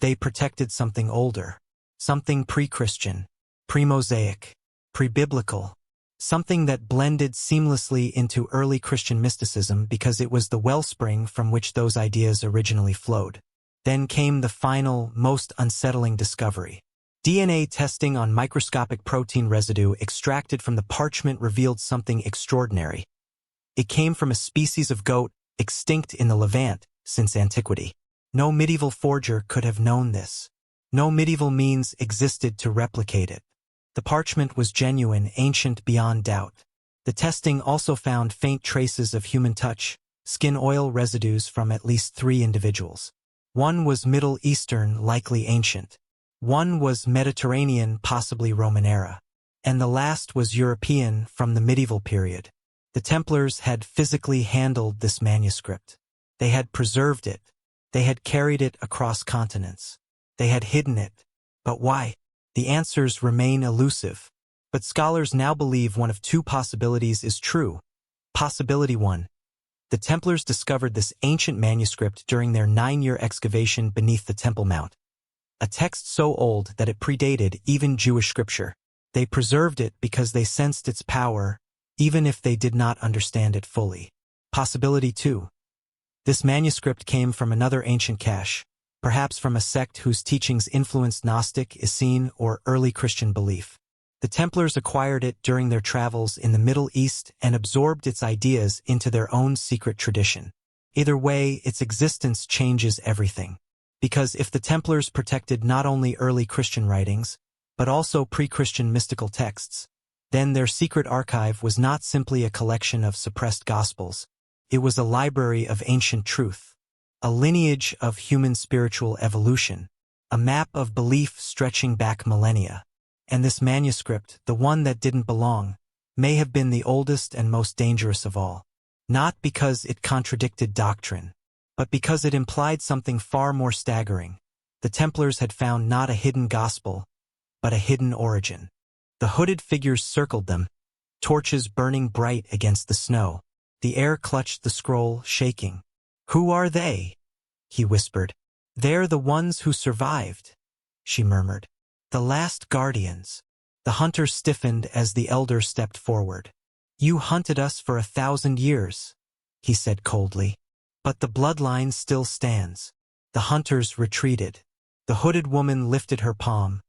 they protected something older, something pre-Christian, pre-Mosaic, pre-biblical, something that blended seamlessly into early Christian mysticism because it was the wellspring from which those ideas originally flowed? Then came the final, most unsettling discovery. DNA testing on microscopic protein residue extracted from the parchment revealed something extraordinary. It came from a species of goat extinct in the Levant since antiquity. No medieval forger could have known this. No medieval means existed to replicate it. The parchment was genuine, ancient beyond doubt. The testing also found faint traces of human touch, skin oil residues from at least 3 individuals. One was Middle Eastern, likely ancient. One was Mediterranean, possibly Roman era. And the last was European, from the medieval period. The Templars had physically handled this manuscript. They had preserved it. They had carried it across continents. They had hidden it. But why? The answers remain elusive. But scholars now believe one of 2 possibilities is true. Possibility 1. The Templars discovered this ancient manuscript during their 9-year excavation beneath the Temple Mount. A text so old that it predated even Jewish scripture. They preserved it because they sensed its power, even if they did not understand it fully. Possibility 2. This manuscript came from another ancient cache, perhaps from a sect whose teachings influenced Gnostic, Essene, or early Christian belief. The Templars acquired it during their travels in the Middle East and absorbed its ideas into their own secret tradition. Either way, its existence changes everything. Because if the Templars protected not only early Christian writings, but also pre-Christian mystical texts, then their secret archive was not simply a collection of suppressed gospels. It was a library of ancient truth, a lineage of human spiritual evolution, a map of belief stretching back millennia. And this manuscript, the one that didn't belong, may have been the oldest and most dangerous of all. Not because it contradicted doctrine, but because it implied something far more staggering. The Templars had found not a hidden gospel, but a hidden origin. The hooded figures circled them, torches burning bright against the snow. The air clutched the scroll, shaking. "Who are they?" he whispered. "They're the ones who survived," she murmured. "The last guardians." The hunter stiffened as the elder stepped forward. "You hunted us for 1,000 years," he said coldly. "But the bloodline still stands." The hunters retreated. The hooded woman lifted her palm,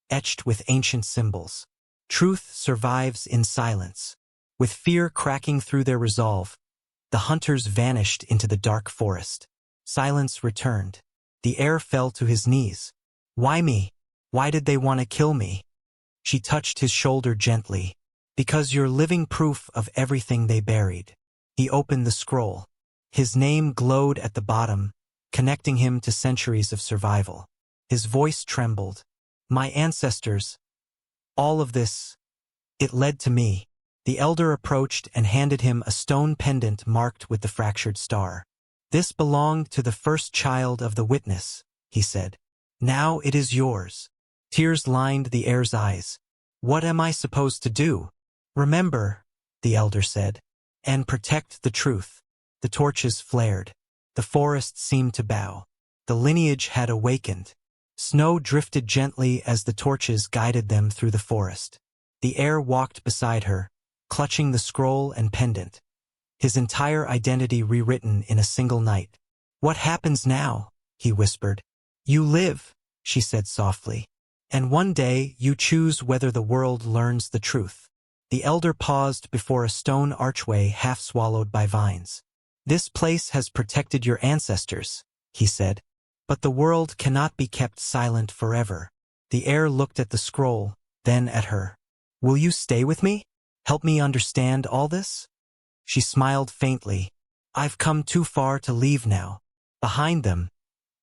etched with ancient symbols. Truth survives in silence. With fear cracking through their resolve, the hunters vanished into the dark forest. Silence returned. The heir fell to his knees. "Why me? Why did they want to kill me?" She touched his shoulder gently. "Because you're living proof of everything they buried." He opened the scroll. His name glowed at the bottom, connecting him to centuries of survival. His voice trembled. "My ancestors. All of this. It led to me." The elder approached and handed him a stone pendant marked with the fractured star. "This belonged to the first child of the witness," he said. "Now it is yours." Tears lined the heir's eyes. "What am I supposed to do?" "Remember," the elder said, "and protect the truth." The torches flared. The forest seemed to bow. The lineage had awakened. Snow drifted gently as the torches guided them through the forest. The heir walked beside her, clutching the scroll and pendant, his entire identity rewritten in a single night. "What happens now?" he whispered. "You live," she said softly. "And one day you choose whether the world learns the truth." The elder paused before a stone archway half swallowed by vines. "This place has protected your ancestors," he said. "But the world cannot be kept silent forever." The heir looked at the scroll, then at her. "Will you stay with me? Help me understand all this?" She smiled faintly. "I've come too far to leave now." Behind them,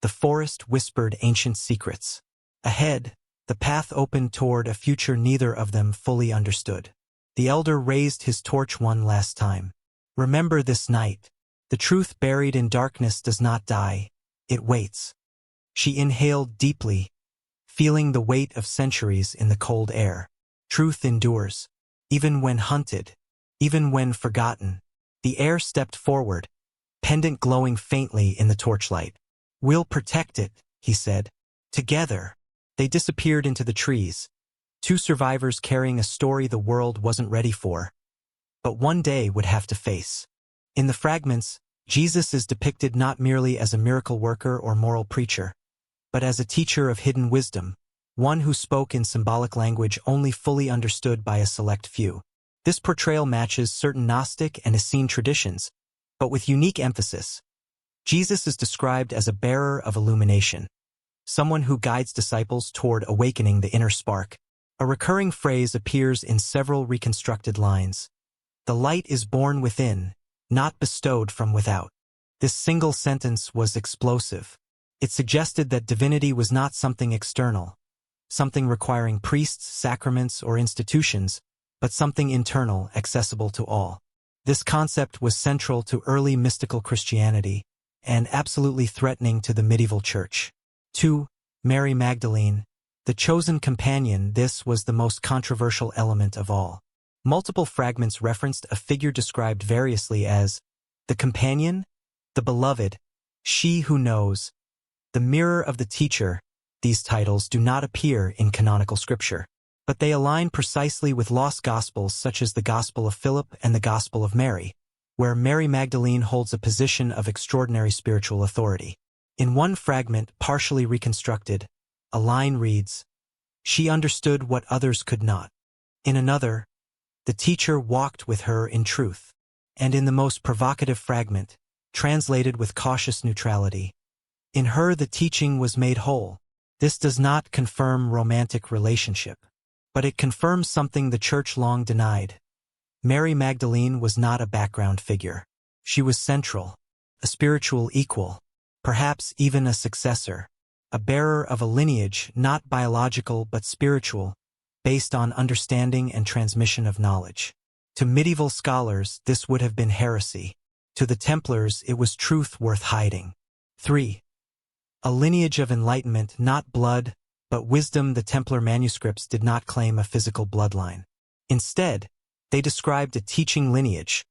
the forest whispered ancient secrets. Ahead, the path opened toward a future neither of them fully understood. The elder raised his torch one last time. "Remember this night. The truth buried in darkness does not die. It waits." She inhaled deeply, feeling the weight of centuries in the cold air. Truth endures, even when hunted, even when forgotten. The heir stepped forward, pendant glowing faintly in the torchlight. "We'll protect it," he said. "Together." They disappeared into the trees, two survivors carrying a story the world wasn't ready for, but one day would have to face. In the fragments, Jesus is depicted not merely as a miracle worker or moral preacher, but as a teacher of hidden wisdom, one who spoke in symbolic language only fully understood by a select few. This portrayal matches certain Gnostic and Essene traditions, but with unique emphasis. Jesus is described as a bearer of illumination, someone who guides disciples toward awakening the inner spark. A recurring phrase appears in several reconstructed lines. "The light is born within, not bestowed from without." This single sentence was explosive. It suggested that divinity was not something external, something requiring priests, sacraments, or institutions, but something internal, accessible to all. This concept was central to early mystical Christianity and absolutely threatening to the medieval church. 2. Mary Magdalene, the chosen companion. This was the most controversial element of all. Multiple fragments referenced a figure described variously as the companion, the beloved, she who knows, the mirror of the teacher. These titles do not appear in canonical scripture, but they align precisely with lost gospels such as the Gospel of Philip and the Gospel of Mary, where Mary Magdalene holds a position of extraordinary spiritual authority. In one fragment, partially reconstructed, a line reads, "She understood what others could not." In another, "The teacher walked with her in truth." And in the most provocative fragment, translated with cautious neutrality, "In her the teaching was made whole." This does not confirm romantic relationship, but it confirms something the church long denied. Mary Magdalene was not a background figure. She was central, a spiritual equal, perhaps even a successor, a bearer of a lineage not biological but spiritual, based on understanding and transmission of knowledge. To medieval scholars, this would have been heresy. To the Templars, it was truth worth hiding. 3. A lineage of enlightenment, not blood, but wisdom. The Templar manuscripts did not claim a physical bloodline. Instead, they described a teaching lineage,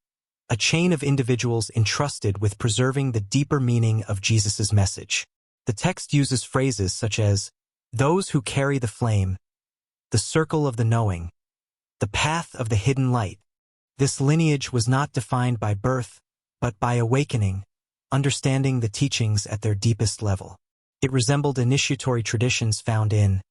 a chain of individuals entrusted with preserving the deeper meaning of Jesus' message. The text uses phrases such as, those who carry the flame, the circle of the knowing, the path of the hidden light. This lineage was not defined by birth, but by awakening, understanding the teachings at their deepest level. It resembled initiatory traditions found in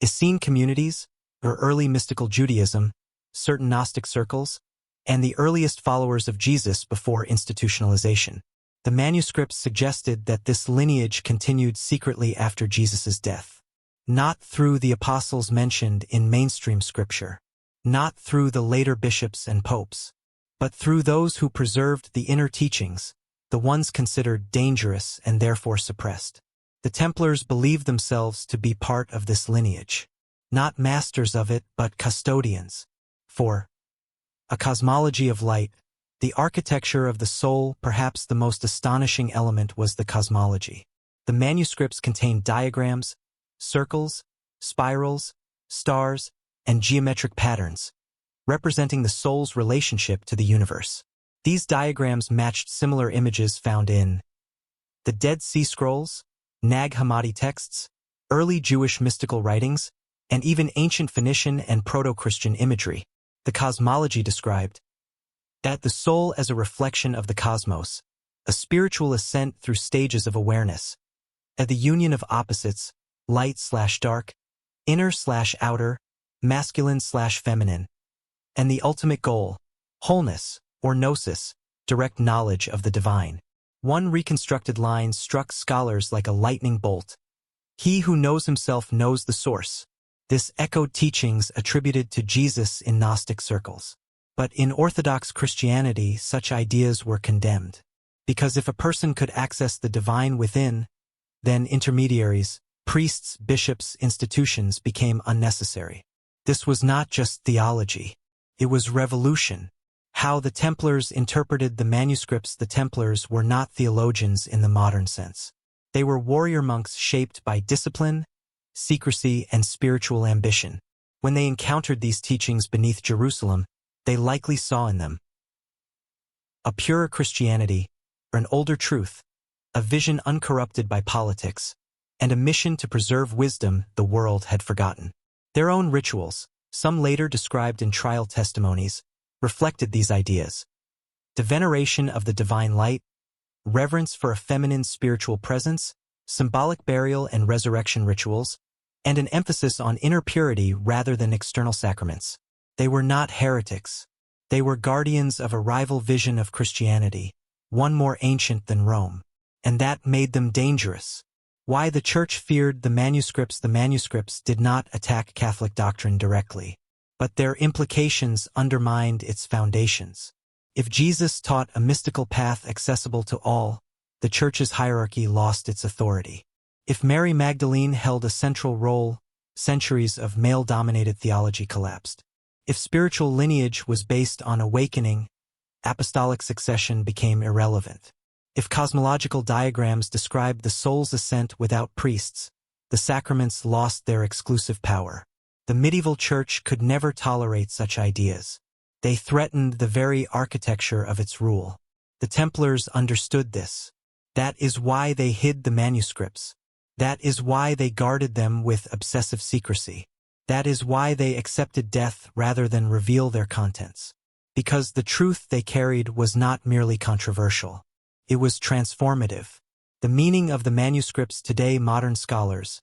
Essene communities, or early mystical Judaism, certain Gnostic circles, and the earliest followers of Jesus before institutionalization. The manuscripts suggested that this lineage continued secretly after Jesus' death. Not through the apostles mentioned in mainstream scripture, not through the later bishops and popes, but through those who preserved the inner teachings, the ones considered dangerous and therefore suppressed. The Templars believed themselves to be part of this lineage, not masters of it but custodians. 4. A cosmology of light. The architecture of the soul, perhaps the most astonishing element, was the cosmology. The manuscripts contained diagrams, circles, spirals, stars, and geometric patterns, representing the soul's relationship to the universe. These diagrams matched similar images found in the Dead Sea Scrolls, Nag Hammadi texts, early Jewish mystical writings, and even ancient Phoenician and Proto-Christian imagery. The cosmology described that the soul as a reflection of the cosmos, a spiritual ascent through stages of awareness, at the union of opposites, light/dark, inner/outer, masculine/feminine, and the ultimate goal, wholeness, or gnosis, direct knowledge of the divine. One reconstructed line struck scholars like a lightning bolt. He who knows himself knows the source. This echoed teachings attributed to Jesus in Gnostic circles. But in Orthodox Christianity, such ideas were condemned. Because if a person could access the divine within, then intermediaries, priests, bishops, institutions became unnecessary. This was not just theology. It was revolution. How the Templars interpreted the manuscripts. The Templars were not theologians in the modern sense. They were warrior monks shaped by discipline, secrecy, and spiritual ambition. When they encountered these teachings beneath Jerusalem, they likely saw in them a purer Christianity, or an older truth, a vision uncorrupted by politics, and a mission to preserve wisdom the world had forgotten. Their own rituals, some later described in trial testimonies, reflected these ideas. The veneration of the divine light, reverence for a feminine spiritual presence, symbolic burial and resurrection rituals, and an emphasis on inner purity rather than external sacraments. They were not heretics. They were guardians of a rival vision of Christianity, one more ancient than Rome. And that made them dangerous. Why the Church feared the manuscripts. The manuscripts did not attack Catholic doctrine directly, but their implications undermined its foundations. If Jesus taught a mystical path accessible to all, the Church's hierarchy lost its authority. If Mary Magdalene held a central role, centuries of male-dominated theology collapsed. If spiritual lineage was based on awakening, apostolic succession became irrelevant. If cosmological diagrams described the soul's ascent without priests, the sacraments lost their exclusive power. The medieval Church could never tolerate such ideas. They threatened the very architecture of its rule. The Templars understood this. That is why they hid the manuscripts. That is why they guarded them with obsessive secrecy. That is why they accepted death rather than reveal their contents. Because the truth they carried was not merely controversial. It was transformative. The meaning of the manuscripts today, modern scholars,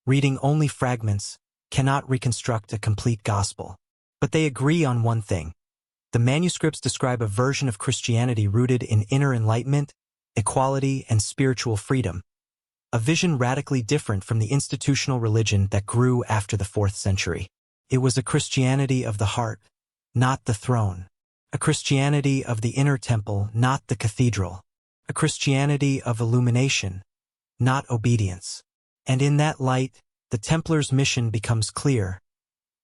reading only fragments, cannot reconstruct a complete gospel. But they agree on one thing. The manuscripts describe a version of Christianity rooted in inner enlightenment, equality, and spiritual freedom. A vision radically different from the institutional religion that grew after the 4th century. It was a Christianity of the heart, not the throne. A Christianity of the inner temple, not the cathedral. A Christianity of illumination, not obedience. And in that light, the Templars' mission becomes clear.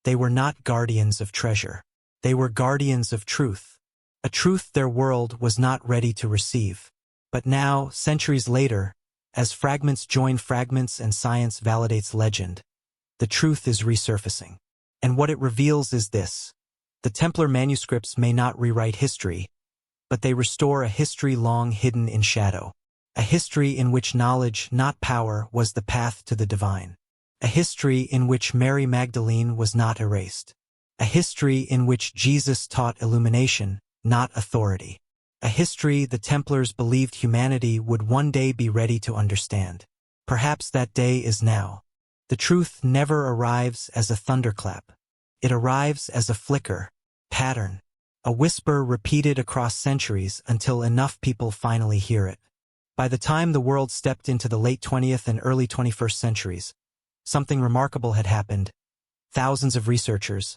They were not guardians of treasure. They were guardians of truth. a truth their world was not ready to receive. But now, centuries later, as fragments join fragments and science validates legend, the truth is resurfacing. And what it reveals is this: the Templar manuscripts may not rewrite history, but they restore a history long hidden in shadow. A history in which knowledge, not power, was the path to the divine. A history in which Mary Magdalene was not erased. A history in which Jesus taught illumination, not authority. A history the Templars believed humanity would one day be ready to understand. Perhaps that day is now. The truth never arrives as a thunderclap. It arrives as a flicker, pattern, a whisper repeated across centuries until enough people finally hear it. By the time the world stepped into the late 20th and early 21st centuries, something remarkable had happened. Thousands of researchers,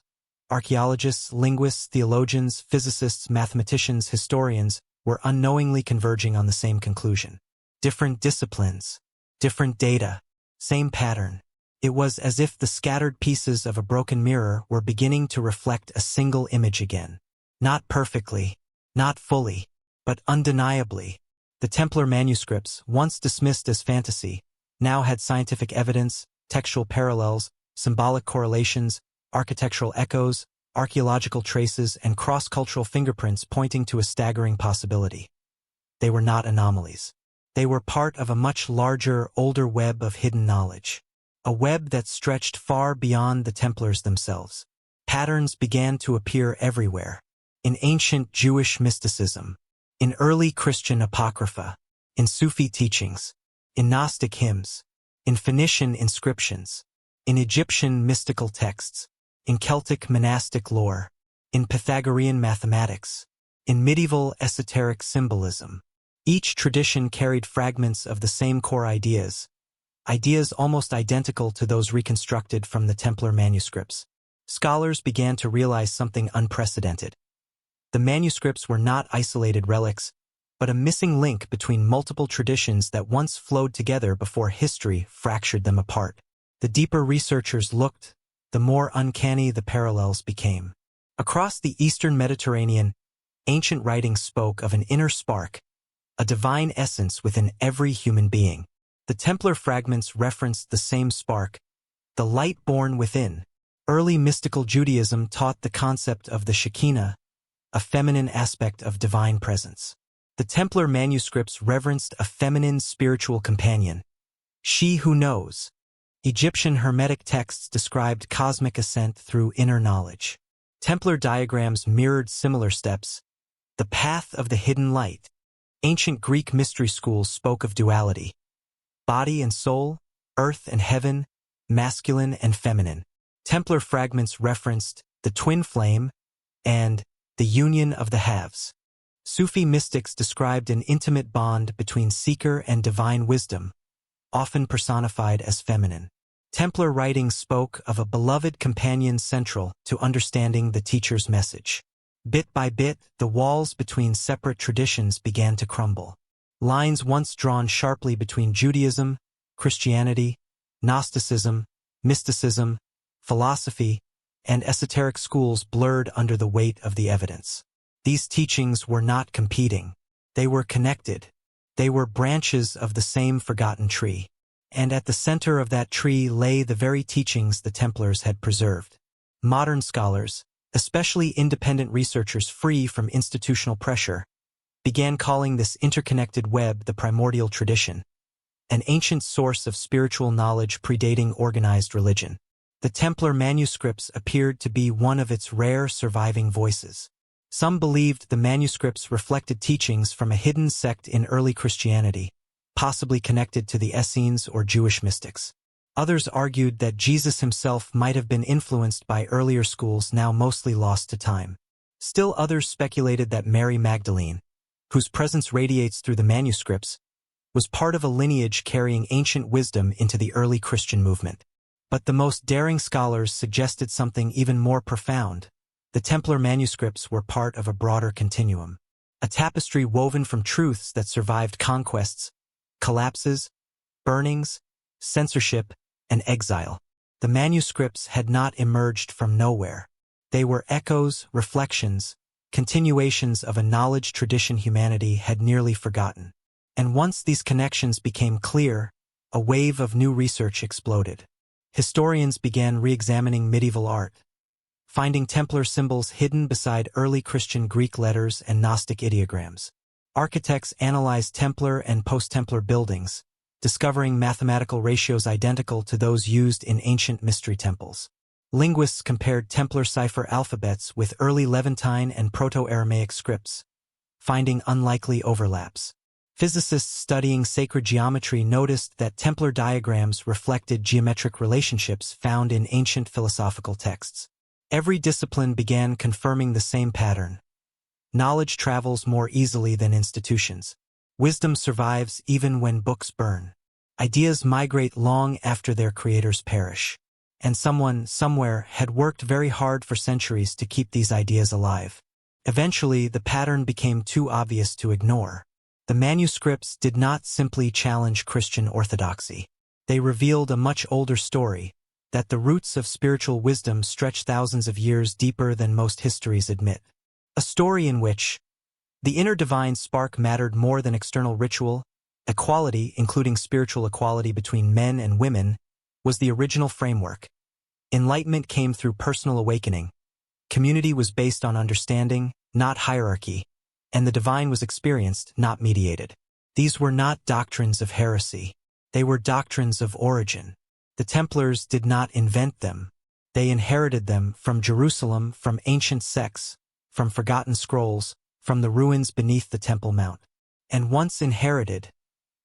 archaeologists, linguists, theologians, physicists, mathematicians, historians, were unknowingly converging on the same conclusion. Different disciplines, different data, same pattern. It was as if the scattered pieces of a broken mirror were beginning to reflect a single image again. Not perfectly, not fully, but undeniably. The Templar manuscripts, once dismissed as fantasy, now had scientific evidence, textual parallels, symbolic correlations, architectural echoes, archaeological traces, and cross-cultural fingerprints pointing to a staggering possibility. They were not anomalies. They were part of a much larger, older web of hidden knowledge. A web that stretched far beyond the Templars themselves. Patterns began to appear everywhere. In ancient Jewish mysticism, in early Christian apocrypha, in Sufi teachings, in Gnostic hymns, in Phoenician inscriptions, in Egyptian mystical texts, in Celtic monastic lore, in Pythagorean mathematics, in medieval esoteric symbolism. Each tradition carried fragments of the same core ideas almost identical to those reconstructed from the Templar manuscripts. Scholars began to realize something unprecedented. The manuscripts were not isolated relics, but a missing link between multiple traditions that once flowed together before history fractured them apart. The deeper researchers looked, the more uncanny the parallels became. Across the Eastern Mediterranean, ancient writings spoke of an inner spark, a divine essence within every human being. The Templar fragments referenced the same spark, the light born within. Early mystical Judaism taught the concept of the Shekinah, a feminine aspect of divine presence. The Templar manuscripts reverenced a feminine spiritual companion, she who knows. Egyptian Hermetic texts described cosmic ascent through inner knowledge. Templar diagrams mirrored similar steps, the path of the hidden light. Ancient Greek mystery schools spoke of duality, body and soul, earth and heaven, masculine and feminine. Templar fragments referenced the twin flame and the union of the halves. Sufi mystics described an intimate bond between seeker and divine wisdom, often personified as feminine. Templar writings spoke of a beloved companion central to understanding the teacher's message. Bit by bit, the walls between separate traditions began to crumble. Lines once drawn sharply between Judaism, Christianity, Gnosticism, mysticism, philosophy, and esoteric schools blurred under the weight of the evidence. These teachings were not competing. They were connected. They were branches of the same forgotten tree. And at the center of that tree lay the very teachings the Templars had preserved. Modern scholars, especially independent researchers free from institutional pressure, began calling this interconnected web the primordial tradition, an ancient source of spiritual knowledge predating organized religion. The Templar manuscripts appeared to be one of its rare surviving voices. Some believed the manuscripts reflected teachings from a hidden sect in early Christianity, possibly connected to the Essenes or Jewish mystics. Others argued that Jesus himself might have been influenced by earlier schools now mostly lost to time. Still others speculated that Mary Magdalene, whose presence radiates through the manuscripts, was part of a lineage carrying ancient wisdom into the early Christian movement. But the most daring scholars suggested something even more profound. The Templar manuscripts were part of a broader continuum, a tapestry woven from truths that survived conquests, collapses, burnings, censorship, and exile. The manuscripts had not emerged from nowhere. They were echoes, reflections, continuations of a knowledge tradition humanity had nearly forgotten. And once these connections became clear, a wave of new research exploded. Historians began re-examining medieval art, finding Templar symbols hidden beside early Christian Greek letters and Gnostic ideograms. Architects analyzed Templar and post-Templar buildings, discovering mathematical ratios identical to those used in ancient mystery temples. Linguists compared Templar cipher alphabets with early Levantine and Proto-Aramaic scripts, finding unlikely overlaps. Physicists studying sacred geometry noticed that Templar diagrams reflected geometric relationships found in ancient philosophical texts. Every discipline began confirming the same pattern. Knowledge travels more easily than institutions. Wisdom survives even when books burn. Ideas migrate long after their creators perish. And someone, somewhere, had worked very hard for centuries to keep these ideas alive. Eventually, the pattern became too obvious to ignore. The manuscripts did not simply challenge Christian orthodoxy. They revealed a much older story, that the roots of spiritual wisdom stretch thousands of years deeper than most histories admit. A story in which the inner divine spark mattered more than external ritual. Equality, including spiritual equality between men and women, was the original framework. Enlightenment came through personal awakening. Community was based on understanding, not hierarchy, and the divine was experienced, not mediated. These were not doctrines of heresy. They were doctrines of origin. The Templars did not invent them. They inherited them from Jerusalem, from ancient sects, from forgotten scrolls, from the ruins beneath the Temple Mount. And once inherited,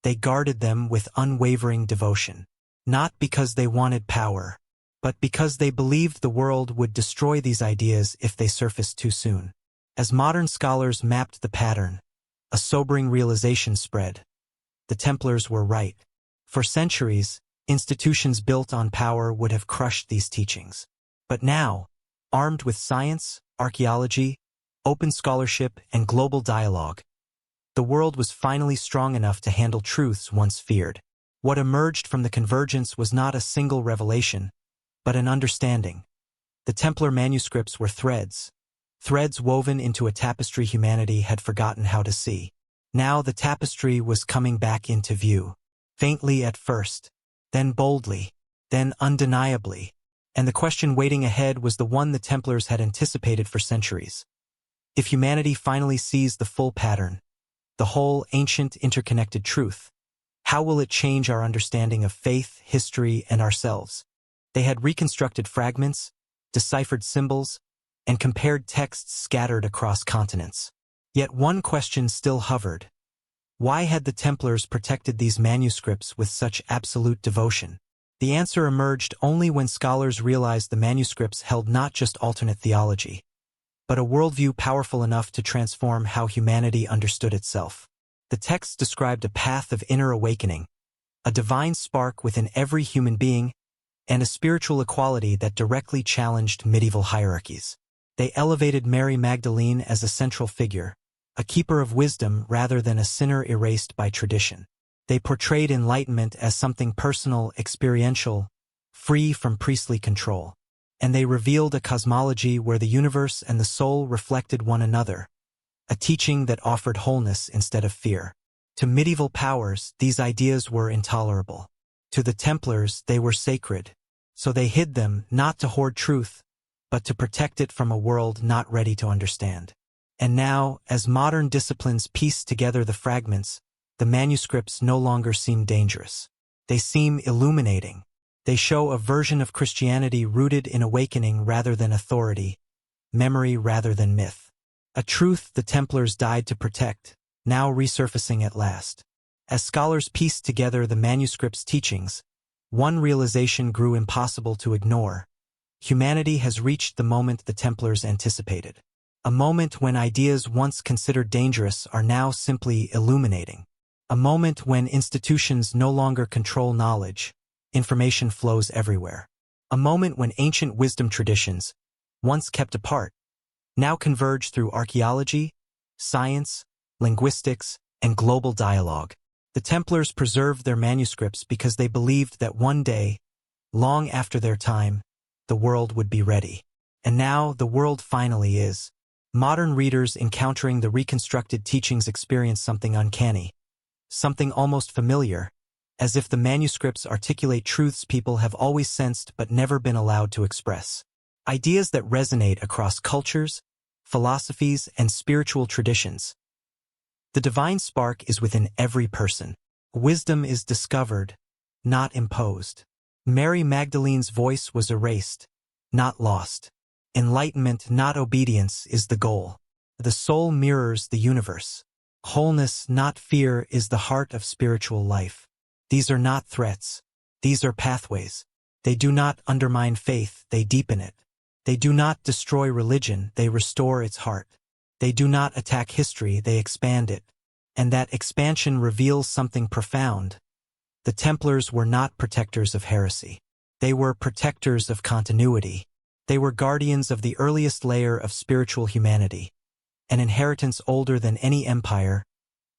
they guarded them with unwavering devotion. Not because they wanted power, but because they believed the world would destroy these ideas if they surfaced too soon. As modern scholars mapped the pattern, a sobering realization spread. The Templars were right. For centuries, institutions built on power would have crushed these teachings. But now, armed with science, archaeology, open scholarship, and global dialogue, the world was finally strong enough to handle truths once feared. What emerged from the convergence was not a single revelation, but an understanding. The Templar manuscripts were threads woven into a tapestry humanity had forgotten how to see. Now the tapestry was coming back into view, faintly at first, then boldly, then undeniably. And the question waiting ahead was the one the Templars had anticipated for centuries. If humanity finally sees the full pattern, the whole ancient interconnected truth, how will it change our understanding of faith, history, and ourselves? They had reconstructed fragments, deciphered symbols, and compared texts scattered across continents. Yet one question still hovered. Why had the Templars protected these manuscripts with such absolute devotion? The answer emerged only when scholars realized the manuscripts held not just alternate theology, but a worldview powerful enough to transform how humanity understood itself. The texts described a path of inner awakening, a divine spark within every human being, and a spiritual equality that directly challenged medieval hierarchies. They elevated Mary Magdalene as a central figure, a keeper of wisdom rather than a sinner erased by tradition. They portrayed enlightenment as something personal, experiential, free from priestly control. And they revealed a cosmology where the universe and the soul reflected one another, a teaching that offered wholeness instead of fear. To medieval powers, these ideas were intolerable. To the Templars, they were sacred, so they hid them not to hoard truth, but to protect it from a world not ready to understand. And now, as modern disciplines piece together the fragments, the manuscripts no longer seem dangerous. They seem illuminating. They show a version of Christianity rooted in awakening rather than authority, memory rather than myth. A truth the Templars died to protect, now resurfacing at last. As scholars pieced together the manuscript's teachings, one realization grew impossible to ignore. Humanity has reached the moment the Templars anticipated. A moment when ideas once considered dangerous are now simply illuminating. A moment when institutions no longer control knowledge. Information flows everywhere. A moment when ancient wisdom traditions, once kept apart, now converge through archaeology, science, linguistics, and global dialogue. The Templars preserved their manuscripts because they believed that one day, long after their time, the world would be ready. And now the world finally is. Modern readers encountering the reconstructed teachings experience something uncanny, something almost familiar, as if the manuscripts articulate truths people have always sensed but never been allowed to express. Ideas that resonate across cultures, philosophies, and spiritual traditions. The divine spark is within every person. Wisdom is discovered, not imposed. Mary Magdalene's voice was erased, not lost. Enlightenment, not obedience, is the goal. The soul mirrors the universe. Wholeness, not fear, is the heart of spiritual life. These are not threats. These are pathways. They do not undermine faith, they deepen it. They do not destroy religion, they restore its heart. They do not attack history, they expand it. And that expansion reveals something profound. The Templars were not protectors of heresy. They were protectors of continuity. They were guardians of the earliest layer of spiritual humanity, an inheritance older than any empire,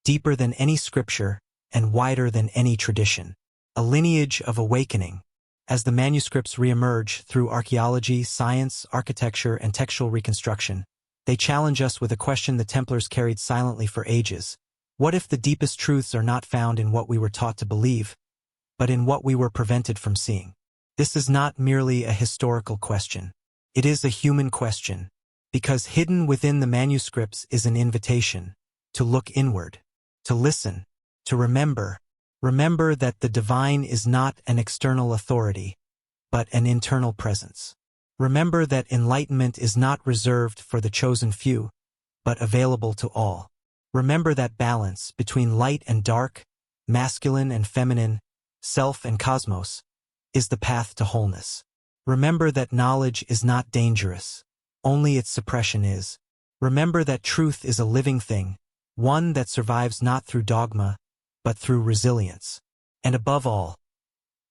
deeper than any scripture, and wider than any tradition. A lineage of awakening. As the manuscripts reemerge through archaeology, science, architecture, and textual reconstruction, they challenge us with a question the Templars carried silently for ages. What if the deepest truths are not found in what we were taught to believe, but in what we were prevented from seeing? This is not merely a historical question. It is a human question, because hidden within the manuscripts is an invitation to look inward, to listen, to remember. Remember that the divine is not an external authority, but an internal presence. Remember that enlightenment is not reserved for the chosen few, but available to all. Remember that balance between light and dark, masculine and feminine, self and cosmos, is the path to wholeness. Remember that knowledge is not dangerous, only its suppression is. Remember that truth is a living thing, one that survives not through dogma, but through resilience. And above all,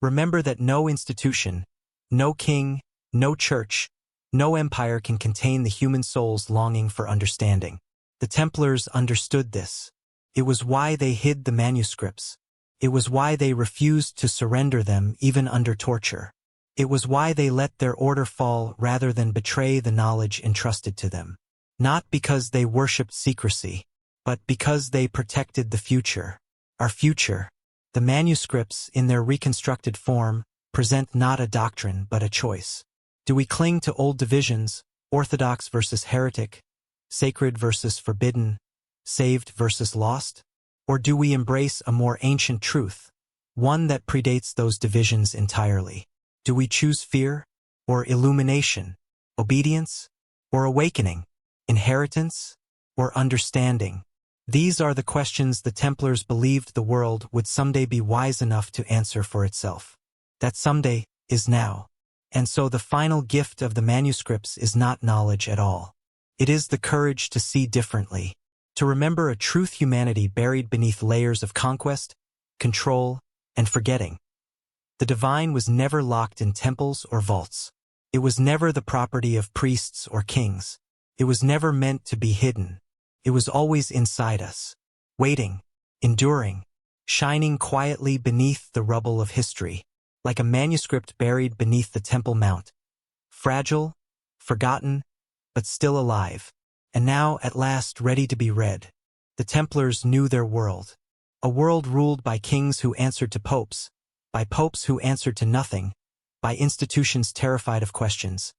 remember that no institution, no king, no church, no empire can contain the human soul's longing for understanding. The Templars understood this. It was why they hid the manuscripts. It was why they refused to surrender them even under torture. It was why they let their order fall rather than betray the knowledge entrusted to them. Not because they worshipped secrecy, but because they protected the future. Our future. The manuscripts, in their reconstructed form, present not a doctrine but a choice. Do we cling to old divisions, orthodox versus heretic, sacred versus forbidden, saved versus lost? Or do we embrace a more ancient truth, one that predates those divisions entirely? Do we choose fear, or illumination, obedience, or awakening, inheritance, or understanding? These are the questions the Templars believed the world would someday be wise enough to answer for itself. That someday is now. And so the final gift of the manuscripts is not knowledge at all. It is the courage to see differently, to remember a truth humanity buried beneath layers of conquest, control, and forgetting. The divine was never locked in temples or vaults. It was never the property of priests or kings. It was never meant to be hidden. It was always inside us, waiting, enduring, shining quietly beneath the rubble of history, like a manuscript buried beneath the Temple Mount. Fragile, forgotten, but still alive, and now at last ready to be read. The Templars knew their world, a world ruled by kings who answered to popes, by popes who answered to nothing, by institutions terrified of questions,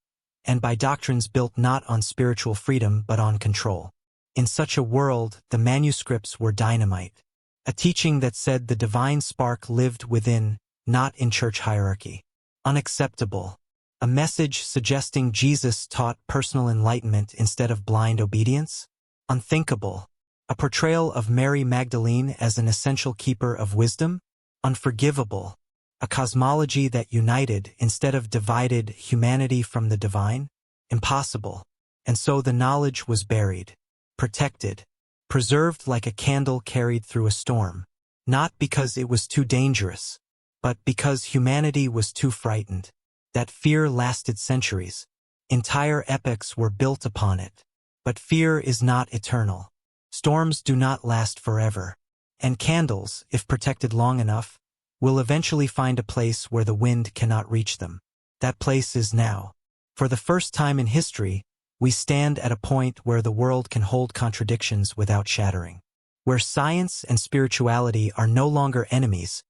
and by doctrines built not on spiritual freedom but on control. In such a world, the manuscripts were dynamite, a teaching that said the divine spark lived within, not in church hierarchy. Unacceptable. A message suggesting Jesus taught personal enlightenment instead of blind obedience? Unthinkable. A portrayal of Mary Magdalene as an essential keeper of wisdom? Unforgivable. A cosmology that united instead of divided humanity from the divine? Impossible. And so the knowledge was buried, protected, preserved like a candle carried through a storm, not because it was too dangerous, but because humanity was too frightened. That fear lasted centuries. Entire epochs were built upon it. But fear is not eternal. Storms do not last forever. And candles, if protected long enough, will eventually find a place where the wind cannot reach them. That place is now. For the first time in history, We stand at a point where the world can hold contradictions without shattering, where science and spirituality are no longer enemies,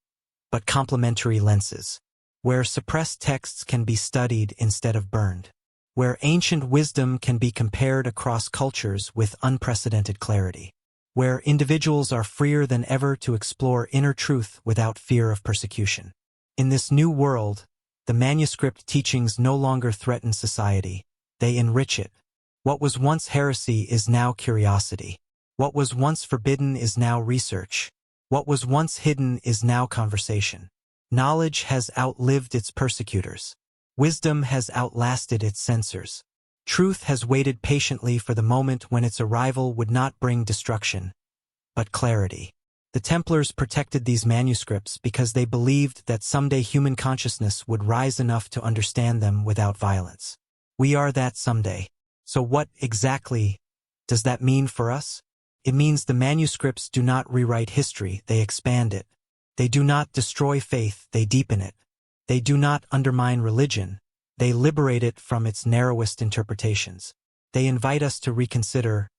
but complementary lenses, where suppressed texts can be studied instead of burned, where ancient wisdom can be compared across cultures with unprecedented clarity, where individuals are freer than ever to explore inner truth without fear of persecution. In this new world, the manuscript teachings no longer threaten society, they enrich it. What was once heresy is now curiosity. What was once forbidden is now research. What was once hidden is now conversation. Knowledge has outlived its persecutors. Wisdom has outlasted its censors. Truth has waited patiently for the moment when its arrival would not bring destruction, but clarity. The Templars protected these manuscripts because they believed that someday human consciousness would rise enough to understand them without violence. We are that someday. So what exactly does that mean for us? It means the manuscripts do not rewrite history, they expand it. They do not destroy faith, they deepen it. They do not undermine religion, they liberate it from its narrowest interpretations. They invite us to reconsider,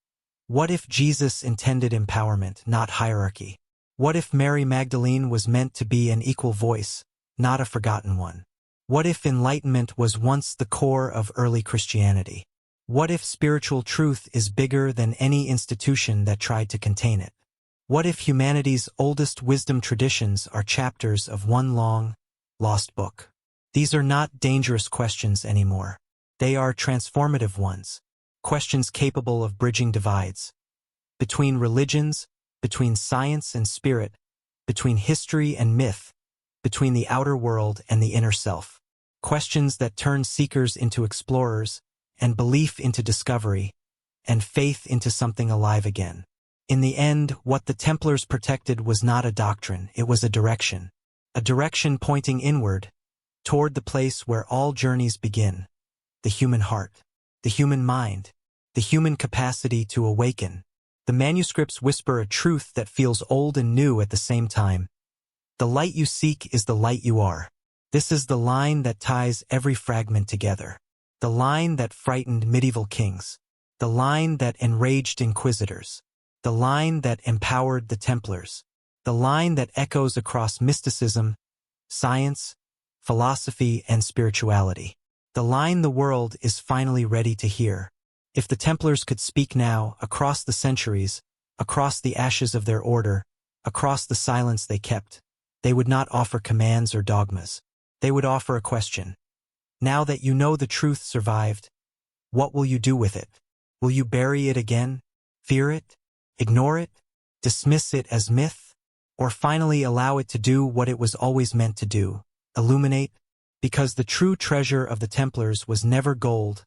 what if Jesus intended empowerment, not hierarchy? What if Mary Magdalene was meant to be an equal voice, not a forgotten one? What if enlightenment was once the core of early Christianity? What if spiritual truth is bigger than any institution that tried to contain it? What if humanity's oldest wisdom traditions are chapters of one long, lost book? These are not dangerous questions anymore. They are transformative ones, questions capable of bridging divides. Between religions, between science and spirit, between history and myth, between the outer world and the inner self. Questions that turn seekers into explorers, and belief into discovery, and faith into something alive again. In the end, what the Templars protected was not a doctrine, it was a direction pointing inward, toward the place where all journeys begin, the human heart, the human mind, the human capacity to awaken. The manuscripts whisper a truth that feels old and new at the same time. The light you seek is the light you are. This is the line that ties every fragment together. The line that frightened medieval kings. The line that enraged inquisitors. The line that empowered the Templars. The line that echoes across mysticism, science, philosophy, and spirituality. The line the world is finally ready to hear. If the Templars could speak now, across the centuries, across the ashes of their order, across the silence they kept, they would not offer commands or dogmas. They would offer a question. Now that you know the truth survived, what will you do with it? Will you bury it again? Fear it? Ignore it? Dismiss it as myth? Or finally allow it to do what it was always meant to do, illuminate? Because the true treasure of the Templars was never gold,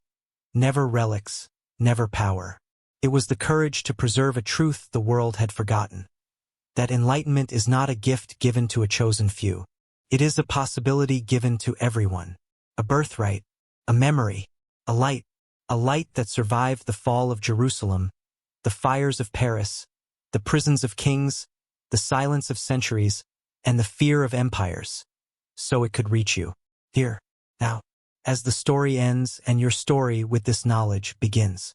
never relics, never power. It was the courage to preserve a truth the world had forgotten. That enlightenment is not a gift given to a chosen few. It is a possibility given to everyone. A birthright, a memory, a light that survived the fall of Jerusalem, the fires of Paris, the prisons of kings, the silence of centuries, and the fear of empires. So it could reach you, here, now, as the story ends and your story with this knowledge begins.